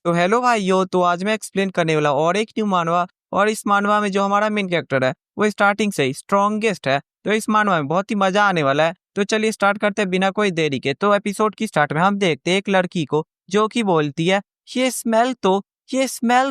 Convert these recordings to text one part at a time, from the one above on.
तो हेलो भाइयों, तो आज मैं एक्सप्लेन करने वाला और एक न्यू मानवा। और इस मानवा में जो हमारा मेन कैरेक्टर है वो स्टार्टिंग से ही स्ट्रॉन्गेस्ट है। तो इस मानवा में बहुत ही मजा आने वाला है। तो चलिए स्टार्ट करते हैं बिना कोई देरी के। तो एपिसोड की स्टार्ट में हम देखते हैं एक लड़की को जो कि बोलती है, ये स्मेल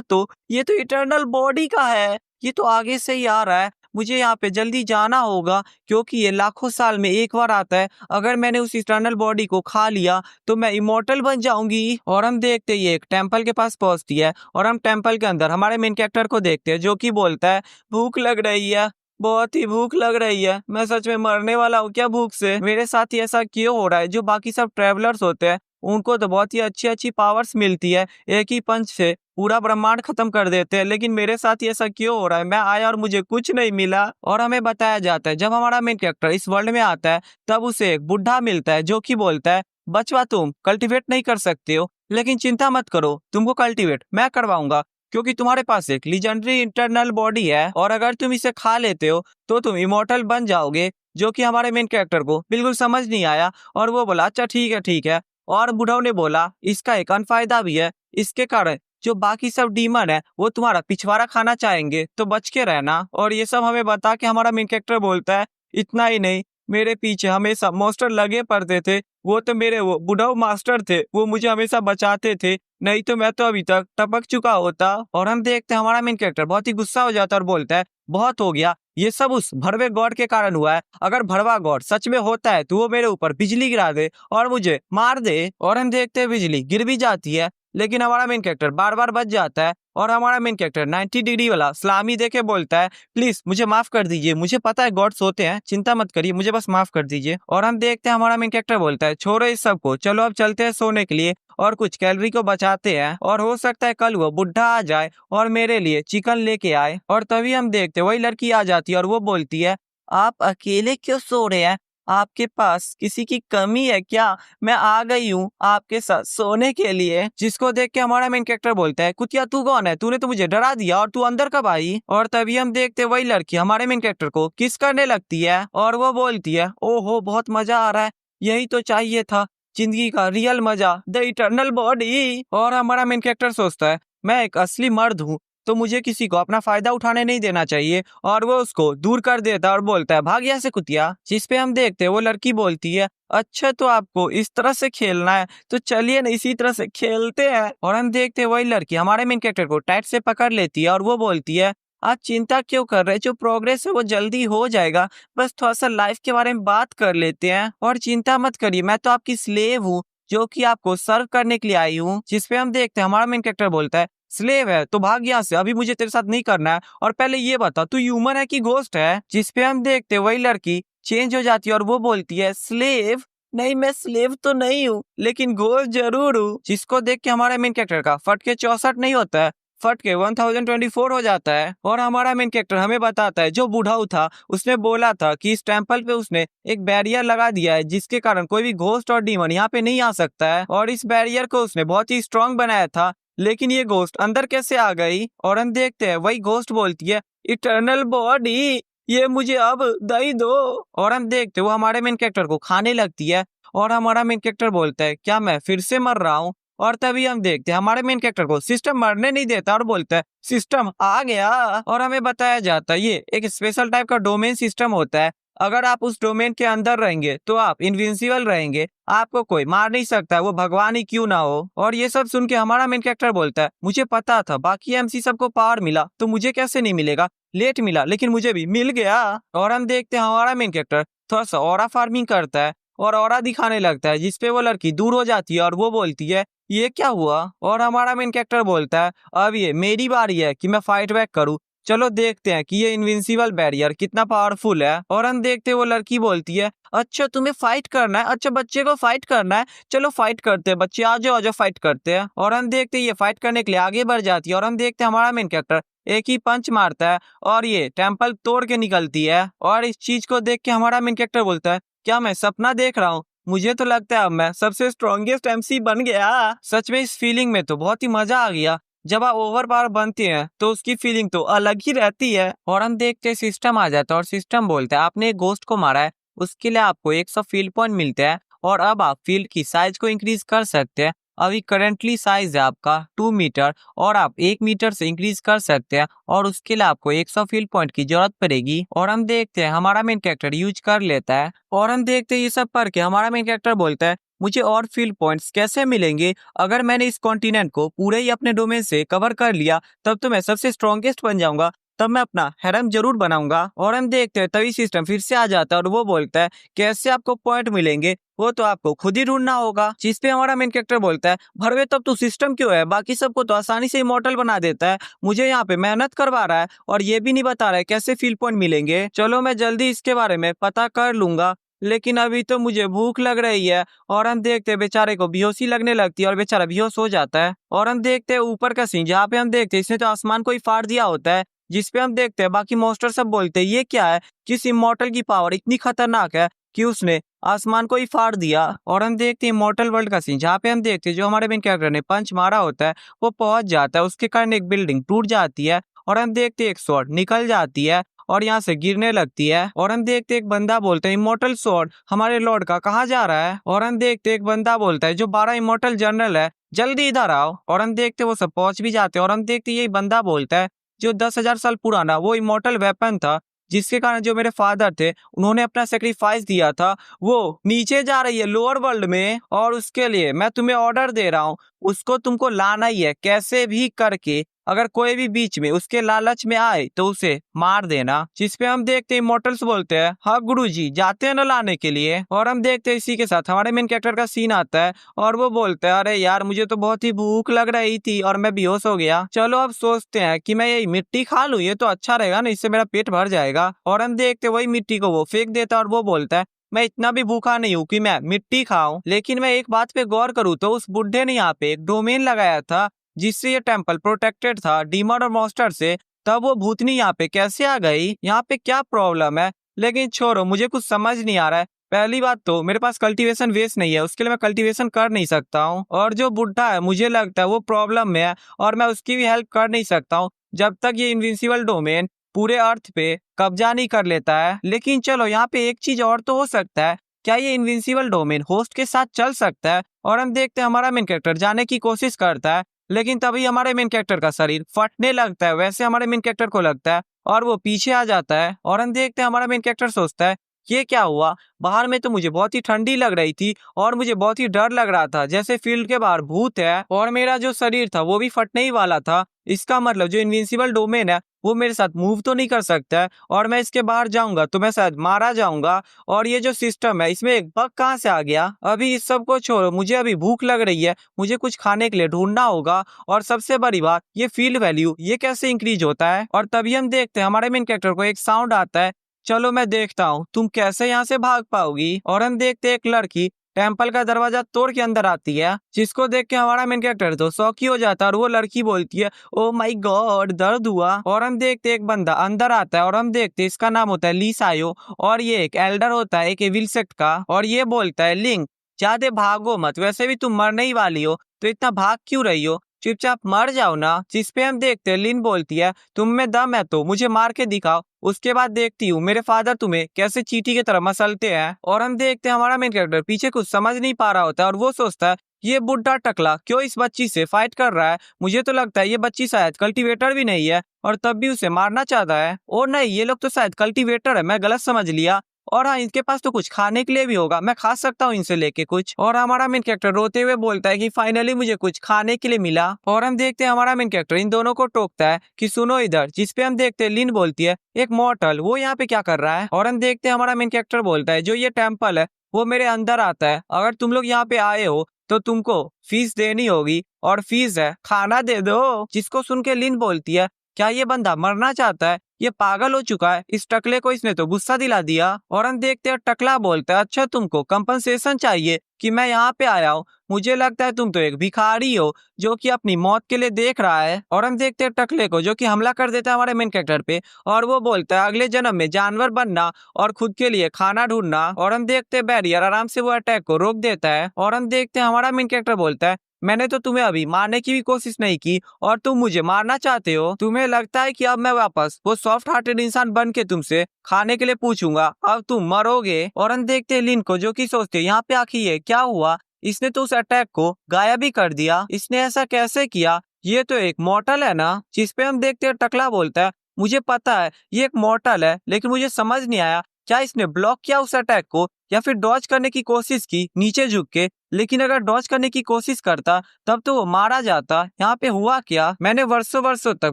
तो ये तो इटर्नल बॉडी का है। ये तो आगे से ही आ रहा है। मुझे यहाँ पे जल्दी जाना होगा क्योंकि ये लाखों साल में एक बार आता है। अगर मैंने उस इटर्नल बॉडी को खा लिया तो मैं इमोर्टल बन जाऊंगी। और हम देखते ही एक टेंपल के पास पहुंचती है और हम टेंपल के अंदर हमारे मेन कैरेक्टर को देखते हैं जो कि बोलता है, भूख लग रही है, बहुत ही भूख लग रही है। मैं सच में मरने वाला हूँ क्या भूख से। मेरे साथ ही ऐसा क्यों हो रहा है। जो बाकी सब ट्रेवलर्स होते हैं उनको तो बहुत ही अच्छी अच्छी पावर्स मिलती है, एक ही पंच से पूरा ब्रह्मांड खत्म कर देते हैं, लेकिन मेरे साथ ही ऐसा क्यों हो रहा है। मैं आया और मुझे कुछ नहीं मिला। और हमें बताया जाता है जब हमारा मेन कैरेक्टर इस वर्ल्ड में आता है तब उसे एक बुढ़ा मिलता है जो कि बोलता है, बचवा तुम कल्टीवेट नहीं कर सकते हो, लेकिन चिंता मत करो, तुमको कल्टीवेट मैं करवाऊंगा क्योंकि तुम्हारे पास एक लीजेंडरी इंटरनल बॉडी है और अगर तुम इसे खा लेते हो तो तुम इमोर्टल बन जाओगे। जो कि हमारे मेन कैरेक्टर को बिल्कुल समझ नहीं आया और वो बोला, अच्छा ठीक है ठीक है। और बुढ़ाऊ ने बोला, इसका एक अनफायदा भी है, इसके कारण जो बाकी सब डीमन है वो तुम्हारा पिछवाड़ा खाना चाहेंगे, तो बच के रहना। और ये सब हमें बता के हमारा मेन कैरेक्टर बोलता है, इतना ही नहीं, मेरे पीछे हमेशा मॉन्स्टर लगे पड़ते थे, वो तो मेरे वो बुढ़ाऊ मास्टर थे, वो मुझे हमेशा बचाते थे, नहीं तो मैं तो अभी तक टपक चुका होता। और हम देखते हैं हमारा मेन कैरेक्टर बहुत ही गुस्सा हो जाता है और बोलता है, बहुत हो गया, ये सब उस भड़वे गॉड के कारण हुआ है। अगर भड़वा गॉड सच में होता है तो वो मेरे ऊपर बिजली गिरा दे और मुझे मार दे। और हम देखते हैं बिजली गिर भी जाती है, लेकिन हमारा मेन कैरेक्टर बार बार बच जाता है। और हमारा मेन कैरेक्टर 90 डिग्री वाला सलामी देके बोलता है, प्लीज मुझे माफ कर दीजिए, मुझे पता है गॉड्स होते हैं, चिंता मत करिए, मुझे बस माफ कर दीजिए। और हम देखते हैं हमारा मेन कैरेक्टर बोलता है, छोड़ो इस सब को, चलो अब चलते हैं सोने के लिए और कुछ कैलोरी को बचाते हैं, और हो सकता है कल वो बुढ़ा आ जाए और मेरे लिए चिकन लेके आए। और तभी हम देखते हैं वही लड़की आ जाती है और वो बोलती है, आप अकेले क्यों सो रहे हैं, आपके पास किसी की कमी है क्या, मैं आ गई हूँ आपके साथ सोने के लिए। जिसको देख के हमारा मेन कैरेक्टर बोलता है, कुतिया तू कौन है, तूने तो मुझे डरा दिया और तू अंदर कब आई। और तभी हम देखते वही लड़की हमारे मेन कैरेक्टर को किस करने लगती है और वो बोलती है, ओहो बहुत मजा आ रहा है, यही तो चाहिए था, जिंदगी का रियल मजा, द इटर्नल बॉडी। और हमारा मेन कैरेक्टर सोचता है, मैं एक असली मर्द हूँ तो मुझे किसी को अपना फायदा उठाने नहीं देना चाहिए। और वो उसको दूर कर देता है और बोलता है, भाग यहाँ से कुतिया। जिस पे हम देखते हैं वो लड़की बोलती है, अच्छा तो आपको इस तरह से खेलना है तो चलिए ना इसी तरह से खेलते हैं। और हम देखते हैं वही लड़की हमारे मेन कैरेक्टर को टाइट से पकड़ लेती है और वो बोलती है, आप चिंता क्यों कर रहे हैं, जो प्रोग्रेस है वो जल्दी हो जाएगा, बस थोड़ा सा लाइफ के बारे में बात कर लेते हैं। और चिंता मत करिए, मैं तो आपकी स्लेव हूँ जो कि आपको सर्व करने के लिए आई हूँ। जिसपे हम देखते हैं हमारा मेन कैरेक्टर बोलता है, स्लेव है तो भाग यहाँ से, अभी मुझे तेरे साथ नहीं करना है, और पहले ये बता तू ह्यूमन है कि घोस्ट है। जिसपे हम देखते वही लड़की चेंज हो जाती है और वो बोलती है, स्लेव नहीं, मैं स्लेव तो नहीं हूँ लेकिन घोस्ट जरूर हूँ। जिसको देख के हमारे मेन कैरेक्टर का फट के 64 नहीं होता है, फट के 1024 हो जाता है। और हमारा मेन कैरेक्टर हमें बताता है जो बुढ़ाऊ था उसने बोला था कि इस टेंपल पे उसने एक बैरियर लगा दिया है जिसके कारण कोई भी घोस्ट और डीमन यहाँ पे नहीं आ सकता है, और इस बैरियर को उसने बहुत ही स्ट्रांग बनाया था, लेकिन ये घोस्ट अंदर कैसे आ गई। और हम देखते हैं वही घोस्ट बोलती है, इटर्नल बॉडी ये मुझे अब दई दो। और हम देखते हैं वो हमारे मेन कैरेक्टर को खाने लगती है और हमारा मेन कैरेक्टर बोलता है, क्या मैं फिर से मर रहा हूँ। और तभी हम देखते हैं हमारे मेन कैरेक्टर को सिस्टम मरने नहीं देता और बोलता है, सिस्टम आ गया। और हमें बताया जाता है ये एक स्पेशल टाइप का डोमेन सिस्टम होता है, अगर आप उस डोमेन के अंदर रहेंगे तो आप इनविंसिबल रहेंगे, आपको कोई मार नहीं सकता, वो भगवान ही क्यों ना हो। और ये सब सुन के हमारा मेन कैरेक्टर बोलता है, मुझे पता था बाकी एमसी सबको पावर मिला तो मुझे कैसे नहीं मिलेगा, लेट मिला लेकिन मुझे भी मिल गया। और हम देखते हैं हमारा मेन कैरेक्टर थोड़ा सा ऑरा फार्मिंग करता है और ऑरा दिखाने लगता है, जिसपे वो लड़की दूर हो जाती है और वो बोलती है, ये क्या हुआ। और हमारा मेन कैरेक्टर बोलता है, अब ये मेरी बारी है कि मैं फाइट बैक करूं, चलो देखते हैं कि ये इनविंसिबल बैरियर कितना पावरफुल है। और हम देखते हैं वो लड़की बोलती है, अच्छा तुम्हें फाइट करना है, अच्छा बच्चे को फाइट करना है, चलो फाइट करते हैं बच्चे, आ जाओ आ जाओ फाइट करते हैं। और हम देखते हैं ये फाइट करने के लिए आगे बढ़ जाती है और हम देखते हैं हमारा मेन कैरेक्टर एक ही पंच मारता है और ये टेम्पल तोड़ के निकलती है। और इस चीज को देख के हमारा मेन कैरेक्टर बोलता है, क्या मैं सपना देख रहा हूँ, मुझे तो लगता है अब मैं सबसे स्ट्रॉन्गेस्ट एमसी बन गया। सच में इस फीलिंग में तो बहुत ही मजा आ गया, जब आप ओवर पावर बनते हैं तो उसकी फीलिंग तो अलग ही रहती है। और हम देखते हैं सिस्टम आ जाता है और सिस्टम बोलता है, आपने एक घोस्ट को मारा है, उसके लिए आपको 100 फील्ड पॉइंट मिलते हैं और अब आप फील्ड की साइज को इंक्रीज कर सकते हैं अभी करेंटली साइज है आपका 2 मीटर और आप 1 मीटर से इंक्रीज कर सकते हैं और उसके लिए आपको 100 फील पॉइंट की जरूरत पड़ेगी। और हम देखते हैं हमारा मेन कैरेक्टर यूज कर लेता है और हम देखते हैं ये सब पढ़ के हमारा मेन कैरेक्टर बोलता है मुझे और फील पॉइंट्स कैसे मिलेंगे? अगर मैंने इस कॉन्टिनेंट को पूरे ही अपने डोमेन से कवर कर लिया तब तो मैं सबसे स्ट्रॉन्गेस्ट बन जाऊंगा, तब मैं अपना हैरम जरूर बनाऊंगा। और हम देखते हैं तभी सिस्टम फिर से आ जाता है और वो बोलता है कैसे आपको पॉइंट मिलेंगे वो तो आपको खुद ही ढूंढना होगा। जिस पे हमारा मेन कैरेक्टर बोलता है भरवे तब तू सिस्टम क्यों है, बाकी सबको तो आसानी से इमॉर्टल बना देता है, मुझे यहाँ पे मेहनत करवा रहा है और ये भी नहीं बता रहा है कैसे फील पॉइंट मिलेंगे। चलो मैं जल्दी इसके बारे में पता कर लूंगा, लेकिन अभी तो मुझे भूख लग रही है। और हम देखते हैं बेचारे को बेहोशी लगने लगती है और बेचारा बेहोश हो जाता है। और हम देखते हैं ऊपर का सीन जहाँ पे हम देखते हैं इसने तो आसमान को ही फाड़ दिया होता है, जिसपे हम देखते हैं बाकी मॉन्स्टर सब बोलते हैं ये क्या है, किस इमॉर्टल की पावर इतनी खतरनाक है कि उसने आसमान को ही फाड़ दिया। और हम देखते हैं इमॉर्टल वर्ल्ड का सीन जहाँ पे हम देखते हैं जो हमारे मेन कैरेक्टर ने पंच मारा होता है वो पहुंच जाता है, उसके कारण एक बिल्डिंग टूट जाती है और हम देखते हैं एक स्वॉर्ड निकल जाती है और यहाँ से गिरने लगती है। और हम देखते एक बंदा बोलता है इमॉर्टल स्वॉर्ड हमारे लॉर्ड का कहाँ जा रहा है? और हम देखते एक बंदा बोलता है जो 12 इमॉर्टल जनरल है जल्दी इधर आओ। और हम देखते वो सब पहुंच भी जाते हैं और हम देखते यही बंदा बोलता है जो 10,000 साल पुराना वो इमॉर्टल वेपन था जिसके कारण जो मेरे फादर थे उन्होंने अपना सेक्रीफाइस दिया था वो नीचे जा रही है लोअर वर्ल्ड में, और उसके लिए मैं तुम्हें ऑर्डर दे रहा हूँ उसको तुमको लाना ही है कैसे भी करके। अगर कोई भी बीच में उसके लालच में आए तो उसे मार देना। जिसपे हम देखते हैं इमॉर्टल्स बोलते हैं हाँ गुरुजी जाते हैं ना लाने के लिए। और हम देखते हैं इसी के साथ हमारे मेन कैरेक्टर का सीन आता है और वो बोलते हैं अरे यार मुझे तो बहुत ही भूख लग रही थी और मैं बेहोश हो गया, चलो अब सोचते हैं कि मैं ये मिट्टी खा लूं, ये तो अच्छा रहेगा ना, इससे मेरा पेट भर जाएगा। और हम देखते वही मिट्टी को वो फेंक देता है और वो बोलता है मैं इतना भी भूखा नहीं हूँ कि मैं मिट्टी खाऊं। लेकिन मैं एक बात पे गौर करूँ तो उस बुढ़े ने यहाँ पे एक डोमेन लगाया था जिससे ये टेम्पल प्रोटेक्टेड था डीमन और मॉन्स्टर से, तब वो भूतनी यहाँ पे कैसे आ गई, यहाँ पे क्या प्रॉब्लम है? लेकिन छोड़ो मुझे कुछ समझ नहीं आ रहा है। पहली बात तो मेरे पास कल्टीवेशन वेस्ट नहीं है, उसके लिए मैं कल्टीवेशन कर नहीं सकता हूँ, और जो बुढ़ा है मुझे लगता है वो प्रॉब्लम में है और मैं उसकी भी हेल्प कर नहीं सकता हूँ जब तक ये इनविंसिबल डोमेन पूरे अर्थ पे कब्जा नहीं कर लेता है। लेकिन चलो यहाँ पे एक चीज और तो हो सकता है, क्या ये इनविंसिबल डोमेन होस्ट के साथ चल सकता है? और हम देखते हैं हमारा मेन कैरेक्टर जाने की कोशिश करता है लेकिन तभी हमारे मेन कैरेक्टर का शरीर फटने लगता है वैसे हमारे मेन कैरेक्टर को लगता है और वो पीछे आ जाता है। और हम देखते हैं हमारा मेन कैरेक्टर सोचता है ये क्या हुआ, बाहर में तो मुझे बहुत ही ठंडी लग रही थी और मुझे बहुत ही डर लग रहा था जैसे फील्ड के बाहर भूत है, और मेरा जो शरीर था वो भी फटने ही वाला था। इसका मतलब जो इनविंसिबल डोमेन है वो मेरे साथ मूव तो नहीं कर सकता है और मैं इसके बाहर जाऊंगा तो मैं शायद मारा जाऊंगा। और ये जो सिस्टम है इसमें एक बग कहाँ से आ गया? अभी इस सब को छोड़ो, मुझे अभी भूख लग रही है, मुझे कुछ खाने के लिए ढूंढना होगा। और सबसे बड़ी बात ये फील्ड वैल्यू ये कैसे इंक्रीज होता है? और तभी हम देखते हैं हमारे मेन कैरेक्टर को एक साउंड आता है, चलो मैं देखता हूँ तुम कैसे यहाँ से भाग पाओगी। और हम देखते हैं एक लड़की टेम्पल का दरवाजा तोड़ के अंदर आती है, जिसको देख के हमारा मेन कैरेक्टर तो शौकी हो जाता है और वो लड़की बोलती है ओ माय गॉड दर्द हुआ। और हम देखते एक बंदा अंदर आता है और हम देखते इसका नाम होता है ली सायो और ये एक एल्डर होता है एक एविल सेक्ट का, और ये बोलता है लिंक ज्यादा भागो मत, वैसे भी तुम मरने ही वाली हो तो इतना भाग क्यों रही हो, चुपचाप मर जाओ ना। जिसपे हम देखते हैं लिन बोलती है तुम में दम है तो मुझे मार के दिखाओ, उसके बाद देखती हूँ मेरे फादर तुम्हें कैसे चींटी की तरह मसलते हैं। और हम देखते हैं हमारा मेन कैरेक्टर पीछे कुछ समझ नहीं पा रहा होता है और वो सोचता है ये बुढ़ा टकला क्यों इस बच्ची से फाइट कर रहा है, मुझे तो लगता है ये बच्ची शायद कल्टीवेटर भी नहीं है और तब भी उसे मारना चाहता है। और नहीं ये लोग तो शायद कल्टीवेटर है, मैं गलत समझ लिया। और हाँ इनके पास तो कुछ खाने के लिए भी होगा, मैं खा सकता हूँ इनसे लेके कुछ। और हमारा मेन कैरेक्टर रोते हुए बोलता है कि फाइनली मुझे कुछ खाने के लिए मिला। और हम देखते हैं हमारा मेन कैरेक्टर इन दोनों को टोकता है कि सुनो इधर, जिसपे हम देखते हैं लिन बोलती है एक मॉर्टल वो यहाँ पे क्या कर रहा है। और हम देखते हैं हमारा मेन कैरेक्टर बोलता है जो ये टेम्पल है वो मेरे अंदर आता है, अगर तुम लोग यहाँ पे आए हो तो तुमको फीस देनी होगी और फीस है खाना दे दो। जिसको सुन के लिन बोलती है क्या ये बंदा मरना चाहता है, ये पागल हो चुका है, इस टकले को इसने तो गुस्सा दिला दिया। और हम देखते हैं टकला बोलता है अच्छा तुमको कंपनसेशन चाहिए कि मैं यहाँ पे आया हूँ, मुझे लगता है तुम तो एक भिखारी हो जो कि अपनी मौत के लिए देख रहा है। और हम देखते हैं टकले को जो कि हमला कर देता है हमारे मेन कैरेक्टर पे और वो बोलता है अगले जन्म में जानवर बनना और खुद के लिए खाना ढूंढना। और हम देखते हैं बैरियर आराम से वो अटैक को रोक देता है। और हम देखते हैं हमारा मेन कैरेक्टर बोलता है मैंने तो तुम्हें अभी मारने की भी कोशिश नहीं की और तुम मुझे मारना चाहते हो, तुम्हें लगता है कि अब मैं वापस वो सॉफ्ट हार्टेड इंसान बन के तुमसे खाने के लिए पूछूंगा, अब तुम मरोगे। और हम देखते हैं लिन को जो कि सोचते हैं यहाँ पे आखिर ये क्या हुआ, इसने तो उस अटैक को गायब ही कर दिया। इसने ऐसा कैसे किया? ये तो एक मॉर्टल है ना? जिस पे हम देखते हैं टकला बोलता है, मुझे पता है ये एक मॉर्टल है, लेकिन मुझे समझ नहीं आया क्या इसने ब्लॉक किया उस अटैक को या फिर डॉज करने की कोशिश की नीचे झुक के। लेकिन अगर डॉज करने की कोशिश करता तब तो वो मारा जाता। यहाँ पे हुआ क्या, मैंने वर्षों वर्षों तक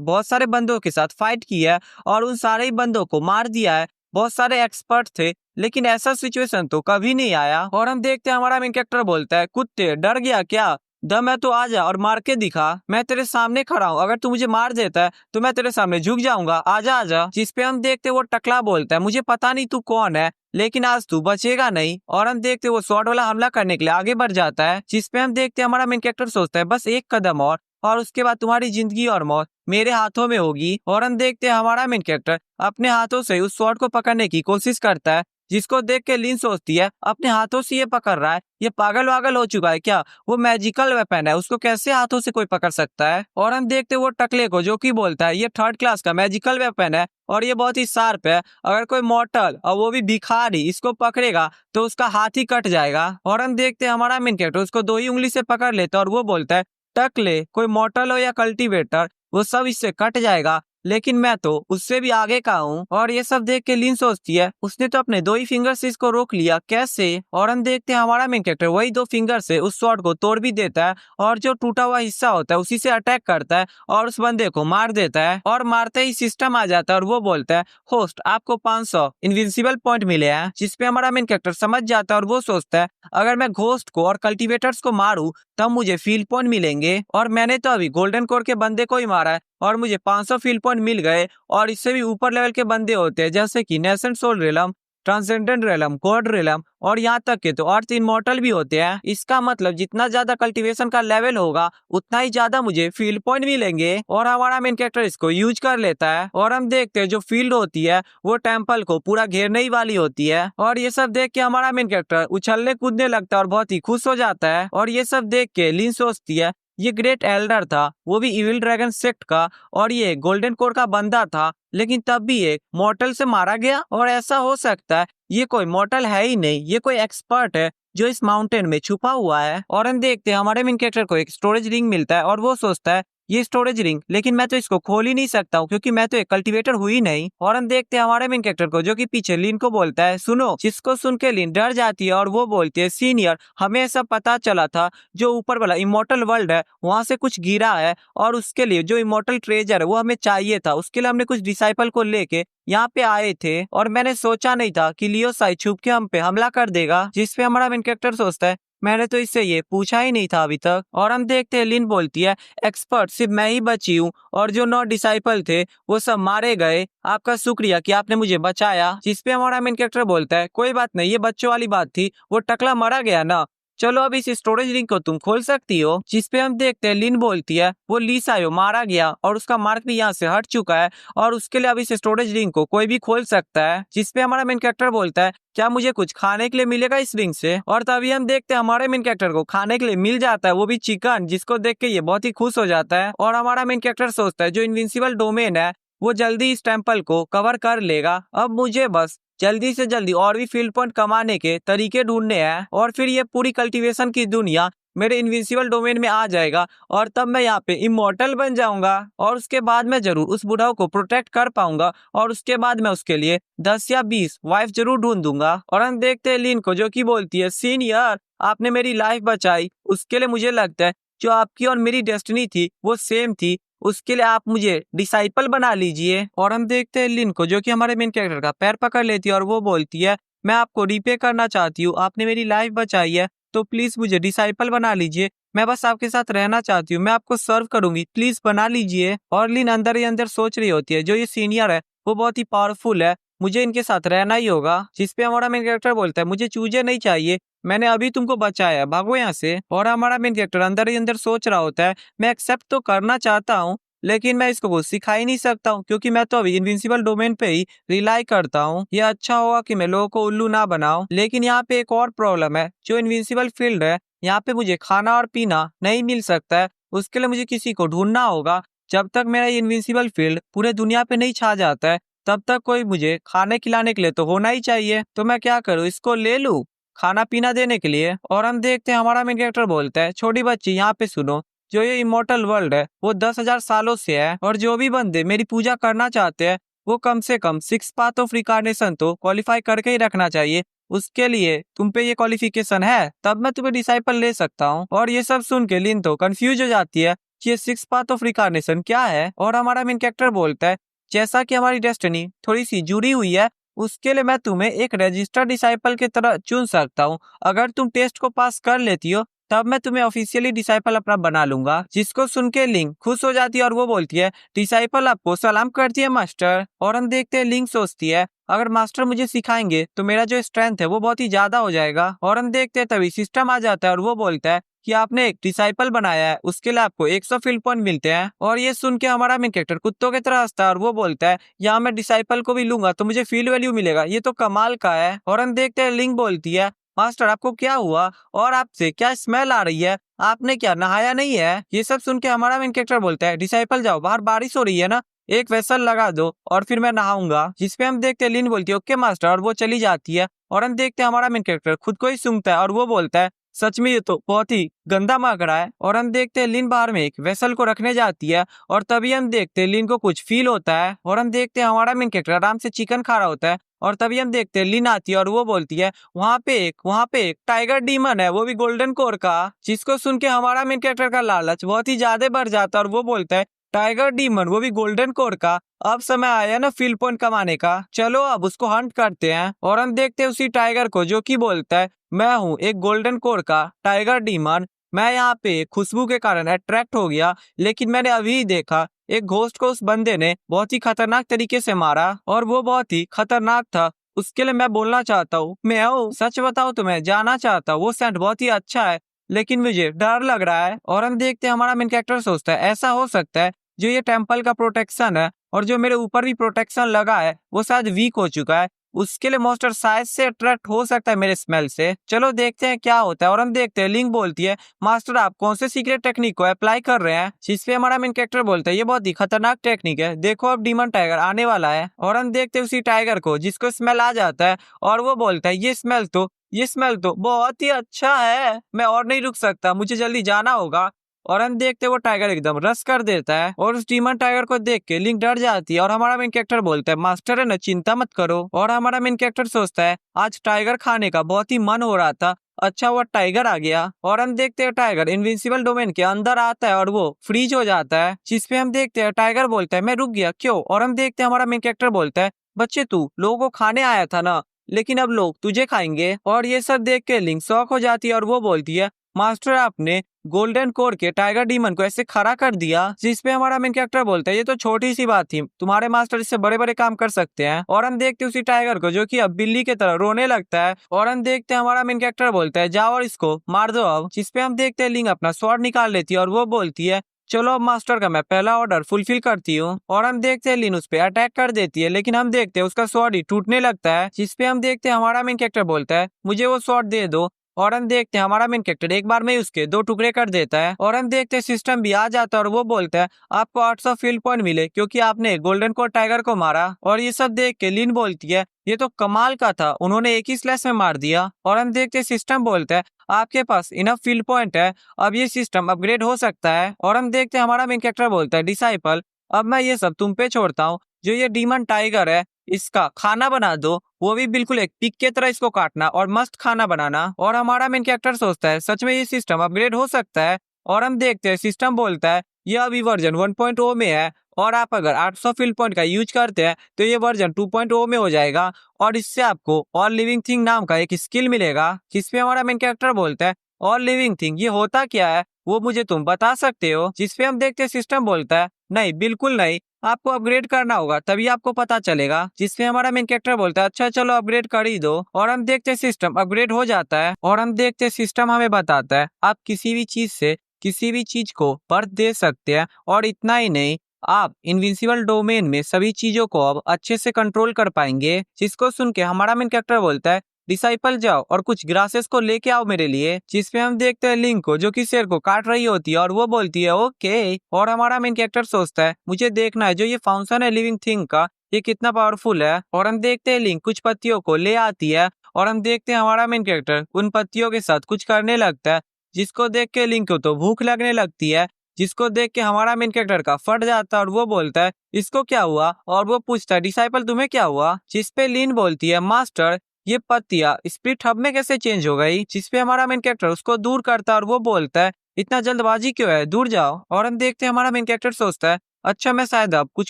बहुत सारे बंदों के साथ फाइट किया है और उन सारे ही बंदों को मार दिया है। बहुत सारे एक्सपर्ट थे, लेकिन ऐसा सिचुएशन तो कभी नहीं आया। और हम देखते हैं हमारा मेन कैरेक्टर बोलता है, कुत्ते डर गया क्या? दम है तो आजा और मार के दिखा। मैं तेरे सामने खड़ा हूँ, अगर तू मुझे मार देता है तो मैं तेरे सामने झुक जाऊंगा, आजा आजा। जिस पे हम देखते वो टकला बोलता है, मुझे पता नहीं तू कौन है, लेकिन आज तू बचेगा नहीं। और हम देखते वो स्वॉर्ड वाला हमला करने के लिए आगे बढ़ जाता है। जिस पे हम देखते हमारा मेन कैरेक्टर सोचता है बस एक कदम और उसके बाद तुम्हारी जिंदगी और मौत मेरे हाथों में होगी। और हम देखते हैं हमारा मेन कैरेक्टर अपने हाथों से उस स्वॉर्ड को पकड़ने की कोशिश करता है, जिसको देख के लिन सोचती है अपने हाथों से ये पकड़ रहा है, ये पागल वागल हो चुका है क्या? वो मैजिकल वेपन है, उसको कैसे हाथों से कोई पकड़ सकता है? और हम देखते वो टकले को, जो कि बोलता है ये 3rd क्लास का मैजिकल वेपन है और ये बहुत ही शार्प है। अगर कोई मॉर्टल और वो भी भिखारी इसको पकड़ेगा तो उसका हाथ ही कट जाएगा। और हम देखते हैं हमारा मेन कैरेक्टर उसको 2 ही उंगली से पकड़ लेता है और वो बोलता है, टकले कोई मॉर्टल हो या कल्टीवेटर वो सब इससे कट जाएगा, लेकिन मैं तो उससे भी आगे का हूँ। और ये सब देख के लिन सोचती है उसने तो अपने 2 ही फिंगर से इसको रोक लिया, कैसे? और हम देखते हैं हमारा मेन कैरेक्टर वही 2 फिंगर से उस स्वॉर्ड को तोड़ भी देता है और जो टूटा हुआ हिस्सा होता है उसी से अटैक करता है और उस बंदे को मार देता है। और मारते ही सिस्टम आ जाता है और वो बोलता है, होस्ट आपको 500 इनविंसिबल पॉइंट मिले हैं। जिसपे हमारा मेन कैरेक्टर समझ जाता है और वो सोचता है अगर मैं घोस्ट को और कल्टीवेटर्स को मारूं तब मुझे फील पॉइंट मिलेंगे, और मैंने तो अभी गोल्डन कोर के बंदे को ही मारा है और मुझे 500 फील पॉइंट मिल गए। और इससे भी ऊपर लेवल के बंदे होते हैं जैसे कि नेसेंट सोल रेलम, ट्रांसेंडेंट रेलम, गॉड रेलम और यहाँ तक के तो अर्थ इमॉर्टल भी होते हैं। इसका मतलब जितना ज्यादा कल्टीवेशन का लेवल होगा उतना ही ज्यादा मुझे फील्ड पॉइंट मिलेंगे। और हमारा मेन कैरेक्टर इसको यूज कर लेता है और हम देखते हैं जो फील्ड होती है वो टेम्पल को पूरा घेरने ही वाली होती है। और ये सब देख के हमारा मेन कैरेक्टर उछलने कूदने लगता है और बहुत ही खुश हो जाता है। और ये सब देख के लिन सोचती है ये ग्रेट एल्डर था, वो भी इविल ड्रैगन सेक्ट का, और ये गोल्डन कोर का बंदा था, लेकिन तब भी एक मॉर्टल से मारा गया। और ऐसा हो सकता है ये कोई मॉर्टल है ही नहीं, ये कोई एक्सपर्ट है जो इस माउंटेन में छुपा हुआ है। और हम देखते हैं हमारे मेन कैरेक्टर को एक स्टोरेज रिंग मिलता है और वो सोचता है ये स्टोरेज रिंग, लेकिन मैं तो इसको खोल ही नहीं सकता हूँ क्योंकि मैं तो एक कल्टीवेटर हुई नहीं। और हम देखते हैं हमारे मेन कैरेक्टर को, जो कि पीछे लिन को बोलता है सुनो, जिसको सुन के लिन डर जाती है और वो बोलती है सीनियर हमें ऐसा पता चला था जो ऊपर वाला इमॉर्टल वर्ल्ड है वहां से कुछ गिरा है और उसके लिए जो इमॉर्टल ट्रेजर है वो हमें चाहिए था, उसके लिए हमने कुछ डिसाइपल को लेके यहाँ पे आए थे और मैंने सोचा नहीं था कि लियो साई छुप के हम पे हमला कर देगा। जिसपे हमारा मेन कैरेक्टर सोचता है मैंने तो इससे ये पूछा ही नहीं था अभी तक। और हम देखते हैं लिन बोलती है एक्सपर्ट सिर्फ मैं ही बची हूँ और जो 9 डिसाइपल थे वो सब मारे गए, आपका शुक्रिया कि आपने मुझे बचाया। जिसपे हमारा मेन कैरेक्टर बोलता है कोई बात नहीं, ये बच्चों वाली बात थी, वो टकला मरा गया ना, चलो अब इस स्टोरेज रिंग को तुम खोल सकती हो। जिसपे हम देखते हैं लिन बोलती है वो लीसायो मारा गया और उसका मार्क भी यहाँ से हट चुका है और उसके लिए अब इस स्टोरेज रिंग को कोई भी खोल सकता है। जिसपे हमारा मेन कैरेक्टर बोलता है क्या मुझे कुछ खाने के लिए मिलेगा इस रिंग से? और तभी हम देखते हैं हमारे मेन कैरेक्टर को खाने के लिए मिल जाता है, वो भी चिकन, जिसको देख के ये बहुत ही खुश हो जाता है। और हमारा मेन कैरेक्टर सोचता है जो इनविंसिबल डोमेन है वो जल्दी इस टेम्पल को कवर कर लेगा, अब मुझे बस जल्दी से जल्दी और भी फील्ड पॉइंट कमाने के तरीके ढूंढने हैं और फिर ये पूरी कल्टीवेशन की दुनिया मेरे इनविंसिबल डोमेन में आ जाएगा और तब मैं यहाँ पे इमॉर्टल बन जाऊंगा और उसके बाद मैं जरूर उस बुढ़ाओ को प्रोटेक्ट कर पाऊंगा और उसके बाद मैं उसके लिए 10 या 20 वाइफ जरूर ढूंढ दूंगा। और हम देखते हैं लिन को, जो कि बोलती है सीनियर आपने मेरी लाइफ बचाई, उसके लिए मुझे लगता है जो आपकी और मेरी डेस्टिनी थी वो सेम थी, उसके लिए आप मुझे डिसाइपल बना लीजिए। और हम देखते हैं लिन को, जो कि हमारे मेन कैरेक्टर का पैर पकड़ लेती है और वो बोलती है मैं आपको रिपे करना चाहती हूँ, आपने मेरी लाइफ बचाई है तो प्लीज मुझे डिसाइपल बना लीजिए, मैं बस आपके साथ रहना चाहती हूँ, मैं आपको सर्व करूंगी, प्लीज बना लीजिए। और लिन अंदर ही अंदर सोच रही होती है जो ये सीनियर है वो बहुत ही पावरफुल है, मुझे इनके साथ रहना ही होगा। जिसपे हमारा मेन कैरेक्टर बोलता है मुझे चूजे नहीं चाहिए, मैंने अभी तुमको बचाया, भागो यहाँ से। और हमारा मेन कैरेक्टर अंदर ही अंदर सोच रहा होता है मैं एक्सेप्ट तो करना चाहता हूँ लेकिन मैं इसको कुछ सिखा ही नहीं सकता हूँ क्योंकि मैं तो अभी इनविंसिबल डोमेन पे ही रिलाई करता हूँ, ये अच्छा होगा कि मैं लोगों को उल्लू ना बनाऊं। लेकिन यहाँ पे एक और प्रॉब्लम है, जो इनविंसिबल फील्ड है यहाँ पे मुझे खाना और पीना नहीं मिल सकता है, उसके लिए मुझे किसी को ढूंढना होगा। जब तक मेरा इनविंसिबल फील्ड पूरे दुनिया पे नहीं छा जाता है तब तक कोई मुझे खाने खिलाने के लिए तो होना ही चाहिए। तो मैं क्या करूँ, इसको ले लूं? खाना पीना देने के लिए। और हम देखते हैं हमारा मेन कैरेक्टर बोलता है, छोटी बच्ची यहाँ पे सुनो, जो ये इमोर्टल वर्ल्ड है वो 10,000 सालों से है, और जो भी बंदे मेरी पूजा करना चाहते हैं वो कम से कम 6 पाथ ऑफ रिकार्नेशन तो क्वालिफाई करके ही रखना चाहिए। उसके लिए तुम पे ये क्वालिफिकेशन है, तब मैं तुम्हें डिसाइपल ले सकता हूँ। और ये सब सुन के लिन तो कंफ्यूज हो जाती है कि ये 6 पाथ ऑफ रिकार्नेशन क्या है। और हमारा मेन कैरेक्टर बोलता है, जैसा कि हमारी डेस्टिनी थोड़ी सी जुड़ी हुई है, उसके लिए मैं तुम्हें एक रजिस्टर्ड डिसाइपल की तरह चुन सकता हूँ। अगर तुम टेस्ट को पास कर लेती हो तब मैं तुम्हें ऑफिशियली डिसाइपल अपना बना लूंगा। जिसको सुन के लिंक खुश हो जाती है और वो बोलती है, डिसाइपल आपको सलाम करती है मास्टर। और हम देखते हैं लिंक सोचती है, अगर मास्टर मुझे सिखाएंगे तो मेरा जो स्ट्रेंथ है वो बहुत ही ज्यादा हो जाएगा। और हम देखते हैं तभी सिस्टम आ जाता है और वो बोलता है कि आपने एक डिसाइपल बनाया है, उसके लिए आपको 100 फील्ड पॉइंट मिलते हैं। और ये सुन के हमारा मेन कैरेक्टर कुत्तों की तरह हंसता है और वो बोलता है, यहाँ मैं डिसाइपल को भी लूंगा तो मुझे फील्ड वैल्यू मिलेगा, ये तो कमाल का है। और हम देखते हैं लिंक बोलती है, मास्टर आपको क्या हुआ और आपसे क्या स्मेल आ रही है, आपने क्या नहाया नहीं है? ये सब सुन के हमारा मेन कैरेक्टर बोलता है, डिसाइपल जाओ, बाहर बारिश हो रही है ना, एक वेसल लगा दो और फिर मैं नहाऊंगा। जिसपे हम देखते हैं लिन बोलती है, ओके मास्टर, और वो चली जाती है। और हम देखते हैं हमारा मेन कैरेक्टर खुद को ही सूंघता है और वो बोलता है, सच में ये तो बहुत ही गंदा महक रहा है। और हम देखते हैं लिन बाहर में एक वेसल को रखने जाती है और तभी हम देखते हैं लिन को कुछ फील होता है। और हम देखते हैं हमारा मेन कैरेक्टर आराम से चिकन खा रहा होता है और तभी हम देखते हैं लिन आती है और वो बोलती है, वहाँ पे एक टाइगर डीमन है, वो भी गोल्डन कोर का। जिसको सुन के हमारा मेन कैरेक्टर का लालच बहुत ही ज्यादा बढ़ जाता है और वो बोलता है, टाइगर डीमन वो भी गोल्डन कोर का, अब समय आया ना फील्ड पॉइंट कमाने का, चलो अब उसको हंट करते हैं। और हम देखते हैं उसी टाइगर को जो कि बोलता है, मैं हूँ एक गोल्डन कोर का टाइगर डीमन, मैं यहाँ पे खुशबू के कारण अट्रैक्ट हो गया, लेकिन मैंने अभी देखा एक घोस्ट को उस बंदे ने बहुत ही खतरनाक तरीके से मारा और वो बहुत ही खतरनाक था। उसके लिए मैं बोलना चाहता हूँ, मैं सच बताऊँ तो मैं जाना चाहता हूँ, वो सेंट बहुत ही अच्छा है लेकिन मुझे डर लग रहा है। और हम देखते हैं हमारा मेन कैरेक्टर सोचता है, ऐसा हो सकता है जो ये टेम्पल का प्रोटेक्शन है और जो मेरे ऊपर भी प्रोटेक्शन लगा है वो शायद वीक हो चुका है, उसके लिए मॉन्स्टर शायद से अट्रैक्ट हो सकता है मेरे स्मेल से, चलो देखते हैं क्या होता है। और हम देखते हैं लिंक बोलती है, मास्टर आप कौन से सीक्रेट टेक्निक को अप्लाई कर रहे हैं? जिसपे हमारा मेन कैरेक्टर बोलता है, ये बहुत ही खतरनाक टेक्निक है, देखो अब डीमन टाइगर आने वाला है। और हम देखते हैं उसी टाइगर को जिसको स्मेल आ जाता है और वो बोलता है, ये स्मेल तो बहुत ही अच्छा है, मैं और नहीं रुक सकता, मुझे जल्दी जाना होगा। और हम देखते हैं वो टाइगर एकदम रस कर देता है और उस डीमन टाइगर को देख के लिंक डर जाती है और हमारा मेन कैरेक्टर बोलता है, मास्टर है ना, चिंता मत करो। और हमारा मेन कैरेक्टर सोचता है, आज टाइगर खाने का बहुत ही मन हो रहा था, अच्छा वो टाइगर आ गया। और हम देखते हैं टाइगर इनविंसिबल डोमेन के अंदर आता है और वो फ्रीज हो जाता है। जिसपे हम देखते हैं टाइगर बोलता है, मैं रुक गया क्यों? और हम देखते हैं हमारा मेन कैरेक्टर बोलता है, बच्चे तू लोगों को खाने आया था ना, लेकिन अब लोग तुझे खाएंगे। और ये सब देख के लिंक शॉक हो जाती है और वो बोलती है, मास्टर आपने गोल्डन कोर के टाइगर डीमन को ऐसे खड़ा कर दिया। जिसपे हमारा मेन कैरेक्टर बोलता है, ये तो छोटी सी बात थी, तुम्हारे मास्टर इससे बड़े बड़े काम कर सकते हैं। और हम देखते हैं उसी टाइगर को जो कि अब बिल्ली की तरह रोने लगता है और हम देखते हैं हमारा मेन कैरेक्टर बोलता है, जाओ और इसको मार दो अब। जिसपे हम देखते हैं लिंक अपना स्वॉर्ड निकाल लेती है और वो बोलती है, चलो अब मास्टर का मैं पहला ऑर्डर फुलफिल करती हूँ। और हम देखते हैं लिन उस पे अटैक कर देती है, लेकिन हम देखते हैं उसका स्वॉर्ड ही टूटने लगता है। जिसपे हम देखते हैं हमारा मेन कैरेक्टर बोलता है, मुझे वो स्वॉर्ड दे दो। और हम देखते हैं हमारा मेन कैरेक्टर एक बार में ही उसके 2 टुकड़े कर देता है। और हम देखते हैं सिस्टम भी आ जाता है और वो बोलता है, आपको 800 फील्ड पॉइंट मिले क्योंकि आपने गोल्डन कोर टाइगर को मारा। और ये सब देख के लिन बोलती है, ये तो कमाल का था, उन्होंने एक ही स्लैश में मार दिया। और हम देखते हैं सिस्टम बोलता है, आपके पास इनफ फील्ड पॉइंट है, अब ये सिस्टम अपग्रेड हो सकता है। और हम देखते हैं हमारा मेन कैरेक्टर बोलता है, डिसाइपल अब मैं ये सब तुम पे छोड़ता हूँ, जो ये डीमन टाइगर है इसका खाना बना दो, वो भी बिल्कुल एक पिग की तरह इसको काटना और मस्त खाना बनाना। और हमारा मेन कैरेक्टर सोचता है, सच में ये सिस्टम अपग्रेड हो सकता है। और हम देखते हैं सिस्टम बोलता है, ये अभी वर्जन 1.0 में है और आप अगर 800 फील्ड पॉइंट का यूज करते हैं तो ये वर्जन 2.0 में हो जाएगा और इससे आपको ऑल लिविंग थिंग नाम का एक स्किल मिलेगा। जिसपे हमारा मेन कैरेक्टर बोलता है, ऑल लिविंग थिंग ये होता क्या है, वो मुझे तुम बता सकते हो? जिसपे हम देखते हैं सिस्टम बोलता है, नहीं बिल्कुल नहीं, आपको अपग्रेड करना होगा तभी आपको पता चलेगा। जिसपे हमारा मेन कैरेक्टर बोलता है, अच्छा चलो अपग्रेड कर ही दो। और हम देखते हैं सिस्टम अपग्रेड हो जाता है और हम देखते हैं सिस्टम हमें बताता है, आप किसी भी चीज से किसी भी चीज को बर्थ दे सकते हैं। और इतना ही नहीं, आप इनविंसिबल डोमेन में सभी चीजों को अब अच्छे से कंट्रोल कर पाएंगे। जिसको सुन के हमारा मेन कैरेक्टर बोलता है, डिसाइपल जाओ और कुछ ग्रासेस को लेके आओ मेरे लिए। जिसपे हम देखते हैं लिंक को जो कि शेर को काट रही होती है और वो बोलती है ओके। और हमारा मेन कैरेक्टर सोचता है, मुझे देखना है जो ये फाउंटेन है लिविंग थिंग का, ये कितना पावरफुल है। और हम देखते हैं लिंक कुछ पत्तियों को ले आती है और हम देखते हैं हमारा मेन कैरेक्टर उन पत्तियों के साथ कुछ करने लगता है, जिसको देख के लिंक को तो भूख लगने लगती है, जिसको देख के हमारा मेन कैरेक्टर का फट जाता है और वो बोलता है इसको क्या हुआ, और वो पूछता है डिसाइपल तुम्हें क्या हुआ, जिसपे लिन बोलती है मास्टर ये पत्तियां स्प्लिट हब में कैसे चेंज हो गई, जिसपे हमारा मेन कैरेक्टर उसको दूर करता है और वो बोलता है इतना जल्दबाजी क्यों है, दूर जाओ। और हम देखते हैं हमारा मेन कैरेक्टर सोचता है अच्छा मैं शायद अब कुछ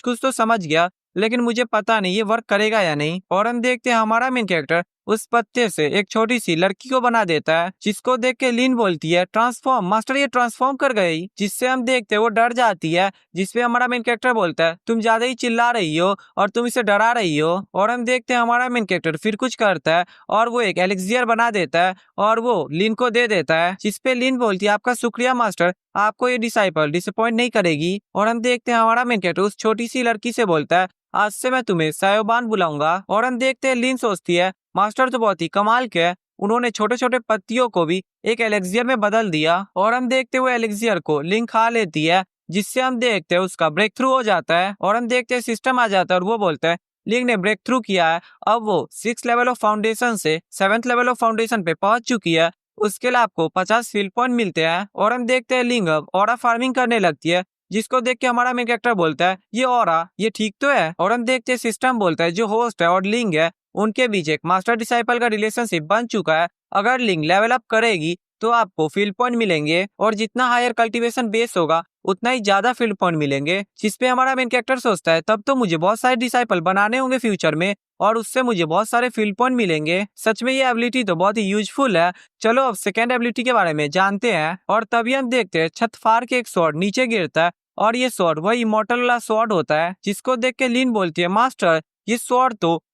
कुछ तो समझ गया, लेकिन मुझे पता नहीं ये वर्क करेगा या नहीं। और हम देखते हैं हमारा मेन कैरेक्टर उस पत्ते से एक छोटी सी लड़की को बना देता है, जिसको देख के लिन बोलती है ट्रांसफॉर्म मास्टर ये ट्रांसफॉर्म कर गई, जिससे हम देखते हैं वो डर जाती है, जिसपे हमारा मेन कैरेक्टर बोलता है तुम ज्यादा ही चिल्ला रही हो और तुम इसे डरा रही हो। और हम देखते हैं हमारा मेन कैरेक्टर फिर कुछ करता है और वो एक एलेक्सियर बना देता है और वो लिन को दे देता है, जिसपे लिन बोलती है आपका शुक्रिया मास्टर, आपको ये डिसाइपल डिसअपॉइंट नहीं करेगी। और हम देखते हैं हमारा मेन कैरेक्टर उस छोटी सी लड़की से बोलता है आज से मैं तुम्हें सायोबान बुलाऊंगा। और हम देखते हैं लिन सोचती है मास्टर तो बहुत ही कमाल के है, उन्होंने छोटे छोटे पत्तियों को भी एक एलेक्सियर में बदल दिया। और हम देखते हुए एलेक्सियर को लिंक खा लेती है, जिससे हम देखते हैं उसका ब्रेक थ्रू हो जाता है। और हम देखते हैं सिस्टम आ जाता है और वो बोलता है लिंक ने ब्रेक थ्रू किया है, अब वो 6 लेवल ऑफ फाउंडेशन से 7th लेवल ऑफ फाउंडेशन पे पहुंच चुकी है, उसके लिए आपको 50 फील्ड पॉइंट मिलते हैं। और हम देखते हैं लिंक अब ऑरा फार्मिंग करने लगती है, जिसको देख के हमारा मेन कैरेक्टर बोलता है ये ऑरा ये ठीक तो है। और हम देखते हैं सिस्टम बोलता है जो होस्ट है और लिंक है उनके बीच एक मास्टर डिसाइपल का रिलेशनशिप बन चुका है, अगर लिंक लेवल अप करेगी तो आपको फील्ड पॉइंट मिलेंगे और जितना हायर कल्टीवेशन बेस होगा उतना ही ज्यादा फील्ड पॉइंट मिलेंगे। जिसपे हमारा मेन कैरेक्टर सोचता है तब तो मुझे बहुत सारे डिसाइपल बनाने होंगे फ्यूचर में और उससे मुझे बहुत सारे फील्ड पॉइंट मिलेंगे, सच में ये एबिलिटी तो बहुत ही यूजफुल है। चलो अब सेकेंड एबिलिटी के बारे में जानते हैं। और तभी हम देखते हैं छत फाड़ के एक स्वॉर्ड नीचे गिरता है और ये स्वॉर्ड वही इमॉर्टल वाला स्वॉर्ड होता है, जिसको देख के लिन बोलती है मास्टर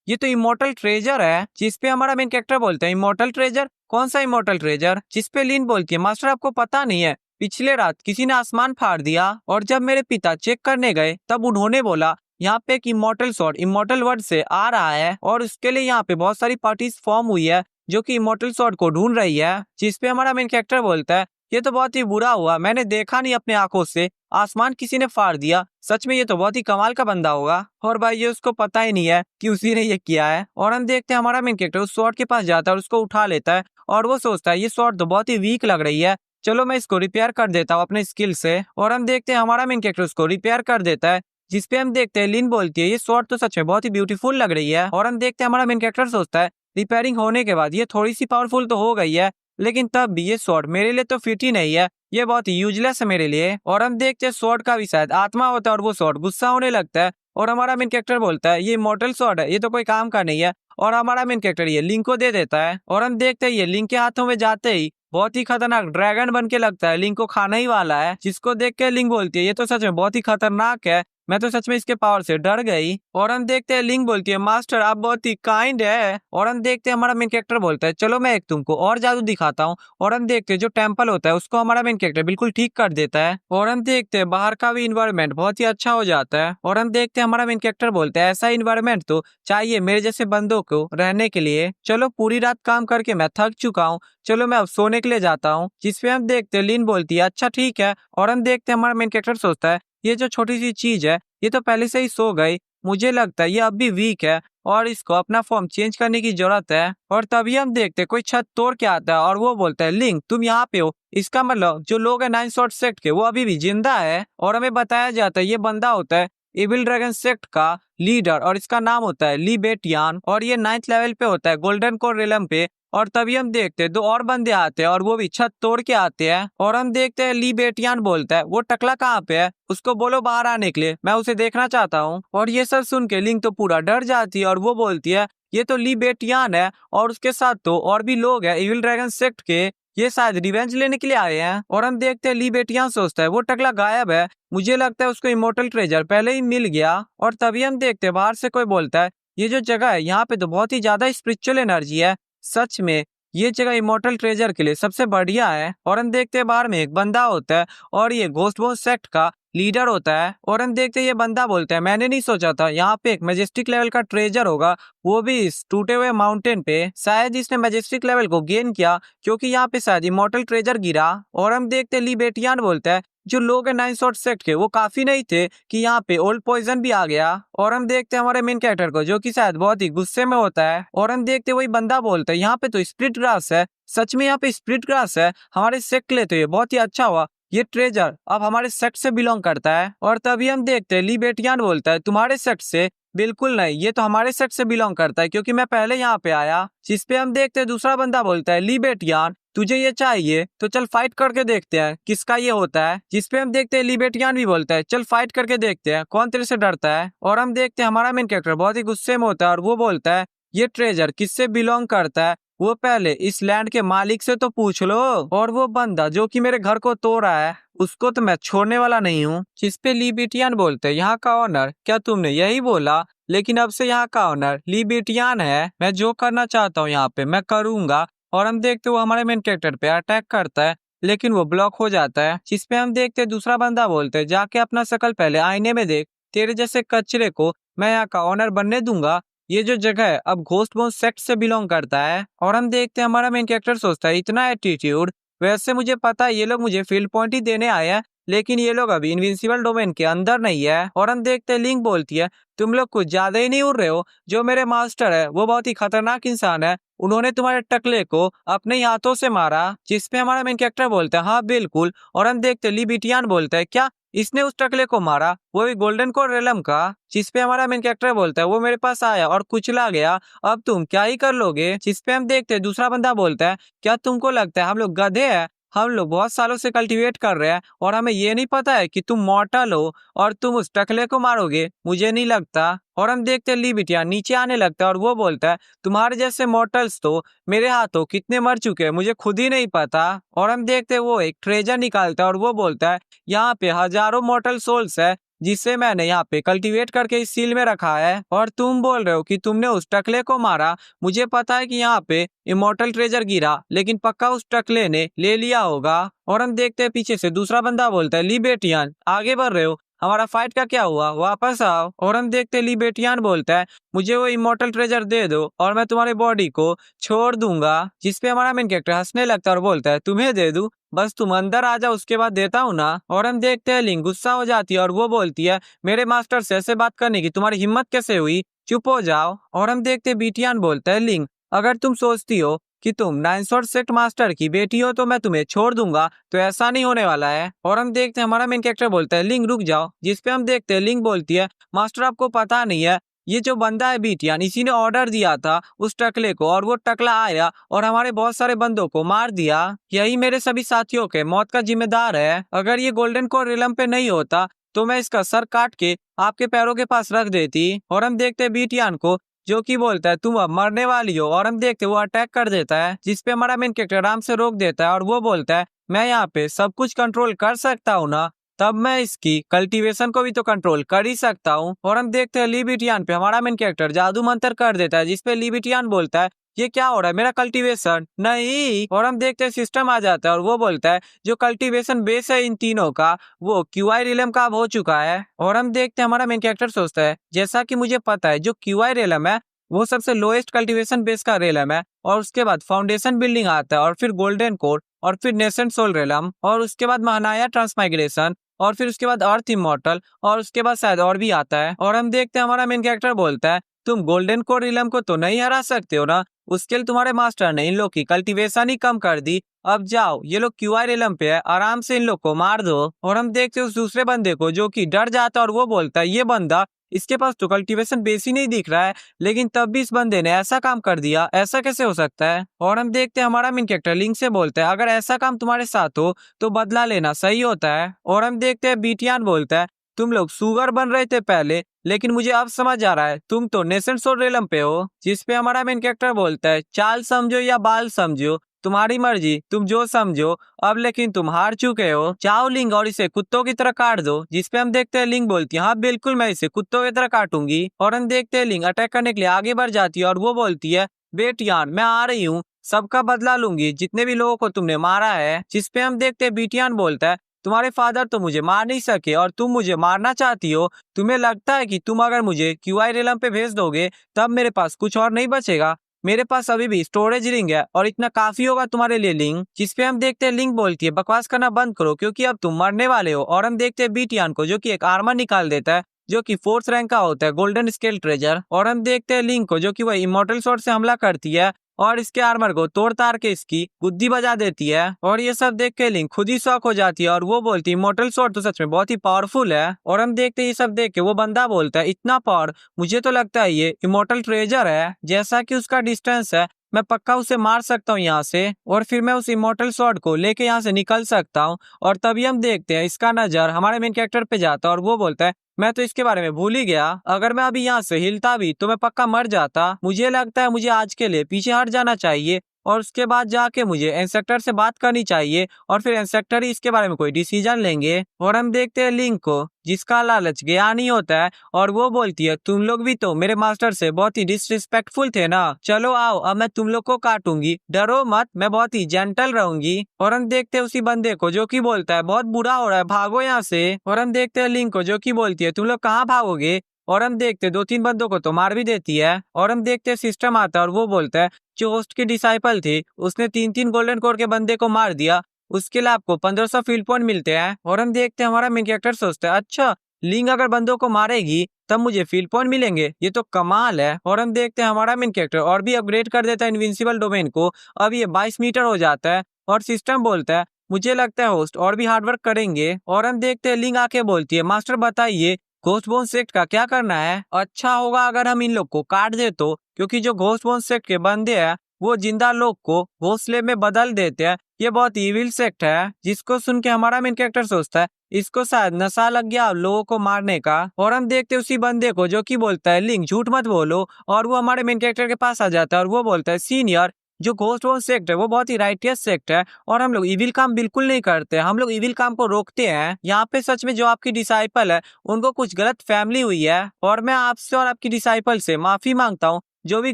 ये तो इमॉर्टल ट्रेजर है, जिसपे हमारा मेन कैरेक्टर बोलता है इमॉर्टल ट्रेजर कौन सा इमॉर्टल ट्रेजर, जिसपे लिन बोलती है मास्टर आपको पता नहीं है पिछले रात किसी ने आसमान फाड़ दिया और जब मेरे पिता चेक करने गए तब उन्होंने बोला यहाँ पे एक इमॉर्टल स्वॉर्ड इमॉर्टल वर्ड से आ रहा है और उसके लिए यहाँ पे बहुत सारी पार्टीज फॉर्म हुई है जो कि इमॉर्टल स्वॉर्ड को ढूंढ रही है। जिसपे हमारा मेन कैरेक्टर बोलता है ये तो बहुत ही बुरा हुआ, मैंने देखा नहीं अपने आंखों से आसमान किसी ने फाड़ दिया, सच में ये तो बहुत ही कमाल का बंदा होगा। और भाई ये उसको पता ही नहीं है कि उसी ने ये किया है। और हम देखते हैं हमारा मेन कैरेक्टर उस स्वॉर्ड के पास जाता है और उसको उठा लेता है और वो सोचता है ये स्वॉर्ड तो बहुत ही वीक लग रही है, चलो मैं इसको रिपेयर कर देता हूँ अपने स्किल से। और हम देखते हैं हमारा मेन कैरेक्टर उसको रिपेयर कर देता है, जिसपे हम देखते हैं लिन बोलती है ये स्वॉर्ड तो सच में बहुत ही ब्यूटीफुल लग रही है। और हम देखते हैं हमारा मेन कैरेक्टर सोचता है रिपेयरिंग होने के बाद ये थोड़ी सी पावरफुल तो हो गई है, लेकिन तब भी ये स्वॉर्ड मेरे लिए तो फिट ही नहीं है, ये बहुत ही यूजलेस है मेरे लिए। और हम देखते हैं स्वॉर्ड का भी शायद आत्मा होता है और वो स्वॉर्ड गुस्सा होने लगता है और हमारा मेन कैरेक्टर बोलता है ये इमॉर्टल स्वॉर्ड है, ये तो कोई काम का नहीं है। और हमारा मेन कैरेक्टर ये लिंक को दे देता है और हम देखते हैं ये लिंक के हाथों में जाते ही बहुत ही खतरनाक ड्रैगन बन के लगता है, लिंक को खाना ही वाला है, जिसको देख के लिंक बोलती है ये तो सच में बहुत ही खतरनाक है, मैं तो सच में इसके पावर से डर गई। और हम देखते हैं लिंक बोलती है मास्टर आप बहुत ही काइंड है। और हम देखते हैं हमारा मेन कैरेक्टर बोलता है चलो मैं एक तुमको और जादू दिखाता हूँ। और हम देखते हैं जो टेम्पल होता है उसको हमारा मेन कैरेक्टर बिल्कुल ठीक कर देता है और हम देखते हैं बाहर का भी इन्वायरमेंट बहुत ही अच्छा हो जाता है। और हम देखते हैं हमारा मेन कैरेक्टर बोलता है ऐसा इन्वायरमेंट तो चाहिए मेरे जैसे बंदों को रहने के लिए, चलो पूरी रात काम करके मैं थक चुका हूँ, चलो मैं अब सोने के लिए जाता हूँ। जिसपे हम देखते हैं लिन बोलती है अच्छा ठीक है। और हम देखते हैं हमारा मेन कैरेक्टर सोचता है ये जो छोटी सी चीज है ये तो पहले से ही सो गई, मुझे लगता है ये अब भी वीक है और इसको अपना फॉर्म चेंज करने की जरूरत है। और तभी हम देखते हैं कोई छत तोड़ के आता है और वो बोलता है लिंक तुम यहाँ पे हो, इसका मतलब जो लोग हैं 9 शॉर्ट सेक्ट के वो अभी भी जिंदा है। और हमें बताया जाता है ये बंदा होता है इविल ड्रैगन सेक्ट का लीडर और इसका नाम होता है ली बेटियान और ये 9th लेवल पे होता है गोल्डन कोर रिलम पे। और तभी हम देखते हैं 2 और बंदे आते हैं और वो भी छत तोड़ के आते हैं और हम देखते हैं ली बेटियान बोलता है वो टकला कहाँ पे है, उसको बोलो बाहर आने के लिए, मैं उसे देखना चाहता हूँ। और ये सब सुन के लिंक तो पूरा डर जाती है और वो बोलती है ये तो ली बेटियान है और उसके साथ तो और भी लोग हैं इविल ड्रैगन सेक्ट के, ये शायद रिवेंज लेने के लिए आए हैं। और हम देखते हैं ली बेटियान सोचता है वो टकला गायब है, मुझे लगता है उसको इमोर्टल ट्रेजर पहले ही मिल गया। और तभी हम देखते हैं बाहर से कोई बोलता है ये जो जगह है यहाँ पे तो बहुत ही ज्यादा स्पिरिचुअल एनर्जी है, सच में ये जगह इमोर्टल ट्रेजर के लिए सबसे बढ़िया है। और हम देखते हैं बाहर में एक बंदा होता है और ये घोस्ट बोन सेक्ट का लीडर होता है। और हम देखते हैं ये बंदा बोलता है मैंने नहीं सोचा था यहाँ पे एक मैजेस्टिक लेवल का ट्रेजर होगा, वो भी इस टूटे हुए माउंटेन पे, शायद इसने मैजेस्टिक लेवल को गेन किया क्योंकि यहाँ पे शायद इमोर्टल ट्रेजर गिरा। और हम देखते हैं ली बेटियान बोलता है जो लोग हैं 9 शॉट सेट के वो काफी नहीं थे कि यहाँ पे ओल्ड पॉइजन भी आ गया। और हम देखते हैं हमारे मेन कैरेक्टर को जो कि शायद बहुत ही गुस्से में होता है। और हम देखते हैं वही बंदा बोलता है यहाँ पे तो स्प्लिट ग्रास है, सच में यहाँ पे स्प्लिट ग्रास है, हमारे सेक्ट के लिए तो ये बहुत ही अच्छा हुआ, ये ट्रेजर अब हमारे सेक्ट से बिलोंग करता है। और तभी हम देखते हैं ली बेटियान बोलता है तुम्हारे सेक्ट से? बिल्कुल नहीं, ये तो हमारे सेक्ट से बिलोंग करता है क्योंकि मैं पहले यहाँ पे आया। जिस पे हम देखते हैं दूसरा बंदा बोलता है ली बेटियान तुझे ये चाहिए तो चल फाइट करके देखते हैं किसका ये होता है। जिस पे हम देखते हैं ली बेटियान भी बोलता है चल फाइट करके देखते हैं कौन तेरे से डरता है। और हम देखते हैं हमारा मेन कैरेक्टर बहुत ही गुस्से में होता है और वो बोलता है ये ट्रेजर किससे बिलोंग करता है वो पहले इस लैंड के मालिक से तो पूछ लो। और वो बंदा जो कि मेरे घर को तोड़ रहा है उसको तो मैं छोड़ने वाला नहीं हूँ। जिस पे ली बेटियान बोलते हैं यहाँ का ऑनर क्या तुमने यही बोला? लेकिन अब से यहाँ का ऑनर ली बेटियान है, मैं जो करना चाहता हूँ यहाँ पे मैं करूंगा। और हम देखते वो हमारे मेन कैरेक्टर पे अटैक करता है लेकिन वो ब्लॉक हो जाता है। जिस पे हम देखते दूसरा बंदा बोलते है जाके अपना शकल पहले आईने में देख, तेरे जैसे कचरे को मैं यहाँ का ऑनर बनने दूंगा। ये जो जगह है अब घोस्ट बोन सेक्ट से बिलोंग करता है। और हम देखते हैं हमारा मेन कैरेक्टर सोचता है इतना एटीट्यूड, वैसे मुझे पता है ये लोग मुझे फील्ड पॉइंट ही देने आए हैं लेकिन ये लोग अभी इनविंसिबल डोमेन के अंदर नहीं है। और हम देखते हैं लिंक बोलती है तुम लोग कुछ ज्यादा ही नहीं उड़ रहे हो, जो मेरे मास्टर है वो बहुत ही खतरनाक इंसान है, उन्होंने तुम्हारे टकले को अपने ही हाथों से मारा। जिस पे हमारा मेन कैरेक्टर बोलता है हाँ बिल्कुल। और हम देखते ली बिटियान बोलता है क्या इसने उस टकले को मारा, वो भी गोल्डन कोर रेलम का? जिस पे हमारा मेन कैरेक्टर बोलता है वो मेरे पास आया और कुचला गया, अब तुम क्या ही कर लोगे? जिस पे हम देखते हैं दूसरा बंदा बोलता है क्या तुमको लगता है हम लोग गधे हैं? हम लोग बहुत सालों से कल्टीवेट कर रहे हैं और हमें ये नहीं पता है कि तुम मॉर्टल हो और तुम उस टकले को मारोगे? मुझे नहीं लगता। और हम देखते हैं ली बिटिया नीचे आने लगता है और वो बोलता है तुम्हारे जैसे मॉर्टल्स तो मेरे हाथों कितने मर चुके हैं मुझे खुद ही नहीं पता। और हम देखते हैं वो एक ट्रेजर निकालता है और वो बोलता है यहाँ पे हजारों मॉर्टल सोल्स है जिसे मैंने यहाँ पे कल्टीवेट करके इस सील में रखा है और तुम बोल रहे हो कि तुमने उस टकले को मारा। मुझे पता है कि यहाँ पे इमोर्टल ट्रेजर गिरा लेकिन पक्का उस टकले ने ले लिया होगा। और हम देखते हैं पीछे से दूसरा बंदा बोलता है ली बेटियान आगे बढ़ रहे हो, हमारा फाइट का क्या हुआ, वापस आओ। और हम देखते ली बेटियान बोलता है मुझे वो इमोर्टल ट्रेजर दे दो और मैं तुम्हारे बॉडी को छोड़ दूंगा। जिस पे हमारा मेन कैरेक्टर हंसने लगता है और बोलता है तुम्हें दे दूं, बस तुम अंदर आ जाओ उसके बाद देता हूँ ना। और हम देखते हैं लिंग गुस्सा हो जाती है और वो बोलती है मेरे मास्टर से ऐसे बात करने की तुम्हारी हिम्मत कैसे हुई, चुप हो जाओ। और हम देखते हैं बीटियान बोलता है लिंग अगर तुम सोचती हो कि तुम 9 शॉट सेक्ट मास्टर की बेटी हो तो मैं तुम्हें छोड़ दूंगा तो ऐसा नहीं होने वाला है। और हम देखते हैं हमारा मेन कैरेक्टर बोलता है लिंग रुक जाओ। जिस पे हम देखते हैं लिंग बोलती है मास्टर आपको पता नहीं है ये जो बंदा है बीटियान इसी ने ऑर्डर दिया था उस टकले को और वो टकला आया और हमारे बहुत सारे बंदों को मार दिया, यही मेरे सभी साथियों के मौत का जिम्मेदार है। अगर ये गोल्डन कोर रिलम पे नहीं होता तो मैं इसका सर काट के आपके पैरों के पास रख देती। और हम देखते हैं बीटियान को जो कि बोलता है तुम अब मरने वाली हो। और हम देखते वो अटैक कर देता है जिस पे हमारा मेन कैरेक्टर आराम से रोक देता है और वो बोलता है मैं यहाँ पे सब कुछ कंट्रोल कर सकता हूँ ना, तब मैं इसकी कल्टीवेशन को भी तो कंट्रोल कर ही सकता हूँ। और हम देखते हैं लीबिटियन पे हमारा मेन कैरेक्टर जादू मंत्र कर देता है जिस पे लीबिटियन बोलता है ये क्या हो रहा है मेरा कल्टीवेशन नहीं। और हम देखते हैं सिस्टम आ जाता है और वो बोलता है जो कल्टीवेशन बेस है इन तीनों का वो क्यूआई रिलम का अब हो चुका है। और हम देखते हैं हमारा मेन कैरेक्टर सोचता है जैसा कि मुझे पता है जो क्यूआई रिलम है वो सबसे लोएस्ट कल्टीवेशन बेस का रेलम है और उसके बाद फाउंडेशन बिल्डिंग आता है और फिर गोल्डन कोर और फिर नेसेंट सोल रेलम और उसके बाद महानाया ट्रांसमाइग्रेशन और फिर उसके बाद अर्थ इमॉर्टल और उसके बाद शायद और भी आता है। और हम देखते हैं हमारा मेन कैरेक्टर बोलता है तुम गोल्डन कोर रिलम को तो नहीं हरा सकते हो ना, उसके लिए तुम्हारे मास्टर ने इन लोग की कल्टीवेशन ही कम कर दी, अब जाओ ये लोग क्यूआई रिलम पे है आराम से इन लोग को मार दो। और हम देखते हैं उस दूसरे बंदे को जो कि डर जाता है और वो बोलता है ये बंदा इसके पास तो कल्टीवेशन बेस ही नहीं दिख रहा है लेकिन तब भी इस बंदे ने ऐसा काम कर दिया, ऐसा कैसे हो सकता है। और हम देखते हैं हमारा मेन कैरेक्टर लिंक से बोलता है अगर ऐसा काम तुम्हारे साथ हो तो बदला लेना सही होता है। और हम देखते हैं बीटियान बोलता है तुम लोग सुगर बन रहे थे पहले लेकिन मुझे अब समझ आ रहा है तुम तो नेसेंट सोल रेलम पे हो। जिस पे हमारा मेन कैरेक्टर बोलता है चाल समझो या बाल समझो तुम्हारी मर्जी, तुम जो समझो, अब लेकिन तुम हार चुके हो, चाओ लिंग और इसे कुत्तों की तरह काट दो। जिस पे हम देखते हैं लिंग बोलती है हाँ बिल्कुल मैं इसे कुत्तों की तरह काटूंगी। और हम देखते हैं लिंग अटैक करने के लिए आगे बढ़ जाती है और वो बोलती है बेटियान मैं आ रही हूँ, सबका बदला लूंगी जितने भी लोगों को तुमने मारा है। जिस पे हम देखते हैं बीटियान बोलता है तुम्हारे फादर तो मुझे मार नहीं सके और तुम मुझे मारना चाहती हो, तुम्हें लगता है कि तुम अगर मुझे क्यूआई रेलम पे भेज दोगे तब मेरे पास कुछ और नहीं बचेगा, मेरे पास अभी भी स्टोरेज रिंग है और इतना काफी होगा तुम्हारे लिए लिंक। जिसपे हम देखते हैं लिंक बोलती है बकवास करना बंद करो क्योंकि अब तुम मरने वाले हो। और हम देखते हैं बीटियान को जो कि एक आर्मर निकाल देता है जो कि 4th रैंक का होता है, गोल्डन स्केल ट्रेजर। और हम देखते हैं लिंक को जो कि वह इमोर्टल स्वॉर्ड से हमला करती है और इसके आर्मर को तोड़ ताड़ के इसकी गुद्दी बजा देती है। और ये सब देख के लिंक खुद ही शॉक हो जाती है और वो बोलती है इमोर्टल स्वॉर्ड तो सच में बहुत ही पावरफुल है। और हम देखते हैं ये सब देख के वो बंदा बोलता है इतना पावर, मुझे तो लगता है ये इमोर्टल ट्रेजर है, जैसा कि उसका डिस्टेंस है मैं पक्का उसे मार सकता हूँ यहाँ से और फिर मैं उस इमोर्टल स्वॉर्ड को लेके यहाँ से निकल सकता हूँ। और तभी हम देखते हैं इसका नजर हमारे मेन कैरेक्टर पे जाता है और वो बोलता है मैं तो इसके बारे में भूल ही गया, अगर मैं अभी यहाँ से हिलता भी तो मैं पक्का मर जाता। मुझे लगता है मुझे आज के लिए पीछे हट जाना चाहिए और उसके बाद जाके मुझे इंस्पेक्टर से बात करनी चाहिए और फिर इंस्पेक्टर ही इसके बारे में कोई डिसीजन लेंगे। और हम देखते हैं लिंक को जिसका लालच गया नहीं होता है और वो बोलती है तुम लोग भी तो मेरे मास्टर से बहुत ही डिसरिस्पेक्टफुल थे ना, चलो आओ अब मैं तुम लोग को काटूंगी, डरो मत, मैं बहुत ही जेंटल रहूंगी। और हम देखते हैं उसी बंदे को जो कि बोलता है बहुत बुरा हो रहा है भागो यहाँ से। और हम देखते हैं लिंक को जो कि बोलती है तुम लोग कहाँ भागोगे। और हम देखते 2-3 बंदों को तो मार भी देती है। और हम देखते हैं सिस्टम आता है और वो बोलता है जो होस्ट की डिसाइपल थी उसने 3-3 गोल्डन कोर के बंदे को मार दिया, उसके लिए आपको 1500 फील्ड पॉइंट मिलते हैं। और हम देखते हैं हमारा मेन कैरेक्टर सोचता है अच्छा लिंक अगर बंदों को मारेगी तब मुझे फील्ड पॉइंट मिलेंगे, ये तो कमाल है। और हम देखते हैं हमारा मेन कैरेक्टर और भी अपग्रेड कर देता है इनविंसिबल डोमेन को, अब ये 22 मीटर हो जाता है। और सिस्टम बोलता है मुझे लगता है होस्ट और भी हार्डवर्क करेंगे। और हम देखते हैं लिंक आके बोलती है मास्टर बताइए घोस्ट बोन सेक्ट का क्या करना है। अच्छा होगा अगर हम इन लोग को काट दे तो, क्योंकि जो घोस्ट बोन सेक्ट के बंदे हैं वो जिंदा लोग को घोंसले में बदल देते हैं, ये बहुत इविल सेक्ट है। जिसको सुन के हमारा मेन कैरेक्टर सोचता है इसको शायद नशा लग गया लोगों को मारने का। और हम देखते हैं उसी बंदे को जो कि बोलता है लिंक झूठ मत बोलो। और वो हमारे मेन कैरेक्टर के पास आ जाता है और वो बोलता है सीनियर जो घोस्ट बोन सेक्ट है वो बहुत ही राइटियस सेक्ट है और हम लोग इविल काम बिल्कुल नहीं करते, हम लोग इविल काम को रोकते हैं। यहाँ पे सच में जो आपकी डिसाइपल है उनको कुछ गलत फैमिली हुई है और मैं आपसे और आपकी डिसाइपल से माफी मांगता हूँ जो भी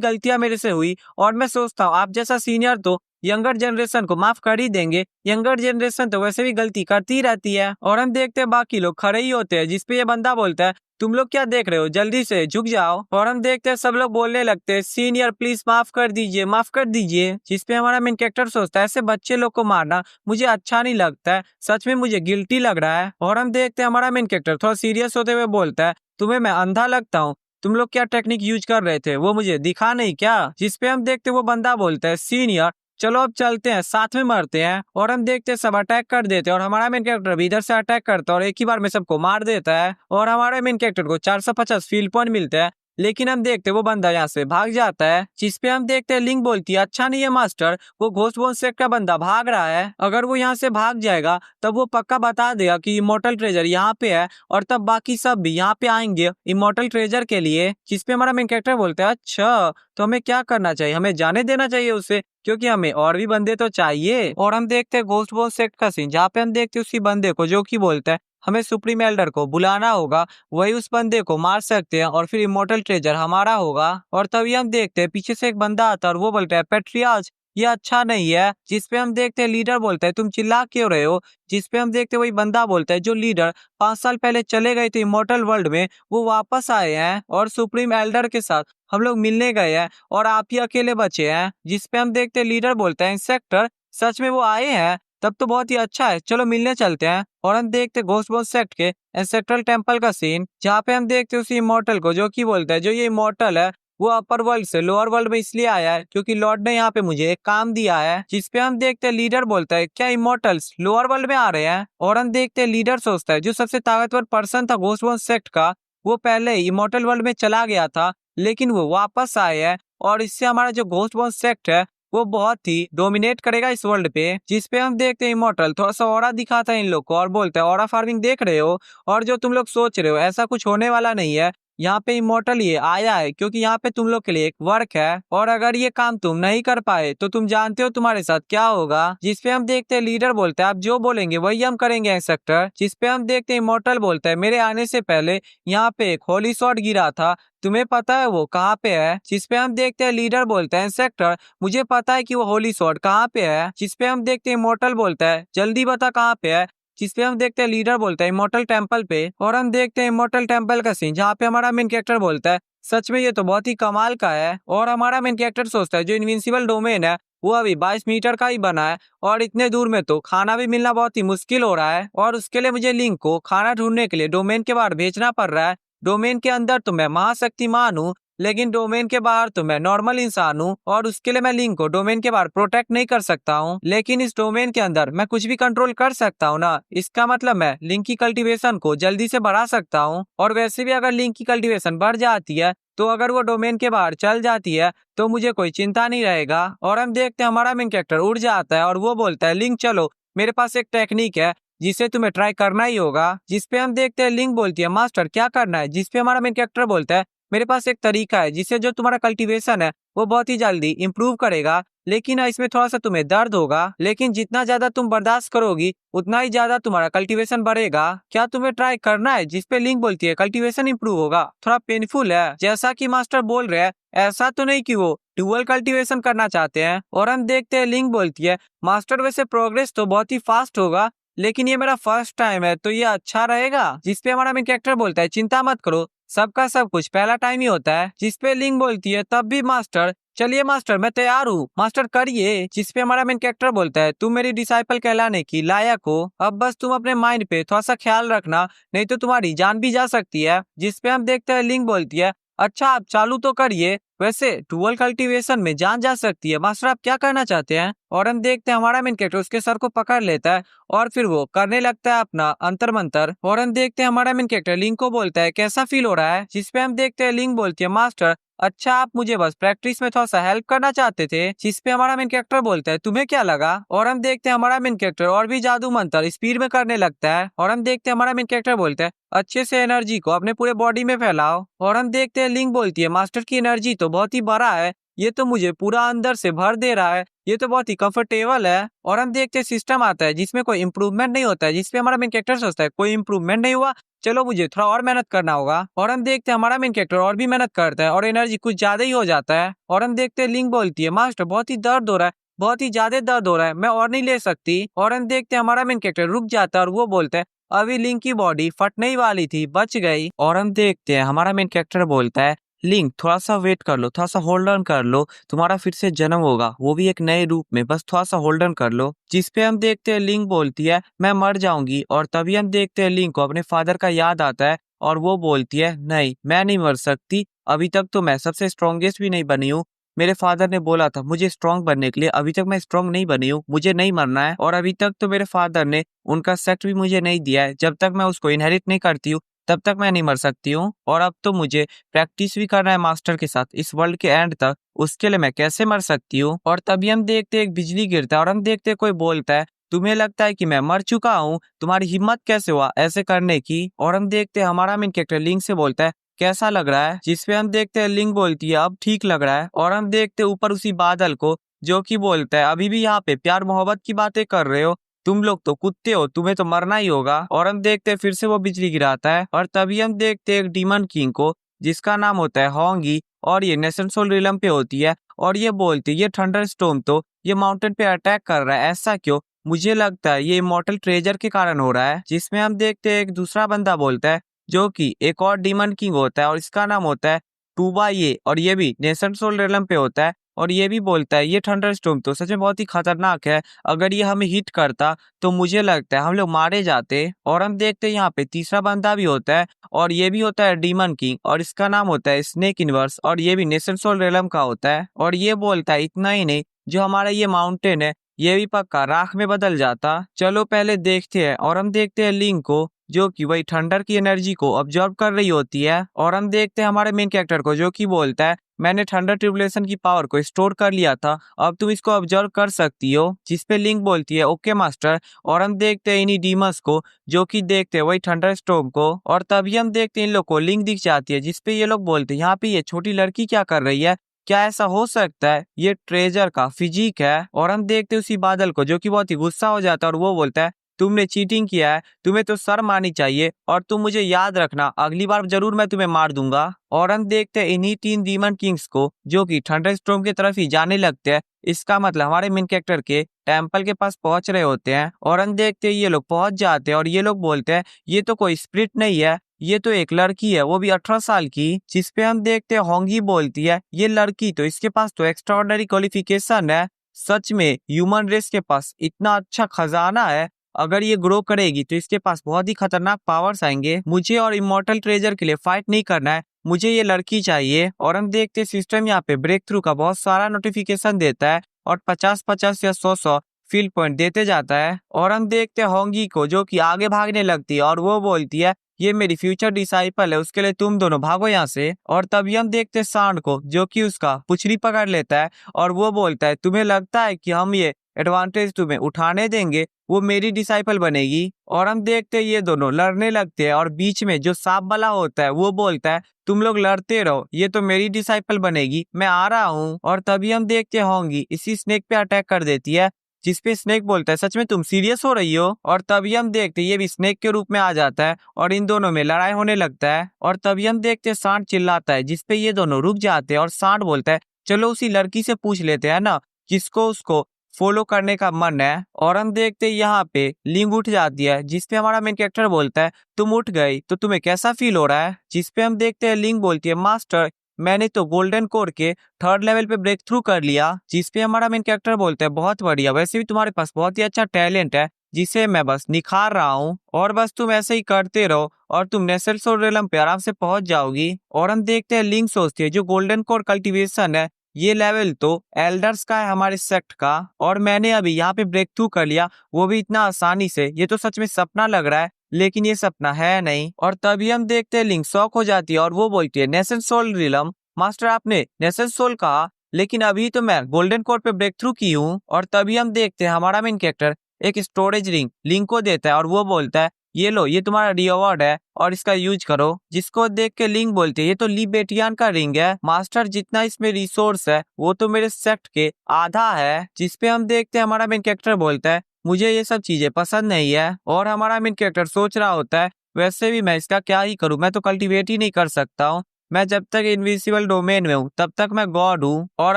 गलतियां मेरे से हुई। और मैं सोचता हूँ आप जैसा सीनियर तो यंगर जनरेशन को माफ कर ही देंगे, यंगर जनरेशन तो वैसे भी गलती करती ही रहती है। और हम देखते हैं बाकी लोग खड़े ही होते हैं जिसपे ये बंदा बोलता है तुम लोग क्या देख रहे हो, जल्दी से झुक जाओ। और हम देखते हैं सब लोग बोलने लगते हैं सीनियर प्लीज माफ कर दीजिए, माफ कर दीजिए। जिसपे हमारा मेन कैरेक्टर सोचता है ऐसे बच्चे लोग को मारना मुझे अच्छा नहीं लगता है, सच में मुझे गिल्टी लग रहा है। और हम देखते हैं हमारा मेन कैरेक्टर थोड़ा सीरियस होते हुए बोलता है तुम्हें मैं अंधा लगता हूँ, तुम लोग क्या टेक्निक यूज कर रहे थे वो मुझे दिखा नहीं क्या। जिसपे हम देखते वो बंदा बोलता है सीनियर चलो अब चलते हैं साथ में मरते हैं। और हम देखते हैं सब अटैक कर देते हैं और हमारा मेन कैरेक्टर भी इधर से अटैक करता है और एक ही बार में सबको मार देता है। और हमारे मेन कैरेक्टर को 450 फील्ड पॉइंट मिलते हैं, लेकिन हम देखते वो बंदा यहाँ से भाग जाता है। जिसपे हम देखते हैं लिंक बोलती है अच्छा नहीं है मास्टर, वो घोस्ट बोन सेक्ट का बंदा भाग रहा है, अगर वो यहाँ से भाग जाएगा तब वो पक्का बता देगा कि इमोर्टल ट्रेजर यहाँ पे है और तब बाकी सब भी यहाँ पे आएंगे इमोर्टल ट्रेजर के लिए। जिसपे हमारा मेन कैरेक्टर बोलता है अच्छा तो हमें क्या करना चाहिए, हमें जाने देना चाहिए उसे क्योंकि हमें और भी बंदे तो चाहिए। और हम देखते हैं घोस्ट बोन सेक्ट का सीन जहाँ पे हम देखते हैं उसी बंदे को जो कि बोलता है हमें सुप्रीम एल्डर को बुलाना होगा, वही उस बंदे को मार सकते हैं और फिर इमोर्टल ट्रेजर हमारा होगा। और तभी हम देखते हैं पीछे से एक बंदा आता है और वो बोलता है पेट्रियाज ये अच्छा नहीं है। जिसपे हम देखते हैं लीडर बोलता है तुम चिल्ला क्यों रहे हो। जिसपे हम देखते हैं वही बंदा बोलता है जो लीडर 5 साल पहले चले गए थे इमोर्टल वर्ल्ड में वो वापस आए हैं और सुप्रीम एल्डर के साथ हम लोग मिलने गए हैं और आप ही अकेले बचे हैं। जिसपे हम देखते हैं लीडर बोलता है इंस्पेक्टर सच में वो आए हैं, तब तो बहुत ही अच्छा है, चलो मिलने चलते हैं। और हम देखते घोस्ट बोन सेक्ट के एंसेस्ट्रल टेम्पल का सीन जहाँ पे हम देखते उसी इमोर्टल को जो कि बोलता है जो ये इमोर्टल है वो अपर वर्ल्ड से लोअर वर्ल्ड में इसलिए आया है क्योंकि लॉर्ड ने यहाँ पे मुझे एक काम दिया है। जिसपे हम देखते हैं लीडर बोलता है क्या इमोर्टल्स लोअर वर्ल्ड में आ रहे हैं। और हम देखते हैं लीडर सोचता है जो सबसे ताकतवर पर्सन था घोस्ट बोन सेक्ट का वो पहले इमोर्टल वर्ल्ड में चला गया था लेकिन वो वापस आए हैं और इससे हमारा जो घोस्ट बोन सेक्ट है वो बहुत ही डोमिनेट करेगा इस वर्ल्ड पे। जिसपे हम देखते हैं इमोर्टल थोड़ा सा ऑरा दिखाता है इन लोग को और बोलता है ऑरा फार्मिंग देख रहे हो और जो तुम लोग सोच रहे हो ऐसा कुछ होने वाला नहीं है, यहाँ पे इमोर्टल ये आया है क्योंकि यहाँ पे तुम लोग के लिए एक वर्क है और अगर ये काम तुम नहीं कर पाए तो तुम जानते हो तुम्हारे साथ क्या होगा। जिसपे हम देखते हैं लीडर बोलता है आप जो बोलेंगे वही हम करेंगे इंस्पेक्टर। जिसपे हम देखते हैं इमोर्टल बोलता है मेरे आने से पहले यहाँ पे एक होली शॉट गिरा था, तुम्हें पता है वो कहाँ पे है। जिसपे हम देखते हैं लीडर बोलता है इंस्पेक्टर मुझे पता है कि वो होली शॉट कहाँ पे है। जिसपे हम देखते हैं इमोर्टल बोलता है जल्दी बता कहाँ पे है। जिसपे हम देखते हैं लीडर बोलता है इमोर्टल टेम्पल पे। और हम देखते हैं इमोर्टल टेम्पल का सीन जहाँ पे हमारा मेन कैरेक्टर बोलता है सच में ये तो बहुत ही कमाल का है। और हमारा मेन कैरेक्टर सोचता है जो इनविंसिबल डोमेन है वो अभी 22 मीटर का ही बना है और इतने दूर में तो खाना भी मिलना बहुत ही मुश्किल हो रहा है और उसके लिए मुझे लिंक को खाना ढूंढने के लिए डोमेन के बाहर भेजना पड़ रहा है। डोमेन के अंदर तो मैं महाशक्तिमान हूँ, लेकिन डोमेन के बाहर तो मैं नॉर्मल इंसान हूँ और उसके लिए मैं लिंक को डोमेन के बाहर प्रोटेक्ट नहीं कर सकता हूँ। लेकिन इस डोमेन के अंदर मैं कुछ भी कंट्रोल कर सकता हूँ ना, इसका मतलब मैं लिंक की कल्टीवेशन को जल्दी से बढ़ा सकता हूँ। और वैसे भी अगर लिंक की कल्टीवेशन बढ़ जाती है तो अगर वो डोमेन के बाहर चल जाती है तो मुझे कोई चिंता नहीं रहेगा। और हम देखते हैं हमारा मेन कैरेक्टर उड़ जाता है और वो बोलता है लिंक चलो, मेरे पास एक टेक्निक है जिसे तुम्हें ट्राई करना ही होगा। जिसपे हम देखते हैं लिंक बोलती है मास्टर क्या करना है, जिसपे हमारा मेन कैरेक्टर बोलता है मेरे पास एक तरीका है जिससे जो तुम्हारा कल्टीवेशन है वो बहुत ही जल्दी इंप्रूव करेगा, लेकिन इसमें थोड़ा सा तुम्हें दर्द होगा, लेकिन जितना ज्यादा तुम बर्दाश्त करोगी उतना ही ज्यादा तुम्हारा कल्टीवेशन बढ़ेगा। क्या तुम्हें ट्राई करना है? जिसपे लिंक बोलती है कल्टीवेशन इंप्रूव होगा, थोड़ा पेनफुल है जैसा कि मास्टर बोल रहे हैं, ऐसा तो नहीं कि वो डुअल कल्टीवेशन करना चाहते हैं। और हम देखते हैं लिंक बोलती है मास्टर वैसे प्रोग्रेस तो बहुत ही फास्ट होगा, लेकिन ये मेरा फर्स्ट टाइम है तो ये अच्छा रहेगा। जिसपे हमारा मेन कैरेक्टर बोलता है चिंता मत करो, सबका सब कुछ पहला टाइम ही होता है। जिसपे लिंक बोलती है तब भी मास्टर, चलिए मास्टर मैं तैयार हूँ, मास्टर करिए। जिसपे हमारा मेन कैरेक्टर बोलता है तुम मेरी डिसाइपल कहलाने की लायक हो, अब बस तुम अपने माइंड पे थोड़ा सा ख्याल रखना, नहीं तो तुम्हारी जान भी जा सकती है। जिसपे हम देखते हैं लिंक बोलती है अच्छा आप चालू तो करिए, वैसे डुअल कल्टीवेशन में जान जा सकती है, मास्टर आप क्या करना चाहते हैं? और हम देखते हैं हमारा मेन कैरेक्टर उसके सर को पकड़ लेता है और फिर वो करने लगता है अपना अंतर मंतर। और हम देखते हैं हमारा मेन कैरेक्टर लिंक को बोलता है कैसा फील हो रहा है? जिसपे हम देखते हैं लिंक बोलती है मास्टर अच्छा आप मुझे बस प्रैक्टिस में थोड़ा सा हेल्प करना चाहते थे। जिसपे हमारा मेन कैरेक्टर बोलता है तुम्हें क्या लगा? और हम देखते हैं हमारा मेन कैरेक्टर और भी जादू मंत्र स्पीड में करने लगता है। और हम देखते हैं हमारा मेन कैरेक्टर बोलता है अच्छे से एनर्जी को अपने पूरे बॉडी में फैलाओ। और हम देखते हैं लिंक बोलती है मास्टर की एनर्जी तो बहुत ही बड़ा है, ये तो मुझे पूरा अंदर से भर दे रहा है, ये तो बहुत ही कंफर्टेबल है। और हम देखते हैं सिस्टम आता है जिसमें कोई इंप्रूवमेंट नहीं होता है। जिसपे हमारा मेन कैरेक्टर सोचता है कोई इंप्रूवमेंट नहीं हुआ, चलो मुझे थोड़ा और मेहनत करना होगा। और हम देखते हैं हमारा मेन कैरेक्टर और भी मेहनत करता है और एनर्जी कुछ ज्यादा ही हो जाता है। और हम देखते हैं लिंक बोलती है मास्टर बहुत ही दर्द हो रहा है, बहुत ही ज्यादा दर्द हो रहा है, मैं और नहीं ले सकती। और हम देखते हैं हमारा मेन कैरेक्टर रुक जाता है और वो बोलता है अभी लिंक की बॉडी फटने ही वाली थी, बच गई। और हम देखते हैं हमारा मेन कैरेक्टर बोलता है लिंक थोड़ा सा वेट कर लो, थोड़ा सा होल्ड ऑन कर लो, तुम्हारा फिर से जन्म होगा, वो भी एक नए रूप में, बस थोड़ा सा होल्ड ऑन कर लो। जिसपे हम देखते हैं लिंक बोलती है मैं मर जाऊंगी। और तभी हम देखते हैं लिंक को अपने फादर का याद आता है और वो बोलती है नहीं मैं नहीं मर सकती, अभी तक तो मैं सबसे स्ट्रॉन्गेस्ट भी नहीं बनी हूँ, मेरे फादर ने बोला था मुझे स्ट्रांग बनने के लिए, अभी तक मैं स्ट्रांग नहीं बनी हूँ, मुझे नहीं मरना है। और अभी तक तो मेरे फादर ने उनका सेक्ट भी मुझे नहीं दिया है, जब तक मैं उसको इनहेरिट नहीं करती हूँ तब तक मैं नहीं मर सकती हूँ। और अब तो मुझे प्रैक्टिस भी करना है मास्टर के साथ इस वर्ल्ड के एंड तक, उसके लिए मैं कैसे मर सकती हूँ? और तभी हम देखते हैं एक बिजली गिरता है और हम देखते हैं कोई बोलता है तुम्हें लगता है कि मैं मर चुका हूँ, तुम्हारी हिम्मत कैसे हुआ ऐसे करने की? और हम देखते हैं हमारा मेन कैरेक्टर लिंक से बोलता है कैसा लग रहा है? जिसपे हम देखते हैं लिंक बोलती है अब ठीक लग रहा है। और हम देखते हैं ऊपर उसी बादल को जो कि बोलता है अभी भी यहाँ पे प्यार मोहब्बत की बातें कर रहे हो, तुम लोग तो कुत्ते हो, तुम्हें तो मरना ही होगा। और हम देखते हैं फिर से वो बिजली गिराता है और तभी हम देखते हैं एक डीमन किंग को जिसका नाम होता है होंगी और ये नेशनल रिलम पे होती है और ये बोलती है ये थंडर स्टॉर्म तो ये माउंटेन पे अटैक कर रहा है, ऐसा क्यों? मुझे लगता है ये इमॉर्टल ट्रेजर के कारण हो रहा है। जिसमें हम देखते हैं एक दूसरा बंदा बोलता है जो कि एक और डीमन किंग होता है और इसका नाम होता है टूबा ये, और ये भी नेशनल रिलम पे होता है और ये भी बोलता है ये थंडर स्टॉर्म तो सच में बहुत ही खतरनाक है, अगर ये हमें हिट करता तो मुझे लगता है हम लोग मारे जाते। और हम देखते हैं यहाँ पे तीसरा बंदा भी होता है और ये भी होता है डीमन किंग और इसका नाम होता है स्नेक यूनिवर्स और ये भी नेशनल रिलम का होता है। और ये बोलता है इतना ही नहीं, जो हमारा ये माउंटेन है ये भी पक्का राख में बदल जाता, चलो पहले देखते हैं। और हम देखते हैं लिंक को जो कि वही थंडर की एनर्जी को ऑब्जर्व कर रही होती है। और हम देखते हैं हमारे मेन कैरेक्टर को जो कि बोलता है मैंने थंडर ट्रिब्यूलेशन की पावर को स्टोर कर लिया था, अब तुम इसको ऑब्जर्व कर सकती हो। जिसपे लिंक बोलती है ओके मास्टर। और हम देखते हैं इन्हीं डीमंस को जो कि देखते हैं वही थंडर स्टॉर्म को। और तभी हम देखते हैं इन लोग को लिंक दिख जाती है जिसपे ये लोग बोलते हैं यहाँ पे ये छोटी लड़की क्या कर रही है, क्या ऐसा हो सकता है, ये ट्रेजर का फिजिक है? और हम देखते उसी बादल को जो कि बहुत ही गुस्सा हो जाता है और वो बोलता है तुमने चीटिंग किया है, तुम्हें तो शर्म आनी चाहिए और तुम मुझे याद रखना अगली बार जरूर मैं तुम्हें मार दूंगा। और हम देखते हैं इन्हीं तीन डीमन किंग्स को जो कि थंडरस्टॉर्म की तरफ ही जाने लगते हैं, इसका मतलब हमारे मेन कैरेक्टर के टेम्पल के पास पहुंच रहे होते हैं। और हम देखते हैं ये लोग पहुंच जाते हैं और ये लोग बोलते हैं ये तो कोई स्पिरिट नहीं है, ये तो एक लड़की है, वो भी 18 साल की। जिस पे हम देखते हैं होंगी बोलती है, ये लड़की तो इसके पास तो एक्स्ट्राऑर्डिनरी क्वालिफिकेशन है। सच में ह्यूमन रेस के पास इतना अच्छा खजाना है। अगर ये ग्रो करेगी तो इसके पास बहुत ही खतरनाक पावर्स आएंगे। मुझे और इमॉर्टल ट्रेजर के लिए फाइट नहीं करना है, मुझे ये लड़की चाहिए। और हम देखते सिस्टम यहाँ पे ब्रेक थ्रू का बहुत सारा नोटिफिकेशन देता है और 50-50 या 100-100 फील्ड पॉइंट देते जाता है। और हम देखते हैं होंगी को जो कि आगे भागने लगती है और वो बोलती है ये मेरी फ्यूचर डिसाइपल है, उसके लिए तुम दोनों भागो यहाँ से। और तभी हम देखते हैं सांड को जो कि उसका पुछड़ी पकड़ लेता है और वो बोलता है तुम्हें लगता है कि हम ये एडवांटेज तुम्हें उठाने देंगे, वो मेरी डिसाइपल बनेगी। और हम देखते हैं ये दोनों लड़ने लगते हैं और बीच में जो सांप वाला होता है वो बोलता है तुम लोग लड़ते रहो, ये तो मेरी डिसाइपल बनेगी, मैं आ रहा हूँ। और तभी हम देखते होंगी इसी स्नेक पे अटैक कर देती है, जिसपे स्नेक बोलता है सच में तुम सीरियस हो रही हो। और तभी हम देखते ये भी स्नेक के रूप में आ जाता है और इन दोनों में लड़ाई होने लगता है। और तभी हम देखते सांड चिल्लाता है, जिसपे ये दोनों रुक जाते हैं और सांड बोलता है चलो उसी लड़की से पूछ लेते हैं ना, जिसको उसको फॉलो करने का मन है। और हम देखते यहाँ पे लिंग उठ जाती है, जिसपे हमारा मेन कैरेक्टर बोलता है तुम उठ गई तो तुम्हें कैसा फील हो रहा है। जिसपे हम देखते हैं लिंग बोलती है मास्टर मैंने तो गोल्डन कोर के 3rd लेवल पे ब्रेक थ्रू कर लिया। जिसपे हमारा मेन कैरेक्टर बोलता है बहुत बढ़िया, वैसे भी तुम्हारे पास बहुत ही अच्छा टैलेंट है जिसे मैं बस निखार रहा हूँ, और बस तुम ऐसे ही करते रहो और तुम नेसल सोल रेलम पे आराम से पहुंच जाओगी। और हम देखते हैं लिंक सोचती है जो गोल्डन कोर कल्टीवेशन है ये लेवल तो एल्डर्स का है हमारे सेक्ट का, और मैंने अभी यहाँ पे ब्रेक थ्रू कर लिया वो भी इतना आसानी से, ये तो सच में सपना लग रहा है लेकिन ये सपना है नहीं। और तभी हम देखते हैं लिंक शॉक हो जाती है और वो बोलती है नेसल सोल रिलम मास्टर आपने नेसल सोल कहा, लेकिन अभी तो मैं गोल्डन कोर पे ब्रेक थ्रू की हूँ। और तभी हम देखते हैं हमारा मेन कैरेक्टर एक स्टोरेज रिंग लिंक को देता है और वो बोलता है ये लो ये तुम्हारा रिवॉर्ड है और इसका यूज करो। जिसको देख के लिंक बोलती है ये तो लिबेटियन का रिंग है मास्टर, जितना इसमें रिसोर्स है वो तो मेरे सेक्ट के आधा है। जिसपे हम देखते हैं हमारा मेन कैरेक्टर बोलता है मुझे ये सब चीजें पसंद नहीं है। और हमारा मेन कैरेक्टर सोच रहा होता है वैसे भी मैं इसका क्या ही करूं, मैं तो कल्टीवेट ही नहीं कर सकता हूँ, मैं जब तक इनविजिबल डोमेन में हूँ तब तक मैं गॉड हूँ। और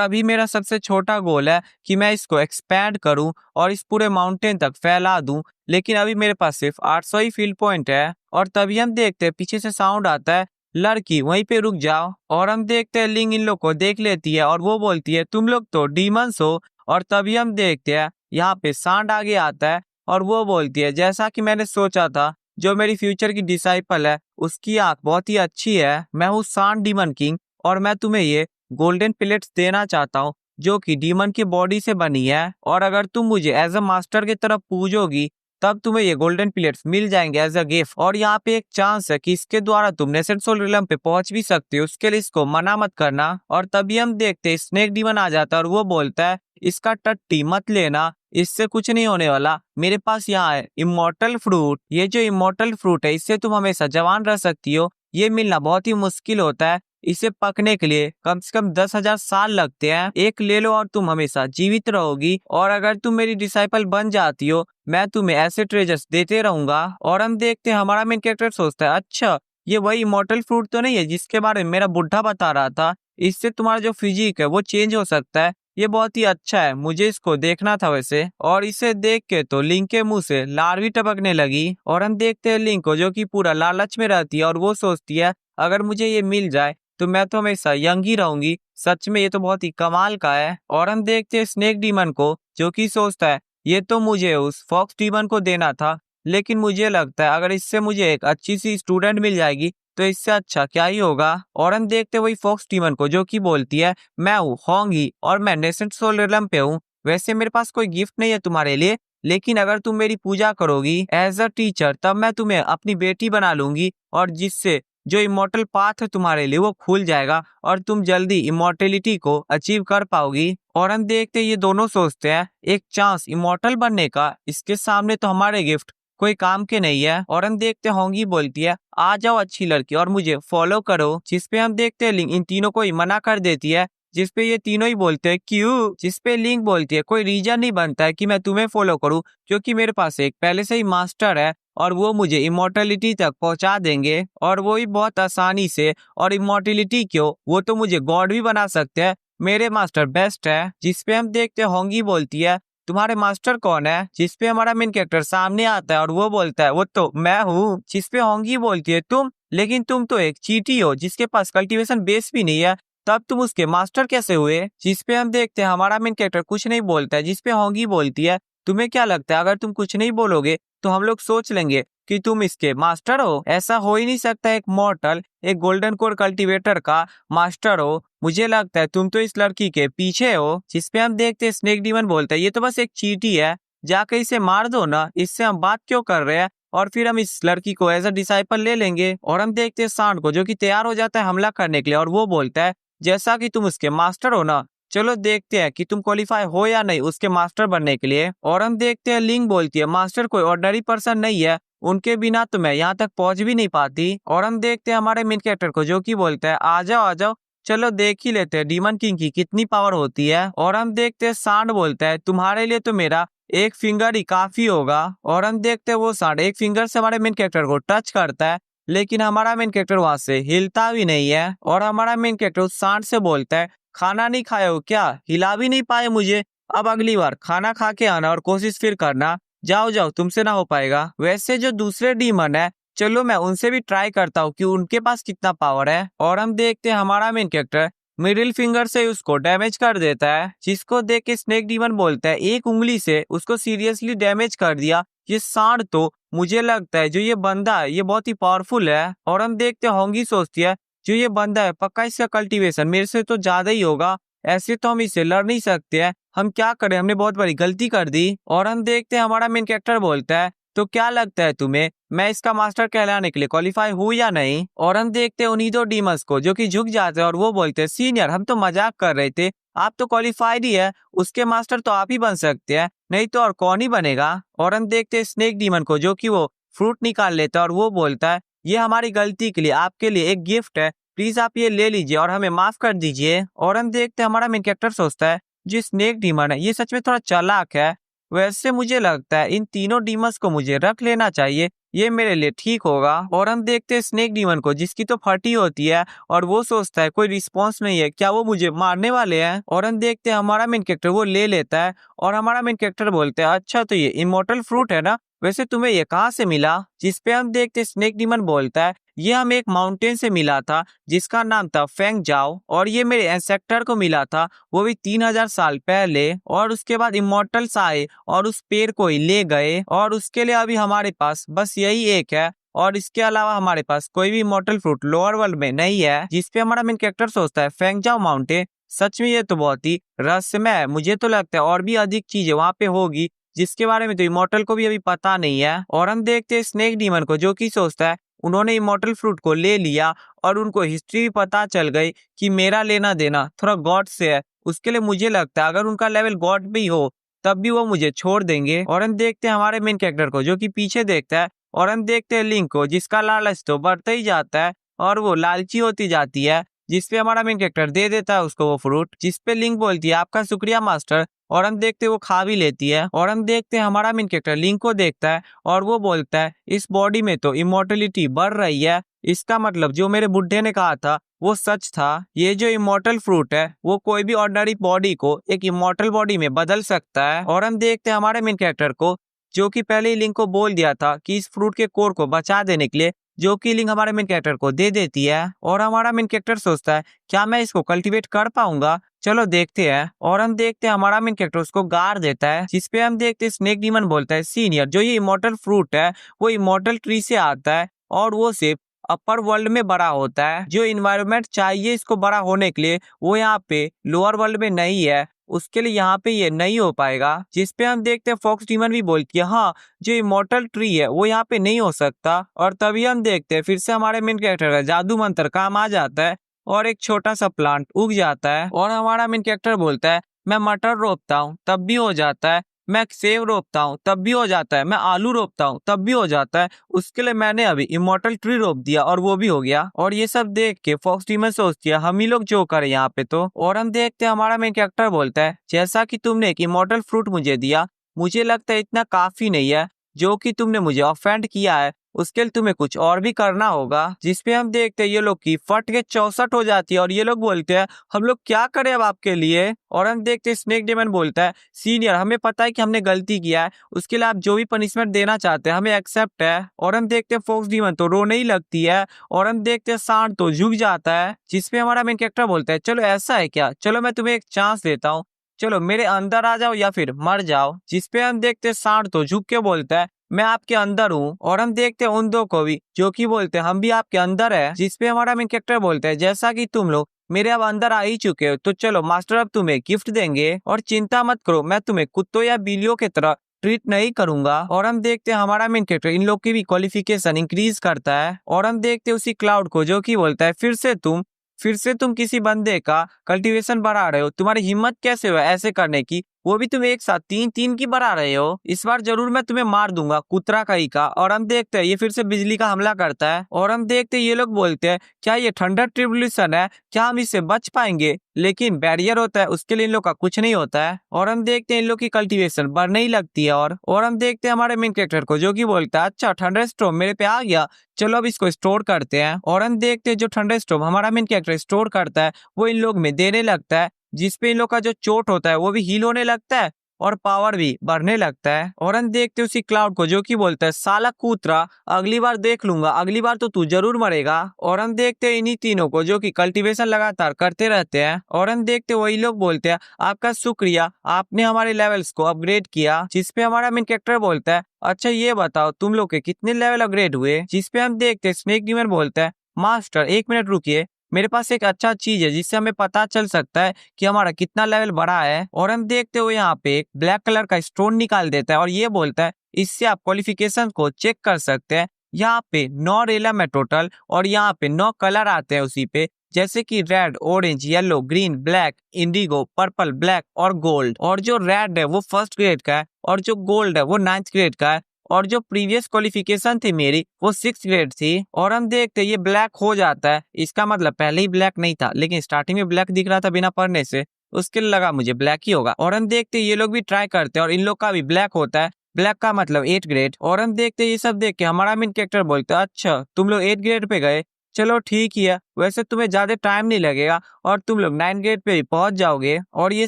अभी मेरा सबसे छोटा गोल है कि मैं इसको एक्सपैंड करूँ और इस पूरे माउंटेन तक फैला दूं, लेकिन अभी मेरे पास सिर्फ 800 ही फील्ड पॉइंट है। और तभी हम देखते हैं पीछे से साउंड आता है लड़की वहीं पे रुक जाओ। और हम देखते हैं लिंग इन लोग को देख लेती है और वो बोलती है तुम लोग तो डीमंस हो। और तभी हम देखते हैं यहाँ पे सांड आगे आता है और वो बोलती है जैसा कि मैंने सोचा था जो मेरी फ्यूचर की डिसाइपल है उसकी आंख बहुत ही अच्छी है, मैं हूँ सांड डीमन किंग और मैं तुम्हें ये गोल्डन प्लेट्स देना चाहता हूँ जो कि डीमन की बॉडी से बनी है, और अगर तुम मुझे एज अ मास्टर की तरफ पूजोगी तब तुम्हें ये गोल्डन प्लेट्स मिल जाएंगे एज अ गिफ्ट। और यहाँ पे एक चांस है कि इसके द्वारा तुम नेसेंट सोल रिलम पे पहुंच भी सकते हो, उसके लिए इसको मना मत करना। और तभी हम देखते हैं स्नेक डीमन आ जाता है और वो बोलता है इसका टट्टी मत लेना, इससे कुछ नहीं होने वाला, मेरे पास यहाँ है इमोर्टल फ्रूट, ये जो इमोर्टल फ्रूट है इससे तुम हमेशा जवान रह सकती हो, ये मिलना बहुत ही मुश्किल होता है, इसे पकने के लिए कम से कम 10,000 साल लगते हैं, एक ले लो और तुम हमेशा जीवित रहोगी। और अगर तुम मेरी डिसाइपल बन जाती हो मैं तुम्हें ऐसे ट्रेजर्स देते रहूंगा। और हम देखते हैं हमारा मेन कैरेक्टर सोचता है अच्छा ये वही इमोर्टल फ्रूट तो नहीं है जिसके बारे में मेरा बुढ़ा बता रहा था, इससे तुम्हारा जो फिजिक है वो चेंज हो सकता है, ये बहुत ही अच्छा है, मुझे इसको देखना था वैसे। और इसे देख के तो लिंक के मुंह से लार भी टपकने लगी। और हम देखते हैं लिंक को जो कि पूरा लालच में रहती है और वो सोचती है अगर मुझे ये मिल जाए तो मैं तो हमेशा यंग ही रहूंगी, सच में ये तो बहुत ही कमाल का है। और हम देखते हैं स्नेक डीमन को जो कि सोचता है ये तो मुझे उस फॉक्स डीमन को देना था, लेकिन मुझे लगता है अगर इससे मुझे एक अच्छी सी स्टूडेंट मिल जाएगी तो इससे अच्छा क्या ही होगा। और हम देखते वही फॉक्स डीमन को जो कि बोलती है मैं हूँ होंगी और मैं नेसेंट सोल रिलम पे हूँ, वैसे मेरे पास कोई गिफ्ट नहीं है तुम्हारे लिए, लेकिन अगर तुम मेरी पूजा करोगी एज अ टीचर तब मैं तुम्हें अपनी बेटी बना लूंगी, और जिससे जो इमोर्टल पाथ है तुम्हारे लिए वो खुल जाएगा और तुम जल्दी इमोर्टेलिटी को अचीव कर पाओगी। और हम देखते ये दोनों सोचते हैं एक चांस इमोर्टल बनने का, इसके सामने तो हमारे गिफ्ट कोई काम के नहीं है। और हम देखते होंगी बोलती है आ जाओ अच्छी लड़की और मुझे फॉलो करो, जिसपे हम देखते हैं लिंक इन तीनों को ही मना कर देती है, जिसपे ये तीनों ही बोलते हैं क्यों, जिसपे लिंक बोलती है कोई रीजन नहीं बनता है कि मैं तुम्हें फॉलो करूं, क्योंकि मेरे पास एक पहले से ही मास्टर है और वो मुझे इमोर्टलिटी तक पहुंचा देंगे और वो ही बहुत आसानी से, और इमोर्टलिटी क्यों वो तो मुझे गॉड भी बना सकते हैं, मेरे मास्टर बेस्ट है। जिसपे हम देखते होंगी बोलती है तुम्हारे मास्टर कौन है, जिसपे हमारा मेन कैरेक्टर सामने आता है और वो बोलता है वो तो मैं हूँ। जिसपे होंगी बोलती है तुम लेकिन तुम तो एक चीटी हो जिसके पास कल्टीवेशन बेस भी नहीं है, तब तुम उसके मास्टर कैसे हुए? जिस पे हम देखते हैं हमारा मेन कैरेक्टर कुछ नहीं बोलता है, जिस पे होंगी बोलती है। तुम्हें क्या लगता है अगर तुम कुछ नहीं बोलोगे तो हम लोग सोच लेंगे कि तुम इसके मास्टर हो? ऐसा हो ही नहीं सकता, एक मॉर्टल एक गोल्डन कोर कल्टीवेटर का मास्टर हो। मुझे लगता है तुम तो इस लड़की के पीछे हो। जिस पे हम देखते हैं स्नेक डीमन बोलता है ये तो बस एक चीटी है, जाके इसे मार दो ना, इससे हम बात क्यों कर रहे हैं, और फिर हम इस लड़की को एज अ डिसाइपल ले लेंगे। और हम देखते हैं सांड को जो कि तैयार हो जाता है हमला करने के लिए, और वो बोलता है जैसा कि तुम उसके मास्टर हो ना, चलो देखते हैं कि तुम क्वालिफाई हो या नहीं उसके मास्टर बनने के लिए। और हम देखते हैं लिंग बोलती है मास्टर कोई ऑर्डिनरी पर्सन नहीं है, उनके बिना तो मैं यहाँ तक पहुंच भी नहीं पाती। और हम देखते हैं हमारे मेन कैरेक्टर को जो कि बोलता है आ जाओ आ जाओ, चलो देख ही लेते हैं डीमन किंग की कितनी पावर होती है। और हम देखते हैं सांड बोलता है तुम्हारे लिए तो मेरा एक फिंगर ही काफी होगा। और हम देखते हैं वो सांड एक फिंगर से हमारे मेन कैरेक्टर को टच करता है, लेकिन हमारा मेन कैरेक्टर वहां से हिलता भी नहीं है। और हमारा मेन कैरेक्टर उस सांड से बोलता है खाना नहीं खाए हो क्या, हिला भी नहीं पाए मुझे, अब अगली बार खाना खा के आना और कोशिश फिर करना, जाओ जाओ तुमसे ना हो पाएगा। वैसे जो दूसरे डीमन है, चलो मैं उनसे भी ट्राई करता हूँ कि उनके पास कितना पावर है। और हम देखते हैं हमारा मेन कैरेक्टर मिडिल फिंगर से उसको डैमेज कर देता है, जिसको देख के स्नेक डीमन बोलता है एक उंगली से उसको सीरियसली डैमेज कर दिया, ये सांड तो मुझे लगता है जो ये बंदा है ये बहुत ही पावरफुल है। और हम देखते हैं होंगी सोचती है जो ये बंदा है पक्का इसका कल्टीवेशन मेरे से तो ज्यादा ही होगा, ऐसे तो हम इससे लड़ नहीं सकते हैं, हम क्या करें, हमने बहुत बड़ी गलती कर दी। और हम देखते हैं हमारा मेन कैरेक्टर बोलता है तो क्या लगता है तुम्हें मैं इसका मास्टर कहलाने के लिए क्वालिफाई हूँ या नहीं? और हम देखते हैं उन्हीं दो डीमंस को जो कि झुक जाते हैं और वो बोलते हैं सीनियर हम तो मजाक कर रहे थे, आप तो क्वालिफाइड ही है, उसके मास्टर तो आप ही बन सकते हैं, नहीं तो और कौन ही बनेगा। और हम देखते हैं स्नेक डीमन को जो कि वो फ्रूट निकाल लेता है और वो बोलता है ये हमारी गलती के लिए आपके लिए एक गिफ्ट है, प्लीज आप ये ले लीजिए और हमें माफ कर दीजिए। और हम देखते हैं हमारा मेन कैरेक्टर सोचता है जो स्नेक डीमन है ये सच में थोड़ा चालाक है, वैसे मुझे लगता है इन तीनों डीमंस को मुझे रख लेना चाहिए, ये मेरे लिए ठीक होगा। और हम देखते हैं स्नेक डीमन को जिसकी तो फटी होती है और वो सोचता है कोई रिस्पॉन्स नहीं है, क्या वो मुझे मारने वाले हैं? और हम देखते हैं हमारा मेन कैरेक्टर वो ले लेता है और हमारा मेन कैरेक्टर बोलते हैं अच्छा तो ये इमोर्टल फ्रूट है ना, वैसे तुम्हें ये कहाँ से मिला? जिस पे हम देखते हैं स्नेक डीमन बोलता है ये हमें एक माउंटेन से मिला था जिसका नाम था फेंग जाओ, और ये मेरे एंसेस्टर को मिला था वो भी 3000 साल पहले। और उसके बाद इमोर्टल्स आए और उस पेड़ को ही ले गए, और उसके लिए अभी हमारे पास बस यही एक है, और इसके अलावा हमारे पास कोई भी इमोर्टल फ्रूट लोअर वर्ल्ड में नहीं है। जिस पे हमारा मेन कैरेक्टर सोचता है फेंग जाओ माउंटेन, सच में ये तो बहुत ही रहस्यमय है, मुझे तो लगता है और भी अधिक चीजें वहां पे होगी जिसके बारे में तो इमोर्टल को भी अभी पता नहीं है। और हम देखते हैं स्नेक डीमन को जो कि सोचता है उन्होंने इमोर्टल फ्रूट को ले लिया और उनको हिस्ट्री भी पता चल गई कि मेरा लेना देना थोड़ा गॉड से है, उसके लिए मुझे लगता है अगर उनका लेवल गॉड भी हो तब भी वो मुझे छोड़ देंगे। और हम देखते हैं हमारे मेन कैरेक्टर को जो कि पीछे देखता है, और हम देखते हैं लिंक को जिसका लालच तो बढ़ता ही जाता है और वो लालची होती जाती है, जिसपे हमारा मेन कैरेक्टर दे देता है उसको वो फ्रूट, जिसपे लिंक बोलती है आपका शुक्रिया मास्टर, और हम देखते हैं वो खा भी लेती है। और हम देखते हैं हमारा मेन कैरेक्टर लिंक को देखता है और वो बोलता है इस बॉडी में तो इमोर्टलिटी बढ़ रही है, इसका मतलब जो मेरे बुड्ढे ने कहा था वो सच था, ये जो इमोर्टल फ्रूट है वो कोई भी ऑर्डिनरी बॉडी को एक इमोर्टल बॉडी में बदल सकता है। और हम देखते हैं हमारे मेन कैरेक्टर को जो कि पहले ही लिंक को बोल दिया था कि इस फ्रूट के कोर को बचा देने के लिए, जो कि लिंक हमारे मेन कैरेक्टर को दे देती है। और हमारा मेन कैरेक्टर सोचता है क्या मैं इसको कल्टीवेट कर पाऊंगा, चलो देखते हैं। और हम देखते हैं हमारा मेन कैरेक्टर उसको गाड़ देता है, जिसपे हम देखते हैं स्नेक डीमन बोलता है सीनियर जो ये इमोर्टल फ्रूट है वो इमोर्टल ट्री से आता है और वो सिर्फ अपर वर्ल्ड में बड़ा होता है, जो इन्वायरमेंट चाहिए इसको बड़ा होने के लिए वो यहाँ पे लोअर वर्ल्ड में नहीं है, उसके लिए यहाँ पे ये नहीं हो पाएगा। जिसपे हम देखते हैं फॉक्स डीमन भी बोलती है हाँ जो इमोर्टल ट्री है वो यहाँ पे नहीं हो सकता। और तभी हम देखते हैं फिर से हमारे मेन कैरेक्टर का जादू मंत्र काम आ जाता है और एक छोटा सा प्लांट उग जाता है। और हमारा मेन कैरेक्टर बोलता है मैं मटर रोपता हूँ तब भी हो जाता है, मैं सेब रोपता हूँ तब भी हो जाता है, मैं आलू रोपता हूँ तब भी हो जाता है, उसके लिए मैंने अभी इमोर्टल ट्री रोप दिया और वो भी हो गया। और ये सब देख के फॉक्स डीमन सोचती है हम ही लोग जो करे यहाँ पे तो। और हम देखते हैं हमारा मेन कैरेक्टर बोलता है जैसा कि तुमने एक इमोर्टल फ्रूट मुझे दिया, मुझे लगता है इतना काफी नहीं है, जो कि तुमने मुझे ऑफेंड किया है उसके लिए तुम्हें कुछ और भी करना होगा। जिसपे हम देखते हैं ये लोग की फट के 64 हो जाती है और ये लोग बोलते हैं हम लोग क्या करें अब आपके लिए। और हम देखते हैं स्नेक डेमन बोलता है सीनियर हमें पता है कि हमने गलती किया है, उसके लिए आप जो भी पनिशमेंट देना चाहते हैं हमें एक्सेप्ट है। और हम देखते हैं फॉक्स डीमन तो रोने ही लगती है और हम देखते हैं सांड तो झुक जाता है। जिसपे हमारा मेन कैरेक्टर बोलता है चलो ऐसा है क्या, चलो मैं तुम्हें एक चांस देता हूँ, चलो मेरे अंदर आ जाओ या फिर मर जाओ। जिसपे हम देखते हैं सांड तो झुक के बोलता है मैं आपके अंदर हूँ। और हम देखते हैं उन दो को भी जो कि बोलते हैं हम भी आपके अंदर है। जिसपे हमारा मेन कैरेक्टर बोलता है जैसा कि तुम लोग मेरे अब अंदर आ ही चुके हो तो चलो मास्टर अब तुम्हें गिफ्ट देंगे और चिंता मत करो मैं तुम्हें कुत्तों या बिल्लियों की तरह ट्रीट नहीं करूंगा। और हम देखते हैं हमारा मेन कैरेक्टर इन लोग की भी क्वालिफिकेशन इंक्रीज करता है। और हम देखते हैं उसी क्लाउड को जो कि बोलता है फिर से तुम किसी बंदे का कल्टीवेशन बढ़ा रहे हो, तुम्हारी हिम्मत कैसे हुआ ऐसे करने की, वो भी तुम एक साथ 3-3 की बढ़ा रहे हो, इस बार जरूर मैं तुम्हें मार दूंगा कुतरा कहीं का। और हम देखते हैं ये फिर से बिजली का हमला करता है। और हम देखते हैं ये लोग बोलते हैं क्या ये थंडर ट्रिब्यूलेशन है, क्या हम इससे बच पाएंगे, लेकिन बैरियर होता है उसके लिए इन लोग का कुछ नहीं होता है। और हम देखते हैं इन लोग की कल्टीवेशन बढ़ने ही लगती है। और हम देखते हैं हमारे मेन कैरेक्टर को जो कि बोलता है अच्छा थंडर स्टॉर्म मेरे पे आ गया, चलो अब इसको स्टोर करते हैं। और हम देखते हैं जो थंडर स्टॉर्म हमारा मेन कैरेक्टर स्टोर करता है वो इन लोग में देने लगता है, जिसपे इन लोग का जो चोट होता है वो भी हील होने लगता है और पावर भी बढ़ने लगता है। और हम देखते हैं उसी क्लाउड को जो कि बोलता है साला कूतरा अगली बार देख लूंगा, अगली बार तो तू जरूर मरेगा। और हम देखते हैं इन्हीं तीनों को जो कि कल्टीवेशन लगातार करते रहते हैं। और हम देखते हैं वही लोग बोलते हैं आपका शुक्रिया आपने हमारे लेवल्स को अपग्रेड किया। जिसपे हमारा मेन कैरेक्टर बोलता है अच्छा ये बताओ तुम लोग के कितने लेवल अपग्रेड हुए। जिसपे हम देखते हैं स्नेक डीमन बोलता है मास्टर 1 मिनट रुकिए, मेरे पास एक अच्छा चीज है जिससे हमें पता चल सकता है कि हमारा कितना लेवल बढ़ा है। और हम देखते हुए यहाँ पे एक ब्लैक कलर का स्टोन निकाल देता है और ये बोलता है इससे आप क्वालिफिकेशन को चेक कर सकते हैं। यहाँ पे 9 रेलम है टोटल और यहाँ पे 9 कलर आते हैं उसी पे, जैसे कि red, orange, yellow, green, black, Indigo, purple, black और गोल्ड। और जो रेड है वो 1st ग्रेड का है और जो गोल्ड है वो 9th ग्रेड का है और जो प्रीवियस क्वालिफिकेशन थी मेरी वो 6th ग्रेड थी। और हम देखते ये ब्लैक हो जाता है, इसका मतलब पहले ही ब्लैक नहीं था लेकिन स्टार्टिंग में ब्लैक दिख रहा था बिना पढ़ने से, उसके लिए लगा मुझे ब्लैक ही होगा। और हम देखते ये लोग भी ट्राई करते हैं और इन लोग का भी ब्लैक होता है, ब्लैक का मतलब 8th ग्रेड। और हम देखते ये सब देख के हमारा मेन कैरेक्टर बोलता है अच्छा तुम लोग 8th ग्रेड पे गए, चलो ठीक ही है, वैसे तुम्हें ज्यादा टाइम नहीं लगेगा और तुम लोग 9th ग्रेड पे भी पहुंच जाओगे। और ये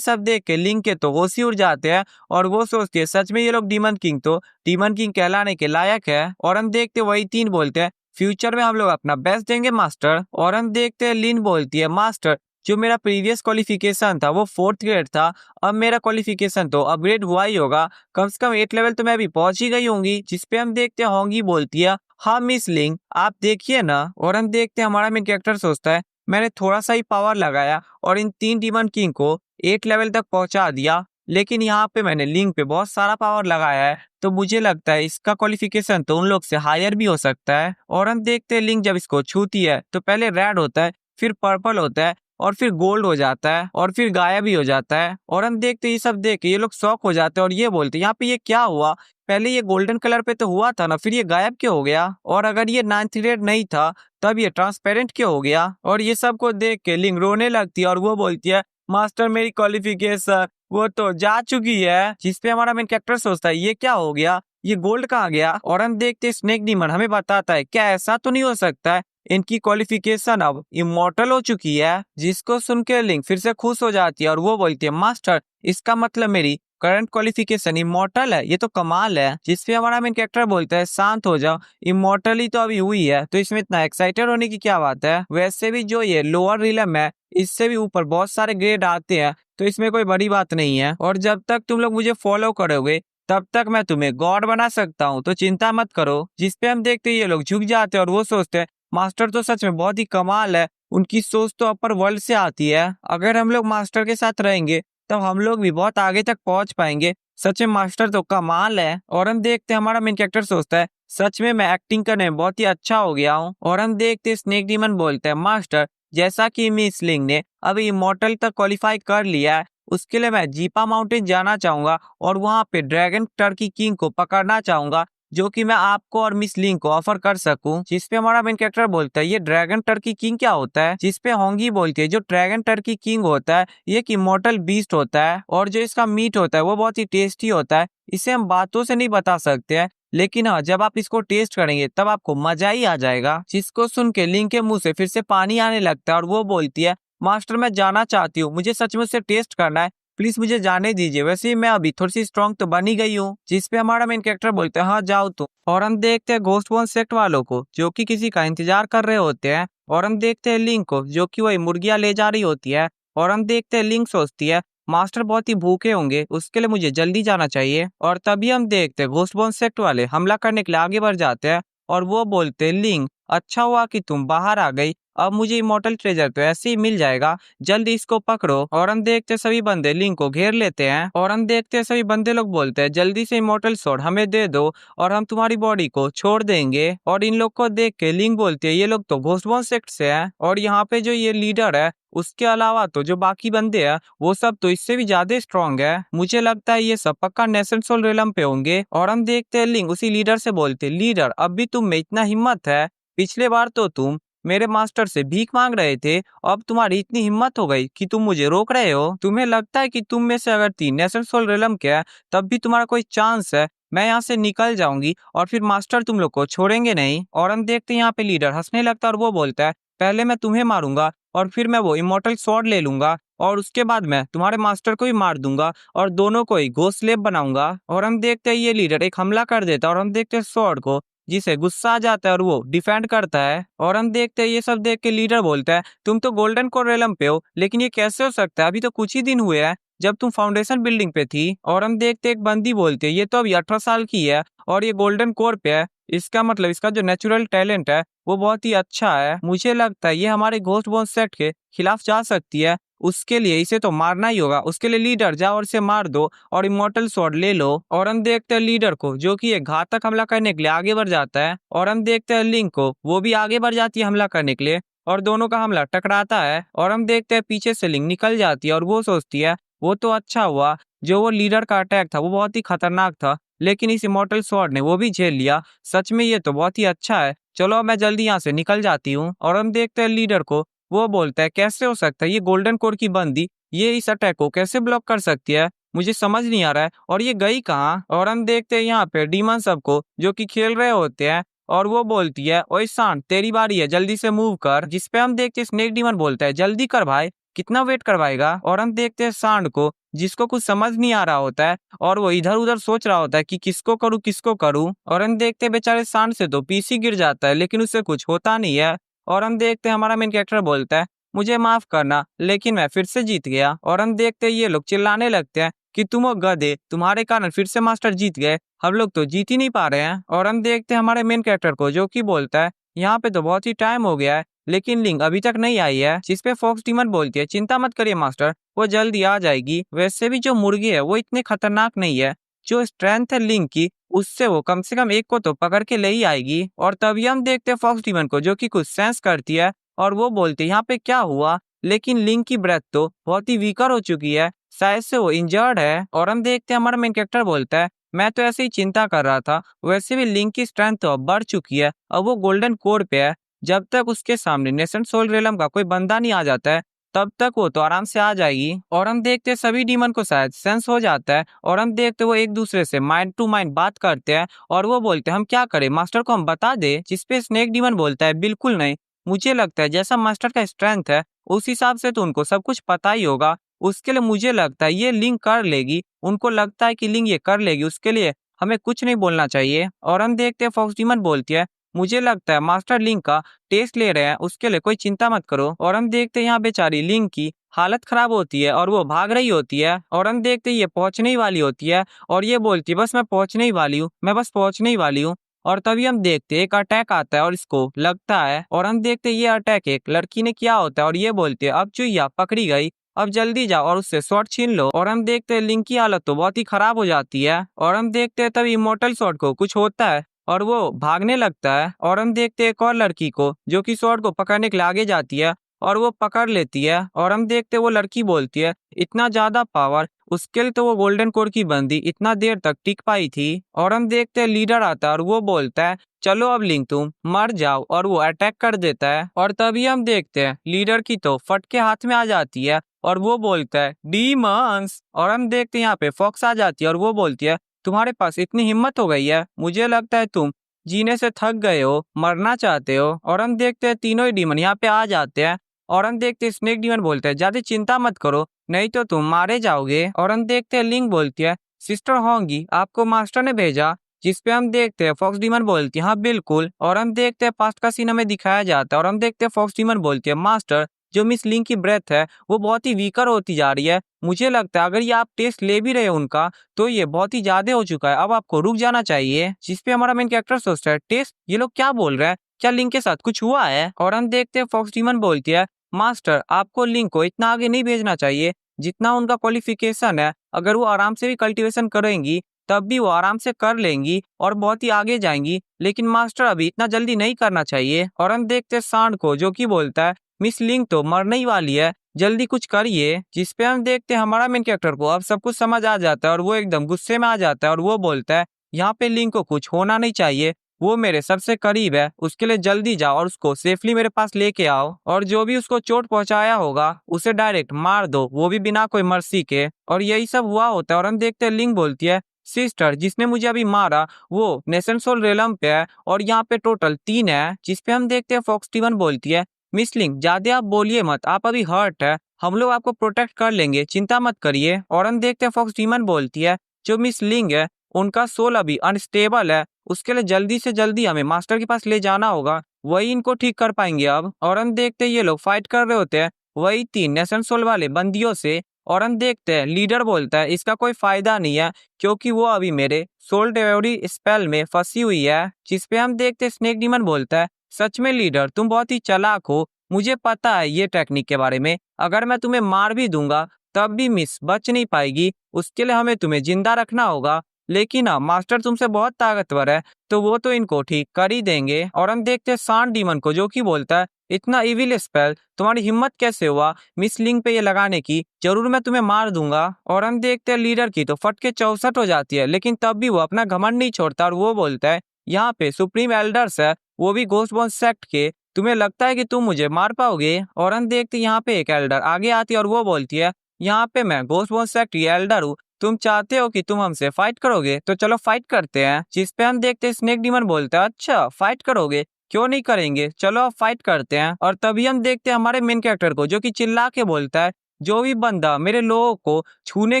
सब देख के लिंक के तो होश ही उड़ जाते हैं और वो सोचते हैं सच में ये लोग डीमन किंग कहलाने के लायक है। और हम देखते वही 3 बोलते हैं फ्यूचर में हम लोग अपना बेस्ट देंगे मास्टर। और हम देखते हैं लिन बोलती है मास्टर जो मेरा प्रीवियस क्वालिफिकेशन था वो 4th ग्रेड था, अब मेरा क्वालिफिकेशन तो अपग्रेड हुआ ही होगा, कम से कम 8 लेवल तो मैं अभी पहुंच ही गई होंगी। जिसपे हम देखते हैं होंगी बोलती है हाँ मिस लिंग आप देखिए ना। और हम देखते हैं हमारा मेन कैरेक्टर सोचता है मैंने थोड़ा सा ही पावर लगाया और इन 3 डीमन किंग को 8 लेवल तक पहुंचा दिया, लेकिन यहाँ पे मैंने लिंक पे बहुत सारा पावर लगाया है तो मुझे लगता है इसका क्वालिफिकेशन तो उन लोग से हायर भी हो सकता है। और हम देखते हैं लिंक जब इसको छूती है तो पहले रेड होता है, फिर पर्पल होता है और फिर गोल्ड हो जाता है और फिर गायब भी हो जाता है। और हम देखते ये सब देख के ये लोग शॉक हो जाते हैं और ये बोलते हैं यहाँ पे ये क्या हुआ, पहले ये गोल्डन कलर पे तो हुआ था ना, फिर ये गायब क्यों हो गया, और अगर ये 9th ग्रेड नहीं था तब ये ट्रांसपेरेंट क्यों हो गया। और ये सब को देख के लिंक रोने लगती है और वो बोलती है मास्टर मेरी क्वालिफिकेशन वो तो जा चुकी है। जिसपे हमारा मेन कैरेक्टर सोचता है ये क्या हो गया, ये गोल्ड कहाँ गया। और हम देखते स्नेक डीमन हमें बताता है क्या ऐसा तो नहीं हो सकता है इनकी क्वालिफिकेशन अब इमॉर्टल हो चुकी है। जिसको सुन के लिंक फिर से खुश हो जाती है और वो बोलती है मास्टर इसका मतलब मेरी करंट क्वालिफिकेशन इमॉर्टल है, ये तो कमाल है। जिसपे हमारा मेन कैरेक्टर बोलता है शांत हो जाओ, इमॉर्टल ही तो अभी हुई है तो इसमें इतना एक्साइटेड होने की क्या बात है, वैसे भी जो ये लोअर रिलम है इससे भी ऊपर बहुत सारे ग्रेड आते हैं तो इसमें कोई बड़ी बात नहीं है। और जब तक तुम लोग मुझे फॉलो करोगे तब तक मैं तुम्हें गॉड बना सकता हूँ तो चिंता मत करो। जिसपे हम देखते हैं ये लोग झुक जाते हैं और वो सोचते हैं मास्टर तो सच में बहुत ही कमाल है, उनकी सोच तो अपर वर्ल्ड से आती है, अगर हम लोग मास्टर के साथ रहेंगे तब हम लोग भी बहुत आगे तक पहुंच पाएंगे, सच में मास्टर तो कमाल है। और हम देखते हैं हमारा मेन कैरेक्टर सोचता है सच में मैं एक्टिंग करने में बहुत ही अच्छा हो गया हूँ। और हम देखते हैं स्नेक डीमन बोलता है मास्टर जैसा कि मिस लिंग ने अभी इमॉर्टल तक क्वालिफाई कर लिया है उसके लिए मैं जीपा माउंटेन जाना चाहूंगा और वहां पे ड्रैगन टर्की किंग को पकड़ना चाहूंगा जो कि मैं आपको और मिस लिंग को ऑफर कर सकूं। जिसपे हमारा मेन कैरेक्टर बोलता है ये ड्रैगन टर्की किंग क्या होता है। जिसपे होंगी बोलती है जो ड्रैगन टर्की किंग होता है ये एक इमॉर्टल बीस्ट होता है और जो इसका मीट होता है वो बहुत ही टेस्टी होता है, इसे हम बातों से नहीं बता सकते हैं, लेकिन हाँ, जब आप इसको टेस्ट करेंगे तब आपको मजा ही आ जाएगा। जिसको सुन के लिंक के मुंह से फिर से पानी आने लगता है और वो बोलती है, मास्टर मैं जाना चाहती हूँ, मुझे सच में उसे टेस्ट करना है, प्लीज मुझे जाने दीजिए। वैसे ही मैं अभी थोड़ी सी स्ट्रांग तो बन ही गई हूँ। जिस पे हमारा मेन कैरेक्टर बोलते हैं, हाँ जाओ तुम। और हम देखते हैं घोस्ट वन सेक्ट वालों को जो कि किसी का इंतजार कर रहे होते हैं। और हम देखते हैं लिंक को जो कि वही मुर्गियां ले जा रही होती है। और हम देखते हैं लिंक सोचती है, मास्टर बहुत ही भूखे होंगे, उसके लिए मुझे जल्दी जाना चाहिए। और तभी हम देखते हैं घोस्ट बॉन सेक्ट वाले हमला करने के लिए आगे बढ़ जाते हैं। और वो बोलते हैं, लिंक अच्छा हुआ कि तुम बाहर आ गई, अब मुझे इमॉर्टल ट्रेजर तो ऐसे ही मिल जाएगा, जल्दी इसको पकड़ो। और हम देखते हैं सभी बंदे लिंक को घेर लेते हैं। और हम देखते हैं सभी बंदे लोग बोलते हैं, जल्दी से इमॉर्टल स्वॉर्ड हमें दे दो और हम तुम्हारी बॉडी को छोड़ देंगे। और इन लोग को देख के लिंक बोलती है, ये लोग तो घोस्ट बॉन सेक्ट से हैं और यहाँ पे जो ये लीडर है उसके अलावा तो जो बाकी बंदे हैं वो सब तो इससे भी ज्यादा स्ट्रांग है। मुझे लगता है ये सब पक्का नेशन सोल रेलम पे होंगे। और हम देखते हैं लिंक उसी लीडर से बोलते, लीडर अब भी तुम में इतना हिम्मत है, पिछले बार तो तुम मेरे मास्टर से भीख मांग रहे थे, अब तुम्हारी इतनी हिम्मत हो गई कि तुम मुझे रोक रहे हो। तुम्हें लगता है कि तुम में से अगर 3 नेशन सोल रेलम के हैं तब भी तुम्हारा कोई चांस है? मैं यहाँ से निकल जाऊंगी और फिर मास्टर तुम लोग को छोड़ेंगे नहीं। और हम देखते हैं यहाँ पे लीडर हंसने लगता है और वो बोलता है, पहले मैं तुम्हें मारूंगा और फिर मैं वो इमॉर्टल स्वॉर्ड ले लूंगा और उसके बाद मैं तुम्हारे मास्टर को ही मार दूंगा और दोनों को ही घोस्ट स्लेव बनाऊंगा। और हम देखते हैं ये लीडर एक हमला कर देता है और हम देखते हैं स्वॉर्ड को, जिसे गुस्सा आ जाता है और वो डिफेंड करता है। और हम देखते हैं ये सब देख के लीडर बोलता है, तुम तो गोल्डन कोर रेलम पे हो, लेकिन ये कैसे हो सकता है? अभी तो कुछ ही दिन हुए हैं जब तुम फाउंडेशन बिल्डिंग पे थी। और हम देखते एक बंदी बोलती है, ये तो अभी 18 साल की है और ये गोल्डन कोर पे है, इसका मतलब इसका जो नेचुरल टैलेंट है वो बहुत ही अच्छा है। मुझे लगता है ये हमारे घोस्ट बोन सेट के खिलाफ जा सकती है, उसके लिए इसे तो मारना ही होगा। उसके लिए लीडर जाओ और इसे मार दो और इमोर्टल स्वॉर्ड ले लो। और हम देखते हैं लीडर को जो कि एक घातक हमला करने के लिए आगे बढ़ जाता है। और हम देखते हैं लिंक को, वो भी आगे बढ़ जाती है हमला करने के लिए और दोनों का हमला टकराता है। और हम देखते हैं पीछे से लिंक निकल जाती है और वो सोचती है, वो तो अच्छा हुआ जो वो लीडर का अटैक था वो बहुत ही खतरनाक था, लेकिन इस इमोर्टल स्वॉर्ड ने वो भी झेल लिया। सच में ये तो बहुत ही अच्छा है, चलो मैं जल्दी यहाँ से निकल जाती हूँ। और हम देखते हैं लीडर को, वो बोलता है, कैसे हो सकता है ये गोल्डन कोर की बंदी ये इस अटैक को कैसे ब्लॉक कर सकती है, मुझे समझ नहीं आ रहा है, और ये गई कहाँ? और हम देखते हैं यहाँ पे डीमन सबको जो कि खेल रहे होते हैं और वो बोलती है, ओए सांड तेरी बारी है, जल्दी से मूव कर। जिसपे हम देखते हैं स्नेक डीमन बोलता है, जल्दी कर भाई, कितना वेट करवाएगा। और हम देखते हैं सांड को जिसको कुछ समझ नहीं आ रहा होता है और वो इधर उधर सोच रहा होता है कि किसको करूँ किसको करूँ। और हम देखते हैं बेचारे सांड से तो पीसी गिर जाता है लेकिन उससे कुछ होता नहीं है। और हम देखते हैं हमारा मेन कैरेक्टर बोलता है, मुझे माफ करना लेकिन मैं फिर से जीत गया। और हम देखते हैं ये लोग चिल्लाने लगते हैं कि तुम वो गधे, तुम्हारे कारण फिर से मास्टर जीत गए, हम लोग तो जीत ही नहीं पा रहे हैं। और हम देखते हैं हमारे मेन कैरेक्टर को जो कि बोलता है, यहाँ पे तो बहुत ही टाइम हो गया है लेकिन लिंक अभी तक नहीं आई है। जिसपे फॉक्स डीमन बोलती है, चिंता मत करिए मास्टर, वो जल्दी आ जाएगी। वैसे भी जो मुर्गी है वो इतने खतरनाक नहीं है, जो स्ट्रेंथ है लिंक की उससे वो कम से कम एक को तो पकड़ के ले ही आएगी। और तभी हम देखते हैं फॉक्स डीमन को जो कि कुछ सेंस करती है और वो बोलती है, यहाँ पे क्या हुआ? लेकिन लिंक की ब्रेथ तो बहुत ही वीकर हो चुकी है, शायद से वो इंजर्ड है। और हम देखते हैं हमारा मेन कैरेक्टर बोलता है, मैं तो ऐसे ही चिंता कर रहा था, वैसे भी लिंक की स्ट्रेंथ तो अब बढ़ चुकी है, अब वो गोल्डन कोर पे है, जब तक उसके सामने नेशन सोल रेलम का कोई बंदा नहीं आ जाता है तब तक वो तो आराम से आ जाएगी। और हम देखते हैं सभी डीमन को शायद सेंस हो जाता है और हम देखते हैं वो एक दूसरे से माइंड टू माइंड बात करते हैं और वो बोलते हैं, हम क्या करें, मास्टर को हम बता दे? जिसपे स्नेक डीमन बोलता है, बिल्कुल नहीं, मुझे लगता है जैसा मास्टर का स्ट्रेंथ है उस हिसाब से तो उनको सब कुछ पता ही होगा, उसके लिए मुझे लगता है ये लिंक कर लेगी, उनको लगता है कि लिंक ये कर लेगी, उसके लिए हमें कुछ नहीं बोलना चाहिए। और हम देखते हैं फॉक्स डीमन बोलती है, मुझे लगता है मास्टर लिंक का टेस्ट ले रहे हैं, उसके लिए कोई चिंता मत करो। और हम देखते हैं यहाँ बेचारी लिंक की हालत खराब होती है और वो भाग रही होती है। और हम देखते हैं ये पहुंचने ही वाली होती है और ये बोलती है, बस मैं पहुंचने ही वाली हूँ, मैं बस पहुंचने ही वाली हूँ। और तभी हम देखते हैं एक अटैक आता है और इसको लगता है, और हम देखते हैं ये अटैक एक लड़की ने किया होता है और ये बोलते हैं, अब चुईया पकड़ी गई, अब जल्दी जाओ और उससे शॉट छीन लो। और हम देखते हैं लिंक की हालत तो बहुत ही खराब हो जाती है। और हम देखते हैं तभी इमोर्टल शॉट को कुछ होता है और वो भागने लगता है। और हम देखते हैं एक और लड़की को जो कि स्वॉर्ड को पकड़ने के लिए आगे जाती है और वो पकड़ लेती है। और हम देखते हैं वो लड़की बोलती है, इतना ज्यादा पावर, उसके लिए तो वो गोल्डन कोर की बंदी इतना देर तक टिक पाई थी। और हम देखते हैं लीडर आता है और वो बोलता है, चलो अब लिंक तुम मर जाओ, और वो अटैक कर देता है। और तभी हम देखते हैं लीडर की तो फट के हाथ में आ जाती है और वो बोलता है, डीमंस। और हम देखते हैं यहाँ पे फॉक्स आ जाती है और वो बोलती है, तुम्हारे पास इतनी हिम्मत हो गई है, मुझे लगता है तुम जीने से थक गए हो, मरना चाहते हो। और हम देखते हैं तीनों ही डीमन यहाँ पे आ जाते हैं और हम देखते हैं स्नेक डीमन बोलते हैं ज्यादा चिंता मत करो, नहीं तो तुम मारे जाओगे। और हम देखते हैं लिंक बोलती है सिस्टर होंगी आपको मास्टर ने भेजा, जिस पे हम देखते हैं फॉक्स डीमन बोलती है हाँ बिल्कुल। और हम देखते हैं पास्ट का सीन हमें दिखाया जाता है और हम देखते हैं फॉक्स डीमन बोलती है मास्टर जो मिस लिंक की ब्रेथ है वो बहुत ही वीकर होती जा रही है, मुझे लगता है अगर ये आप टेस्ट ले भी रहे हो उनका तो ये बहुत ही ज्यादा हो चुका है, अब आपको रुक जाना चाहिए। जिस पे हमारा मेन कैरेक्टर सोचता है टेस्ट, ये लोग क्या बोल रहे हैं, क्या लिंक के साथ कुछ हुआ है। और हम देखते हैं फॉक्स डीमन बोलती है मास्टर आपको लिंक को इतना आगे नहीं भेजना चाहिए जितना उनका क्वालिफिकेशन है, अगर वो आराम से भी कल्टीवेशन करेंगी तब भी वो आराम से कर लेंगी और बहुत ही आगे जाएंगी, लेकिन मास्टर अभी इतना जल्दी नहीं करना चाहिए। और हम देखते हैं सांड को जो कि बोलता है मिस लिंक तो मरने ही वाली है, जल्दी कुछ करिए। जिस पे हम देखते हैं हमारा मेन कैरेक्टर को अब सब कुछ समझ आ जाता है और वो एकदम गुस्से में आ जाता है और वो बोलता है यहाँ पे लिंक को कुछ होना नहीं चाहिए, वो मेरे सबसे करीब है, उसके लिए जल्दी जाओ और उसको सेफली मेरे पास लेके आओ और जो भी उसको चोट पहुंचाया होगा उसे डायरेक्ट मार दो, वो भी बिना कोई मर्सी के। और यही सब हुआ होता है और हम देखते हैं लिंक बोलती है सिस्टर जिसने मुझे अभी मारा वो नेशन सोल रेलम पे है और यहाँ पे टोटल 3 है। जिस पे हम देखते हैं फॉक्स टीवन बोलती है मिस लिंक ज्यादा आप बोलिए मत, आप अभी हर्ट है, हम लोग आपको प्रोटेक्ट कर लेंगे, चिंता मत करिए। और हम देखते हैं फॉक्स डीमन बोलती है जो मिस लिंग है उनका सोल अभी अनस्टेबल है, उसके लिए जल्दी से जल्दी हमें मास्टर के पास ले जाना होगा, वही इनको ठीक कर पाएंगे अब। और हम देखते हैं ये लोग फाइट कर रहे होते हैं वही 3 नेशन सोल वाले बंदियों से। और हम देखते हैं लीडर बोलता है इसका कोई फायदा नहीं है क्योंकि वो अभी मेरे सोल डिलीवरी स्पेल में फंसी हुई है। जिस पे हम देखते हैं स्नेक डीमन बोलता है सच में लीडर तुम बहुत ही चालाक हो, मुझे पता है ये टेक्निक के बारे में, अगर मैं तुम्हें मार भी दूंगा तब भी मिस बच नहीं पाएगी, उसके लिए हमें तुम्हें जिंदा रखना होगा। लेकिन हाँ मास्टर तुमसे बहुत ताकतवर है तो वो तो इनको ठीक कर ही देंगे। और हम देखते हैं सांड डीमन को जो कि बोलता है इतना इविल स्पेल तुम्हारी हिम्मत कैसे हुआ मिस लिंक पे ये लगाने की, जरूर मैं तुम्हें मार दूंगा। और हम देखते हैं लीडर की तो फट के 64 हो जाती है, लेकिन तब भी वो अपना घमंड नहीं छोड़ता और वो बोलता है यहाँ पे सुप्रीम एल्डर्स है वो भी घोस्ट बॉन्स सेक्ट के, तुम्हें लगता है कि तुम मुझे मार पाओगे। और हम देखते यहाँ पे एक एल्डर आगे आती है और वो बोलती है यहाँ पे मैं घोस्ट बॉन्स सेक्ट की एल्डर हूँ, तुम चाहते हो कि तुम हमसे फाइट करोगे तो चलो फाइट करते हैं। जिस पे हम देखते हैं स्नेक डीमन बोलता है अच्छा फाइट करोगे, क्यों नहीं करेंगे, चलो अब फाइट करते हैं। और तभी हम देखते हैं हमारे मेन कैरेक्टर को जो कि चिल्ला के बोलता है जो भी बंदा मेरे लोगों को छूने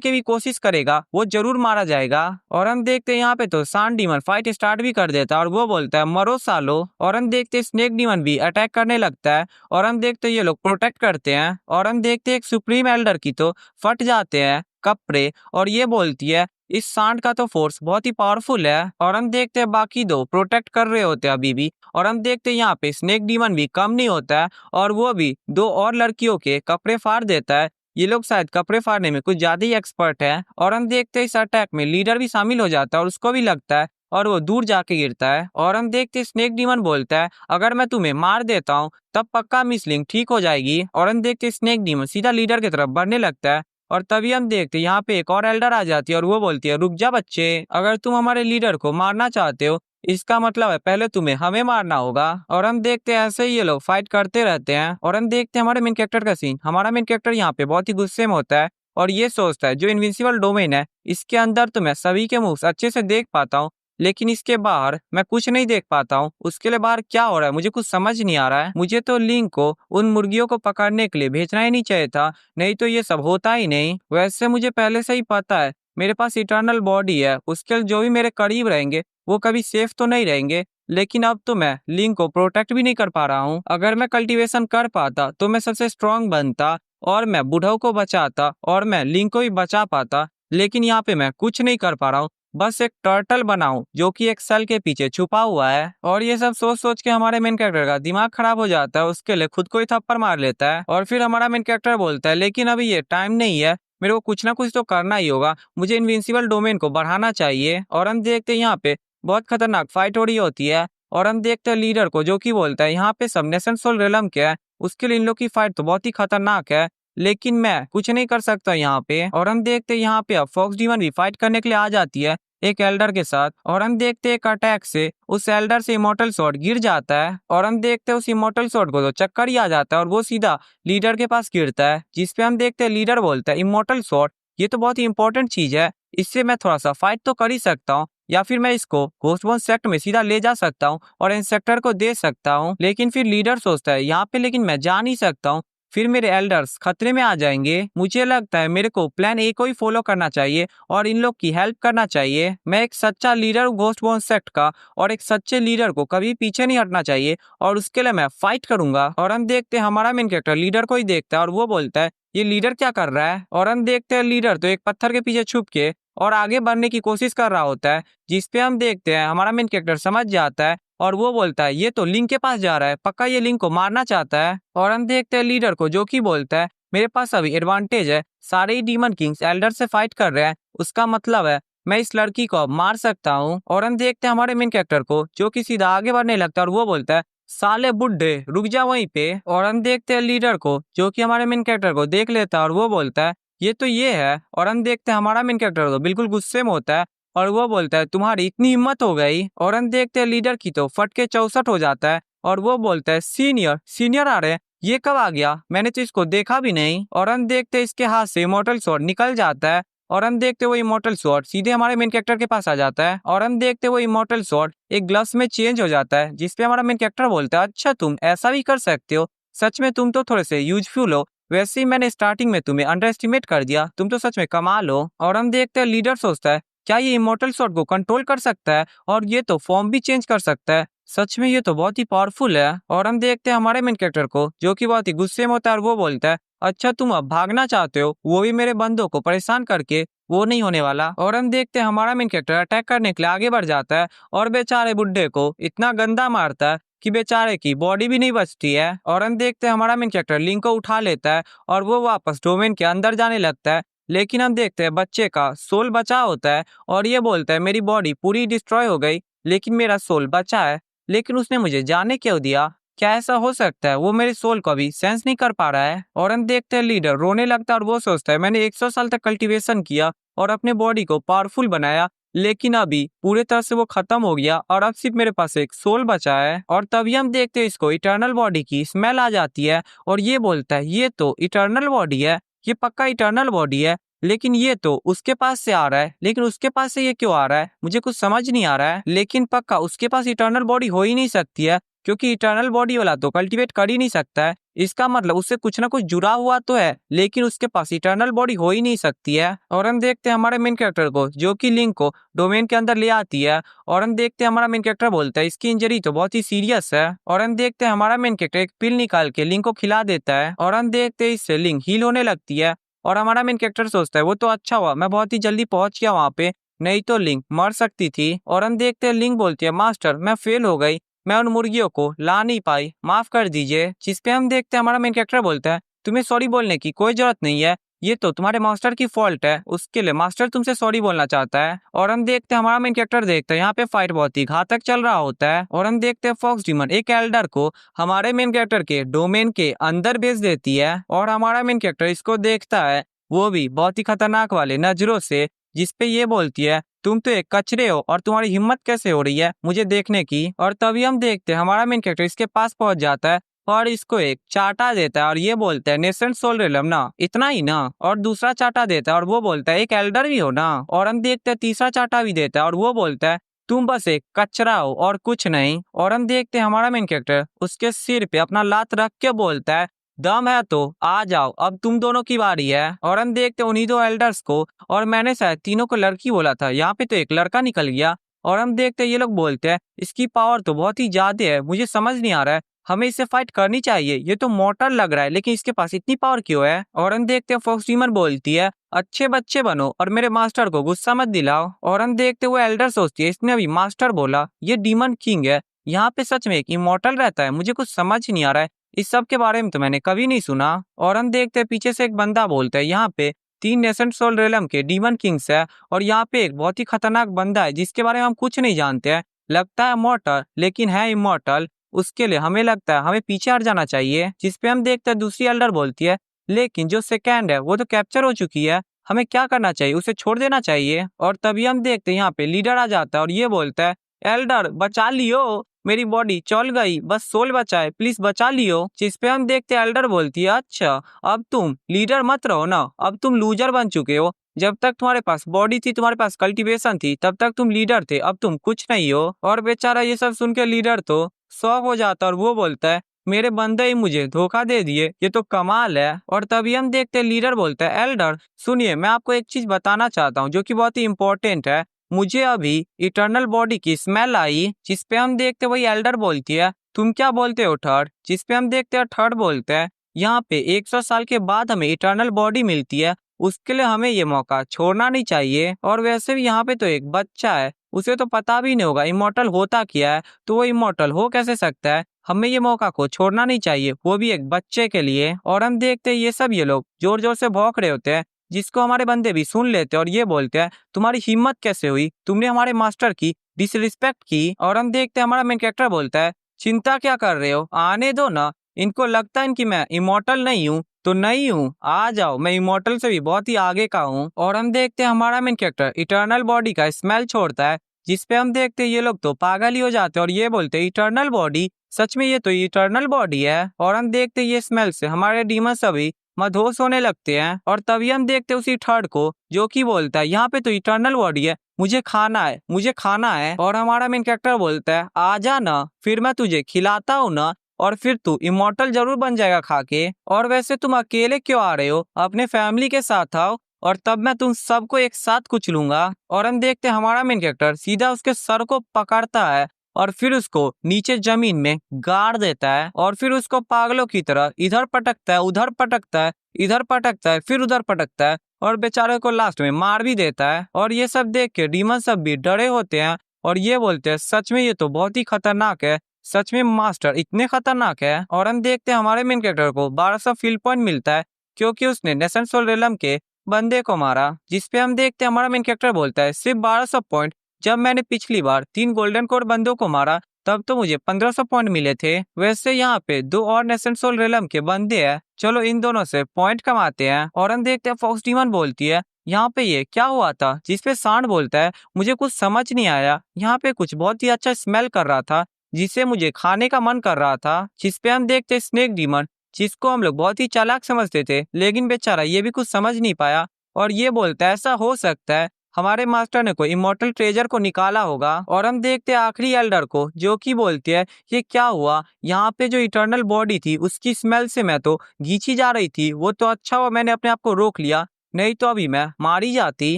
की भी कोशिश करेगा वो जरूर मारा जाएगा। और हम देखते हैं यहाँ पे तो सांड डीमन फाइट स्टार्ट भी कर देता है और वो बोलता है मरो सालो। और हम देखते हैं स्नेक डीमन भी अटैक करने लगता है और हम देखते हैं ये लोग प्रोटेक्ट करते हैं। और हम देखते हैं एक सुप्रीम एल्डर की तो फट जाते हैं कपड़े और ये बोलती है इस सांड का तो फोर्स बहुत ही पावरफुल है। और हम देखते हैं बाकी दो प्रोटेक्ट कर रहे होते हैं अभी भी। और हम देखते हैं यहाँ पे स्नेक डीमन भी कम नहीं होता है और वो भी 2 और लड़कियों के कपड़े फाड़ देता है, ये लोग शायद कपड़े फाड़ने में कुछ ज्यादा ही एक्सपर्ट है। और हम देखते हैं इस अटैक में लीडर भी शामिल हो जाता है और उसको भी लगता है और वो दूर जाके गिरता है। और हम देखते हैं स्नेक डीमन बोलता है अगर मैं तुम्हें मार देता हूँ तब पक्का मिसलिंग ठीक हो जाएगी। और हम देखते हैं स्नेक डीमन सीधा लीडर की तरफ बढ़ने लगता है और तभी हम देखते हैं यहाँ पे एक और एल्डर आ जाती है और वो बोलती है रुक जा बच्चे, अगर तुम हमारे लीडर को मारना चाहते हो इसका मतलब है पहले तुम्हें हमें मारना होगा। और हम देखते हैं ऐसे ही ये लोग फाइट करते रहते हैं। और हम देखते हैं हमारे मेन कैरेक्टर का सीन, हमारा मेन कैरेक्टर यहाँ पे बहुत ही गुस्से में होता है और ये सोचता है जो इनविंसिबल डोमेन है इसके अंदर तो मैं सभी के मूव्स अच्छे से देख पाता हूँ, लेकिन इसके बाहर मैं कुछ नहीं देख पाता हूँ, उसके लिए बाहर क्या हो रहा है मुझे कुछ समझ नहीं आ रहा है, मुझे तो लिंक को उन मुर्गियों को पकड़ने के लिए भेजना ही नहीं चाहिए था, नहीं तो ये सब होता ही नहीं। वैसे मुझे पहले से ही पता है मेरे पास इटर्नल बॉडी है, उसके जो भी मेरे करीब रहेंगे वो कभी सेफ तो नहीं रहेंगे, लेकिन अब तो मैं लिंक को प्रोटेक्ट भी नहीं कर पा रहा हूँ। अगर मैं कल्टीवेशन कर पाता तो मैं सबसे स्ट्रांग बनता और मैं बुढ़ाऊ को बचाता और मैं लिंक को भी बचा पाता, लेकिन यहाँ पे मैं कुछ नहीं कर पा रहा हूँ, बस एक टर्टल बनाऊं जो कि एक सेल के पीछे छुपा हुआ है। और ये सब सोच सोच के हमारे मेन कैरेक्टर का दिमाग खराब हो जाता है, उसके लिए खुद को ही थप्पड़ मार लेता है। और फिर हमारा मेन कैरेक्टर बोलता है लेकिन अभी ये टाइम नहीं है, मेरे को कुछ ना कुछ तो करना ही होगा, मुझे इनविंसिबल डोमेन को बढ़ाना चाहिए। और हम देखते हैं यहाँ पे बहुत खतरनाक फाइट हो रही होती है और हम देखते हैं लीडर को जो कि बोलता है यहाँ पे सब नेशन सोल रेलम के है, उसके लिए इन लोग की फाइट तो बहुत ही खतरनाक है, लेकिन मैं कुछ नहीं कर सकता यहाँ पे। और हम देखते हैं यहाँ पे अब फॉक्स डीमन भी फाइट करने के लिए आ जाती है एक एल्डर के साथ और हम देखते हैं एक अटैक से उस एल्डर से इमोर्टल स्वॉर्ड गिर जाता है और हम देखते हैं उस इमोर्टल स्वॉर्ड को तो चक्कर ही आ जाता है और वो सीधा लीडर के पास गिरता है। जिस पे हम देखते हैं लीडर बोलता है इमोर्टल स्वॉर्ड ये तो बहुत ही इंपॉर्टेंट चीज है, इससे मैं थोड़ा सा फाइट तो कर ही सकता हूँ, या फिर मैं इसको घोस्ट सेक्ट में सीधा ले जा सकता हूँ और इंस्ट्रक्टर को दे सकता हूँ। लेकिन फिर लीडर सोचता है यहाँ पे लेकिन मैं जा नहीं सकता हूँ, फिर मेरे एल्डर्स खतरे में आ जाएंगे। मुझे लगता है मेरे को प्लान ए को ही फॉलो करना चाहिए और इन लोग की हेल्प करना चाहिए। मैं एक सच्चा लीडर हूँ घोस्ट बोन सेक्ट का, और एक सच्चे लीडर को कभी पीछे नहीं हटना चाहिए, और उसके लिए मैं फाइट करूंगा। और हम देखते हैं हमारा मेन कैरेक्टर लीडर को ही देखता है और वो बोलता है ये लीडर क्या कर रहा है। और हम देखते हैं लीडर तो एक पत्थर के पीछे छुप के और आगे बढ़ने की कोशिश कर रहा होता है, जिसपे हम देखते हैं हमारा मेन कैरेक्टर समझ जाता है और वो बोलता है ये तो लिंक के पास जा रहा है, पक्का ये लिंक को मारना चाहता है। और हम देखते हैं लीडर को जो कि बोलता है मेरे पास अभी एडवांटेज है, सारे ही डीमन किंग्स एल्डर से फाइट कर रहे हैं, उसका मतलब है मैं इस लड़की को अब मार सकता हूँ। और हम देखते हैं हमारे मेन कैरेक्टर को जो कि सीधा आगे बढ़ने लगता है और वो बोलता है साले बुड्ढे रुक जा वहीं पे। और हम देखते हैं लीडर को जो कि हमारे मेन कैरेक्टर को देख लेता है और वो बोलता है ये तो ये है। और हम देखते हैं हमारा मेन कैरेक्टर तो बिल्कुल गुस्से में होता है और वो बोलता है तुम्हारी इतनी हिम्मत हो गई। और हम देखते हैं लीडर की तो फट के 64 हो जाता है और वो बोलता है सीनियर सीनियर आ रहे हैं, ये कब आ गया, मैंने तो इसको देखा भी नहीं। और हम देखते हैं इसके हाथ से इमॉर्टल स्वॉर्ड निकल जाता है और हम देखते वो इमॉर्टल स्वॉर्ड सीधे हमारे मेन कैरेक्टर के पास आ जाता है। और हम देखते वो इमॉर्टल स्वॉर्ड एक ग्लव्स में चेंज हो जाता है, जिसपे हमारा मेन कैरेक्टर बोलता है अच्छा तुम ऐसा भी कर सकते हो, सच में तुम तो थोड़े से यूजफुल हो, वैसे ही मैंने स्टार्टिंग में तुम्हें अंडर एस्टिमेट कर दिया, तुम तो सच में कमाल हो। और हम देखते हैं लीडर सोचता है क्या ये इमॉर्टल स्वॉर्ड को कंट्रोल कर सकता है और ये तो फॉर्म भी चेंज कर सकता है, सच में ये तो बहुत ही पावरफुल है। और हम देखते हैं हमारे मेन कैरेक्टर को जो कि बहुत ही गुस्से में होता है और वो बोलता है अच्छा तुम अब भागना चाहते हो, वो भी मेरे बंदों को परेशान करके, वो नहीं होने वाला। और हम देखते हैं हमारा मेन कैरेक्टर अटैक करने के लिए आगे बढ़ जाता है और बेचारे बुड्ढे को इतना गंदा मारता है कि बेचारे की बॉडी भी नहीं बचती है। और हम देखते हैं हमारा मेन कैरेक्टर लिंक को उठा लेता है और वो वापस डोमेन के अंदर जाने लगता है। लेकिन हम देखते हैं बच्चे का सोल बचा होता है और ये बोलता है मेरी बॉडी पूरी डिस्ट्रॉय हो गई लेकिन मेरा सोल बचा है, लेकिन उसने मुझे जाने क्यों दिया, क्या ऐसा हो सकता है, वो मेरे सोल को अभी सेंस नहीं कर पा रहा है। और हम देखते हैं लीडर रोने लगता है और वो सोचता है मैंने 100 साल तक कल्टीवेशन किया और अपने बॉडी को पावरफुल बनाया, लेकिन अभी पूरे तरह से वो खत्म हो गया और अब सिर्फ मेरे पास एक सोल बचा है। और तभी हम देखते हैं इसको इटर्नल बॉडी की स्मेल आ जाती है और ये बोलता है ये तो इटर्नल बॉडी है, ये पक्का इटर्नल बॉडी है, लेकिन ये तो उसके पास से आ रहा है, लेकिन उसके पास से ये क्यों आ रहा है, मुझे कुछ समझ नहीं आ रहा है। लेकिन पक्का उसके पास इटर्नल बॉडी हो ही नहीं सकती है क्योंकि इटर्नल बॉडी वाला तो कल्टीवेट कर ही नहीं सकता है, इसका मतलब उससे कुछ ना कुछ जुड़ा हुआ तो है, लेकिन उसके पास इटर्नल बॉडी हो ही नहीं सकती है। और हम देखते हैं हमारे मेन कैरेक्टर को जो कि लिंक को डोमेन के अंदर ले आती है और हम देखते हैं हमारा मेन कैरेक्टर बोलता है इसकी इंजरी तो बहुत ही सीरियस है। और हम देखते हैं हमारा मेन कैरेक्टर एक पिल निकाल के लिंक को खिला देता है और हम देखते हैं इससे लिंक हील होने लगती है। और हमारा मेन कैरेक्टर सोचता है वो तो अच्छा हुआ मैं बहुत ही जल्दी पहुंच गया वहां पे, नहीं तो लिंक मर सकती थी। और हम देखते हैं लिंक बोलती है मास्टर मैं फेल हो गई, मैं उन मुर्गियों को ला नहीं पाई, माफ कर दीजिए। जिसपे हम देखते हैं हमारा मेन कैरेक्टर बोलता है तुम्हें सॉरी बोलने की कोई जरूरत नहीं है, ये तो तुम्हारे मास्टर की फॉल्ट है, उसके लिए मास्टर तुमसे सॉरी बोलना चाहता है। और हम देखते हैं हमारा मेन कैरेक्टर देखता है यहाँ पे फाइट बहुत ही घातक चल रहा होता है और हम देखते हैं फॉक्स डीमन एक एल्डर को हमारे मेन कैरेक्टर के डोमेन के अंदर भेज देती है और हमारा मेन कैरेक्टर इसको देखता है, वो भी बहुत ही खतरनाक वाले नजरों से, जिसपे ये बोलती है तुम तो एक कचरे हो और तुम्हारी हिम्मत कैसे हो रही है मुझे देखने की। और तभी हम देखते हैं हमारा मेन कैरेक्टर इसके पास पहुंच जाता है और इसको एक चाटा देता है और ये बोलता है नेसेंट सोल रेलम ना, इतना ही ना, और दूसरा चाटा देता है और वो बोलता है एक एल्डर भी हो ना। और हम देखते हैं तीसरा चाटा भी देता है और वो बोलता है तुम बस एक कचरा हो और कुछ नहीं। और हम देखते हैं हमारा मेन कैरेक्टर उसके सिर पे अपना लात रख के बोलता है दम है तो आ जाओ अब तुम दोनों की बारी है। और हम देखते हैं उन्हीं दो एल्डर्स को, और मैंने शायद तीनों को लड़की बोला था, यहाँ पे तो एक लड़का निकल गया। और हम देखते हैं ये लोग बोलते हैं इसकी पावर तो बहुत ही ज्यादा है, मुझे समझ नहीं आ रहा है, हमें इससे फाइट करनी चाहिए, ये तो मॉर्टल लग रहा है लेकिन इसके पास इतनी पावर क्यों है। और हम देखते हैं फॉक्स डीमन बोलती है अच्छे बच्चे बनो और मेरे मास्टर को गुस्सा मत दिलाओ। और हम देखते हुए एल्डर सोचती है इसने अभी मास्टर बोला, ये डीमन किंग है, यहाँ पे सच में एक इमॉर्टल रहता है, मुझे कुछ समझ नहीं आ रहा है, इस सब के बारे में तो मैंने कभी नहीं सुना। और हम देखते हैं पीछे से एक बंदा बोलता है यहाँ पे 3 नेसेंट सोल रेलम के डीमन किंग्स है और यहाँ पे एक बहुत ही खतरनाक बंदा है जिसके बारे में हम कुछ नहीं जानते हैं, लगता है मॉर्टल लेकिन है इमॉर्टल, उसके लिए हमें लगता है हमें पीछे हट जाना चाहिए। जिसपे हम देखते हैं दूसरी एल्डर बोलती है लेकिन जो सेकेंड है वो तो कैप्चर हो चुकी है, हमें क्या करना चाहिए, उसे छोड़ देना चाहिए। और तभी हम देखते हैं यहाँ पे लीडर आ जाता है और ये बोलता है एल्डर बचा लियो, मेरी बॉडी चल गई, बस सोल बचा है, प्लीज बचा लियो। जिसपे हम देखते हैं एल्डर बोलती है अच्छा अब तुम लीडर मत रहो ना, अब तुम लूजर बन चुके हो, जब तक तुम्हारे पास बॉडी थी, तुम्हारे पास कल्टीवेशन थी, तब तक तुम लीडर थे, अब तुम कुछ नहीं हो। और बेचारा ये सब सुन के लीडर तो शॉक हो जाता है और वो बोलता है मेरे बंदे ही मुझे धोखा दे दिए, ये तो कमाल है। और तभी हम देखते हैं लीडर बोलता है एल्डर सुनिए, मैं आपको एक चीज बताना चाहता हूँ जो कि बहुत ही इंपॉर्टेंट है। मुझे अभी इटर्नल बॉडी की स्मेल आई। जिसपे हम देखते वही एल्डर बोलती है तुम क्या बोलते हो थर्ड। जिसपे हम देखते हैं थर्ड बोलते हैं यहाँ पे 100 साल के बाद हमें इटर्नल बॉडी मिलती है, उसके लिए हमें ये मौका छोड़ना नहीं चाहिए। और वैसे भी यहाँ पे तो एक बच्चा है, उसे तो पता भी नहीं होगा इमॉर्टल होता क्या है, तो वो इमॉर्टल हो कैसे सकता है। हमें ये मौका को छोड़ना नहीं चाहिए, वो भी एक बच्चे के लिए। और हम देखते हैं ये लोग जोर जोर से भौंक रहे होते हैं, जिसको हमारे बंदे भी सुन लेते हैं और ये बोलते हैं तुम्हारी हिम्मत कैसे हुई, तुमने हमारे मास्टर की डिसरिस्पेक्ट की। और हम देखते हैं हमारा मेन कैरेक्टर बोलता है चिंता क्या कर रहे हो, आने दो ना, इनको लगता है कि मैं इमॉर्टल नहीं हूँ तो नहीं हूँ, आ जाओ, मैं इमॉर्टल से भी बहुत ही आगे का हूँ। और हम देखते हैं हमारा मेन कैरेक्टर इटर्नल बॉडी का स्मेल छोड़ता है, जिसपे हम देखते हैं ये लोग तो पागल ही हो जाते हैं और ये बोलते हैं इटर्नल बॉडी, सच में ये तो इटर्नल बॉडी है। और हम देखते हैं ये स्मेल से हमारे डीमन सभी मदहोश होने लगते हैं। और तभी हम देखते हैं उसी थर्ड को जो कि बोलता है यहाँ पे तो इटर्नल बॉडी है, मुझे खाना है, मुझे खाना है। और हमारा मेन कैरेक्टर बोलता है आजा ना, फिर मैं तुझे खिलाता हूँ ना, और फिर तू इमॉर्टल जरूर बन जाएगा खा के। और वैसे तुम अकेले क्यों आ रहे हो, अपने फैमिली के साथ आओ और तब मैं तुम सबको एक साथ कुचलूंगा। और हम देखते हैं हमारा मेन कैरेक्टर सीधा उसके सर को पकड़ता है और फिर उसको नीचे जमीन में गाड़ देता है। और फिर उसको पागलों की तरह इधर पटकता है, उधर पटकता है, इधर पटकता है, फिर उधर पटकता है और बेचारे को लास्ट में मार भी देता है। और ये सब देख के डीमन सब भी डरे होते हैं और ये बोलते हैं सच में ये तो बहुत ही खतरनाक है, सच में मास्टर इतने खतरनाक है। और हम देखते हैं हमारे मेन कैरेक्टर को 1200 फील पॉइंट मिलता है क्योंकि उसने नेशन सोल रेलम के बंदे को मारा। जिसपे हम देखते हैं हमारा मेन कैरेक्टर बोलता है सिर्फ 1200 पॉइंट, जब मैंने पिछली बार 3 गोल्डन कोर बंदों को मारा तब तो मुझे 1500 पॉइंट मिले थे। वैसे यहाँ पे 2 और नेशन सोल रेलम के बंदे हैं, चलो इन दोनों से पॉइंट कमाते हैं। और हम देखते हैं फॉक्स डीमन बोलती है यहाँ पे ये क्या हुआ था। जिसपे सांड बोलता है मुझे कुछ समझ नहीं आया, यहाँ पे कुछ बहुत ही अच्छा स्मेल कर रहा था जिसे मुझे खाने का मन कर रहा था। जिसपे हम देखते स्नेक डीमन, जिसको हम लोग बहुत ही चालाक समझते थे, लेकिन बेचारा ये भी कुछ समझ नहीं पाया और ये बोलता है ऐसा हो सकता है हमारे मास्टर ने कोई इमॉर्टल ट्रेजर को निकाला होगा। और हम देखते हैं आखिरी एल्डर को जो कि बोलती है ये क्या हुआ, यहाँ पे जो इटर्नल बॉडी थी उसकी स्मेल से मैं तो घींची जा रही थी, वो तो अच्छा हुआ मैंने अपने आप को रोक लिया, नहीं तो अभी मैं मारी जाती।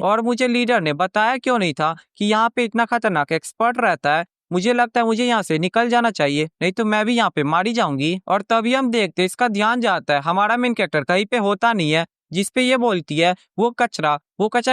और मुझे लीडर ने बताया क्यों नहीं था कि यहाँ पे इतना खतरनाक एक्सपर्ट रहता है, मुझे लगता है मुझे यहाँ से निकल जाना चाहिए, नहीं तो मैं भी यहाँ पे मारी जाऊंगी। और तभी हम देखते हैं इसका ध्यान जाता है हमारा मेन कैरेक्टर कहीं पे होता नहीं है, जिसपे ये बोलती है वो कचरा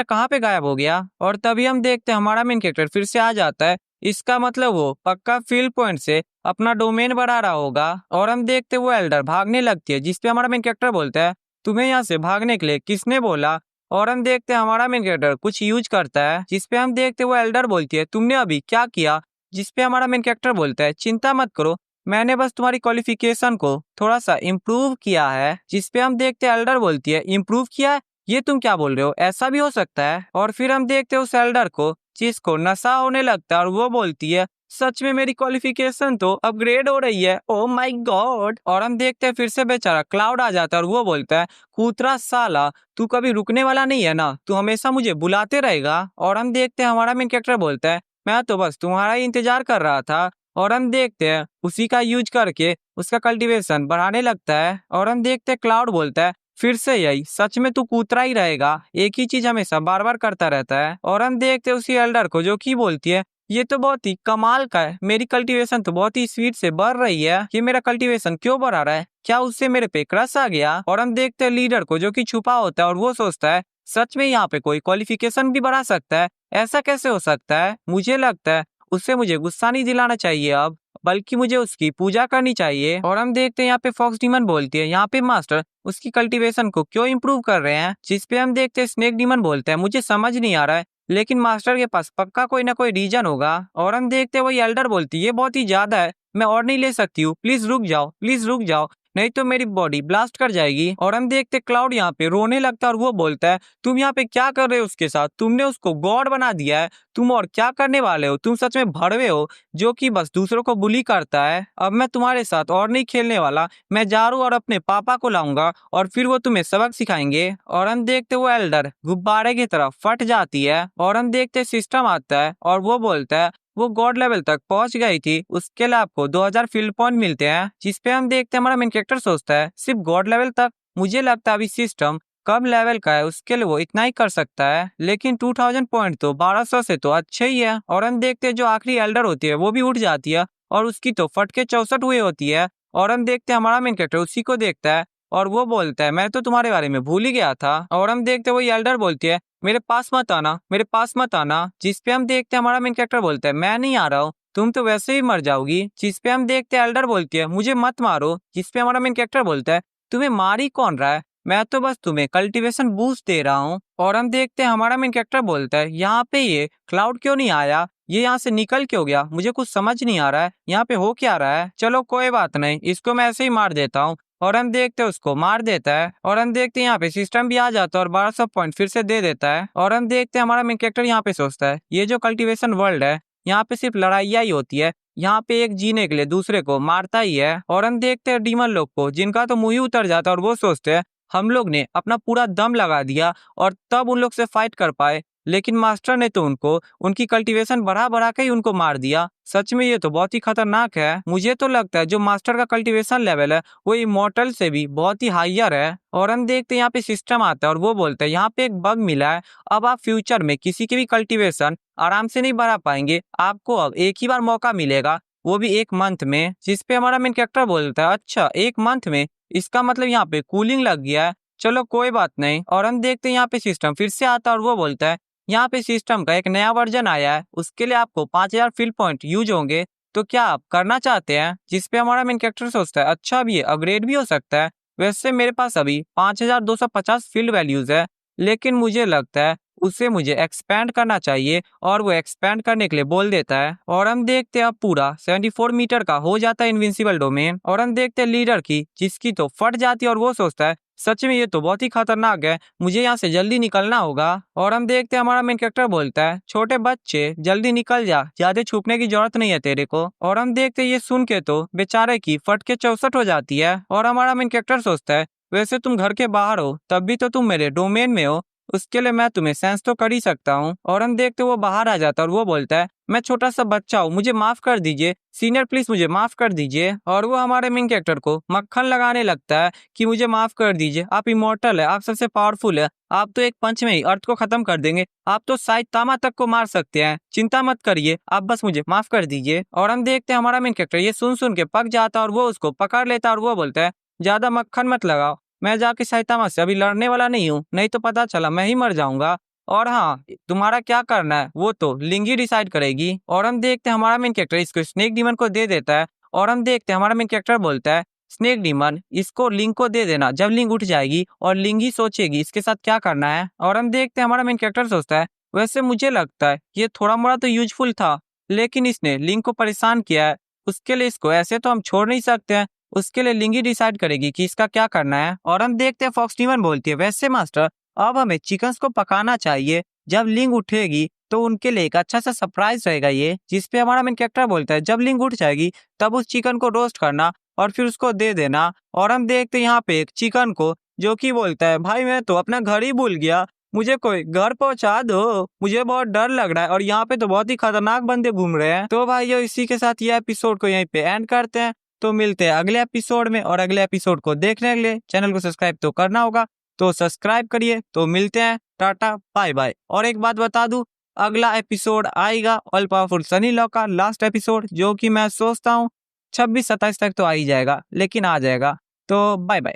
कहाँ पे गायब हो गया। और तभी हम देखते हैं हमारा मेन कैरेक्टर फिर से आ जाता है, इसका मतलब वो पक्का फील्ड पॉइंट से अपना डोमेन बढ़ा रहा होगा। और हम देखते हैं वो एल्डर भागने लगती है, जिसपे हमारा मेन कैरेक्टर बोलता है तुम्हें यहाँ से भागने के लिए किसने बोला। और हम देखते हैं हमारा मेन कैरेक्टर कुछ यूज करता है, जिसपे हम देखते हैं वो एल्डर बोलती है तुमने अभी क्या किया। जिसपे हमारा मेन कैरेक्टर बोलता है चिंता मत करो, मैंने बस तुम्हारी क्वालिफिकेशन को थोड़ा सा इम्प्रूव किया है। जिसपे हम देखते हैं एल्डर बोलती है इम्प्रूव किया है, ये तुम क्या बोल रहे हो, ऐसा भी हो सकता है। और फिर हम देखते हैं उस एल्डर को जिसको नशा होने लगता है और वो बोलती है सच में मेरी क्वालिफिकेशन तो अपग्रेड हो रही है, ओ माय गॉड। और हम देखते हैं फिर से बेचारा क्लाउड आ जाता है और वो बोलता है कूतरा साला, तू कभी रुकने वाला नहीं है ना, तू हमेशा मुझे बुलाते रहेगा। और हम देखते हैं हमारा मेन कैरेक्टर बोलता है मैं तो बस तुम्हारा ही इंतजार कर रहा था। और हम देखते हैं उसी का यूज करके उसका कल्टीवेशन बढ़ाने लगता है। और हम देखते हैं क्लाउड बोलता है फिर से यही, सच में तू कूतरा ही रहेगा, एक ही चीज हमेशा बार बार करता रहता है। और हम देखते हैं उसी एल्डर को जो कि बोलती है ये तो बहुत ही कमाल का है, मेरी कल्टीवेशन तो बहुत ही स्पीड से बढ़ रही है, ये मेरा कल्टीवेशन क्यों बढ़ा रहा है, क्या उससे मेरे पे क्रश आ गया। और हम देखते हैं लीडर को जो कि छुपा होता है और वो सोचता है सच में यहाँ पे कोई क्वालिफिकेशन भी बढ़ा सकता है, ऐसा कैसे हो सकता है। मुझे लगता है उससे मुझे गुस्सा नहीं दिलाना चाहिए अब, बल्कि मुझे उसकी पूजा करनी चाहिए। और हम देखते हैं यहाँ पे फॉक्स डीमन बोलती है यहाँ पे मास्टर उसकी कल्टीवेशन को क्यों इम्प्रूव कर रहे हैं। जिसपे हम देखते हैं स्नेक डीमन बोलते हैं मुझे समझ नहीं आ रहा है, लेकिन मास्टर के पास पक्का कोई ना कोई रीजन होगा। और हम देखते हैं वही एल्डर बोलती है ये बहुत ही ज्यादा है, मैं और नहीं ले सकती हूँ, प्लीज रुक जाओ, प्लीज रुक जाओ, नहीं तो मेरी बॉडी ब्लास्ट कर जाएगी। और हम देखते क्लाउड यहाँ पे रोने लगता है और वो बोलता है तुम यहाँ पे क्या कर रहे हो उसके साथ, तुमने उसको गॉड बना दिया है, तुम और क्या करने वाले हो, तुम सच में भड़वे हो जो कि बस दूसरों को बुली करता है। अब मैं तुम्हारे साथ और नहीं खेलने वाला, मैं जा रहा हूँ और अपने पापा को लाऊंगा और फिर वो तुम्हें सबक सिखाएंगे। और हम देखते वो एल्डर गुब्बारे की तरफ फट जाती है और हम देखते सिस्टम आता है और वो बोलता है वो गॉड लेवल तक पहुंच गई थी, उसके लिए आपको 2000 फील्ड पॉइंट मिलते हैं। जिस पे हम देखते हैं हमारा मेन कैरेक्टर सोचता है सिर्फ गॉड लेवल तक, मुझे लगता है अभी सिस्टम कम लेवल का है उसके लिए वो इतना ही कर सकता है, लेकिन 2000 पॉइंट तो 1200 से तो अच्छे ही है। और हम देखते हैं जो आखिरी एल्डर होती है वो भी उठ जाती है और उसकी तो फटके 64 हुई होती है। और हम देखते हैं हमारा मेन कैरेक्टर उसी को देखता है और वो बोलता है मैं तो तुम्हारे बारे में भूल ही गया था। और हम देखते हैं वही एल्डर बोलती है मेरे पास मत आना, मेरे पास मत आना। जिस पे हम देखते हैं हमारा मेन कैरेक्टर बोलता है मैं नहीं आ रहा हूँ, तुम तो वैसे ही मर जाओगी। जिस पे हम देखते हैं एल्डर बोलती है मुझे मत मारो। जिस पे हमारा मेन कैरेक्टर बोलता है तुम्हें मार ही कौन रहा है, मैं तो बस तुम्हें कल्टीवेशन बूस्ट दे रहा हूँ। और हम देखते हैं हमारा मेन कैरेक्टर बोलता है यहाँ पे ये क्लाउड क्यों नहीं आया, ये यहाँ से निकल क्यों गया, मुझे कुछ समझ नहीं आ रहा है, यहाँ पे हो क्या रहा है। चलो कोई बात नहीं, इसको मैं ऐसे ही मार देता हूँ। और हम देखते हैं उसको मार देता है और हम देखते हैं यहाँ पे सिस्टम भी आ जाता है और 1200 पॉइंट फिर से दे देता है। और हम देखते हैं हमारा मेन कैरेक्टर यहाँ पे सोचता है ये जो कल्टीवेशन वर्ल्ड है यहाँ पे सिर्फ लड़ाइयाँ ही होती है, यहाँ पे एक जीने के लिए दूसरे को मारता ही है। और हम देखते हैं डीमन लोग को जिनका तो मुंह ही उतर जाता है और वो सोचते हैं हम लोग ने अपना पूरा दम लगा दिया और तब उन लोग से फाइट कर पाए, लेकिन मास्टर ने तो उनको उनकी कल्टीवेशन बढ़ा बढ़ा के ही उनको मार दिया। सच में ये तो बहुत ही खतरनाक है। मुझे तो लगता है जो मास्टर का कल्टीवेशन लेवल है वो इमॉर्टल से भी बहुत ही हायर है। और हम देखते हैं यहाँ पे सिस्टम आता है और वो बोलता है यहाँ पे एक बग मिला है, अब आप फ्यूचर में किसी की भी कल्टीवेशन आराम से नहीं बढ़ा पाएंगे, आपको अब एक ही बार मौका मिलेगा, वो भी 1 मंथ में। जिस पे हमारा मेन कैरेक्टर बोलता है अच्छा 1 मंथ में, इसका मतलब यहाँ पे कूलिंग लग गया है, चलो कोई बात नहीं। और हम देखते हैं यहाँ पे सिस्टम फिर से आता है और वो बोलता है यहाँ पे सिस्टम का एक नया वर्जन आया है, उसके लिए आपको 5000 फील्ड पॉइंट यूज होंगे, तो क्या आप करना चाहते हैं। जिस पे हमारा मेन कैरेक्टर सोचता है अच्छा अब ये अपग्रेड भी हो सकता है, वैसे मेरे पास अभी 5250 फील्ड वैल्यूज है, लेकिन मुझे लगता है उसे मुझे एक्सपैंड करना चाहिए और वो एक्सपैंड करने के लिए बोल देता है। और हम देखते हैं अब पूरा 74 मीटर का हो जाता है इनविंसिबल डोमेन। और हम देखते हैं लीडर की जिसकी तो फट जाती है और वो सोचता है सच में ये तो बहुत ही खतरनाक है, मुझे यहाँ से जल्दी निकलना होगा। और हम देखते हैं हमारा मेन कैरेक्टर बोलता है छोटे बच्चे जल्दी निकल जा, ज्यादा छुपने की जरूरत नहीं है तेरे को। और हम देखते हैं ये सुन के तो बेचारे की फट के 64 हो जाती है। और हमारा मेन कैरेक्टर सोचता है वैसे तुम घर के बाहर हो तब भी तो तुम मेरे डोमेन में हो, उसके लिए मैं तुम्हें सेंस तो कर ही सकता हूँ। और हम देखते वो बाहर आ जाता है और वो बोलता है मैं छोटा सा बच्चा हूँ, मुझे माफ कर दीजिए सीनियर, प्लीज मुझे माफ कर दीजिए। और वो हमारे मेन कैरेक्टर को मक्खन लगाने लगता है कि मुझे माफ कर दीजिए, आप इमॉर्टल है, आप सबसे पावरफुल है, आप तो एक पंच में ही अर्थ को खत्म कर देंगे, आप तो साइतामा तक को मार सकते हैं, चिंता मत करिए, आप बस मुझे माफ कर दीजिए। और हम देखते हैं हमारा मेन कैरेक्टर ये सुन के पक जाता है और वो उसको पकड़ लेता है और वो बोलता है ज्यादा मक्खन मत लगाओ, मैं जाके साइतामा से अभी लड़ने वाला नहीं हूँ, नहीं तो पता चला मैं ही मर जाऊंगा। और हाँ तुम्हारा क्या करना है वो तो लिंगी डिसाइड करेगी। और हम देखते हैं हमारा मेन कैरेक्टर इसको स्नेक डीमन को दे देता है और हम देखते हैं हमारा मेन कैरेक्टर बोलता है स्नेक डीमन इसको लिंग को दे देना, जब लिंग उठ जाएगी और लिंग ही सोचेगी इसके साथ क्या करना है। और हम देखते हैं हमारा मेन कैरेक्टर सोचता है वैसे मुझे लगता है ये थोड़ा मोड़ा तो यूजफुल था, लेकिन इसने लिंग को परेशान किया है, उसके लिए इसको ऐसे तो हम छोड़ नहीं सकते हैं, उसके लिए लिंग ही डिसाइड करेगी कि इसका क्या करना है। और हम देखते हैं फॉक्स डीमन बोलती है वैसे मास्टर अब हमें चिकन्स को पकाना चाहिए, जब लिंग उठेगी तो उनके लिए एक अच्छा सा सरप्राइज रहेगा ये। जिस पे हमारा मेन कैरेक्टर बोलता है जब लिंग उठ जाएगी तब उस चिकन को रोस्ट करना और फिर उसको दे देना। और हम देखते हैं यहाँ पे एक चिकन को जो कि बोलता है भाई मैं तो अपना घर ही भूल गया, मुझे कोई घर पहुंचा दो, मुझे बहुत डर लग रहा है और यहाँ पे तो बहुत ही खतरनाक बंदे घूम रहे हैं। तो भाइयों इसी के साथ ये एपिसोड को यहीं पे एंड करते हैं, तो मिलते हैं अगले एपिसोड में। और अगले एपिसोड को देखने के लिए चैनल को सब्सक्राइब तो करना होगा, तो सब्सक्राइब करिए। तो मिलते हैं, टाटा बाय बाय। और एक बात बता दूं अगला एपिसोड आएगा ऑल पावरफुल सनी लॉ का लास्ट एपिसोड, जो कि मैं सोचता हूँ 26-27 तक तो आ ही जाएगा, लेकिन आ जाएगा। तो बाय बाय।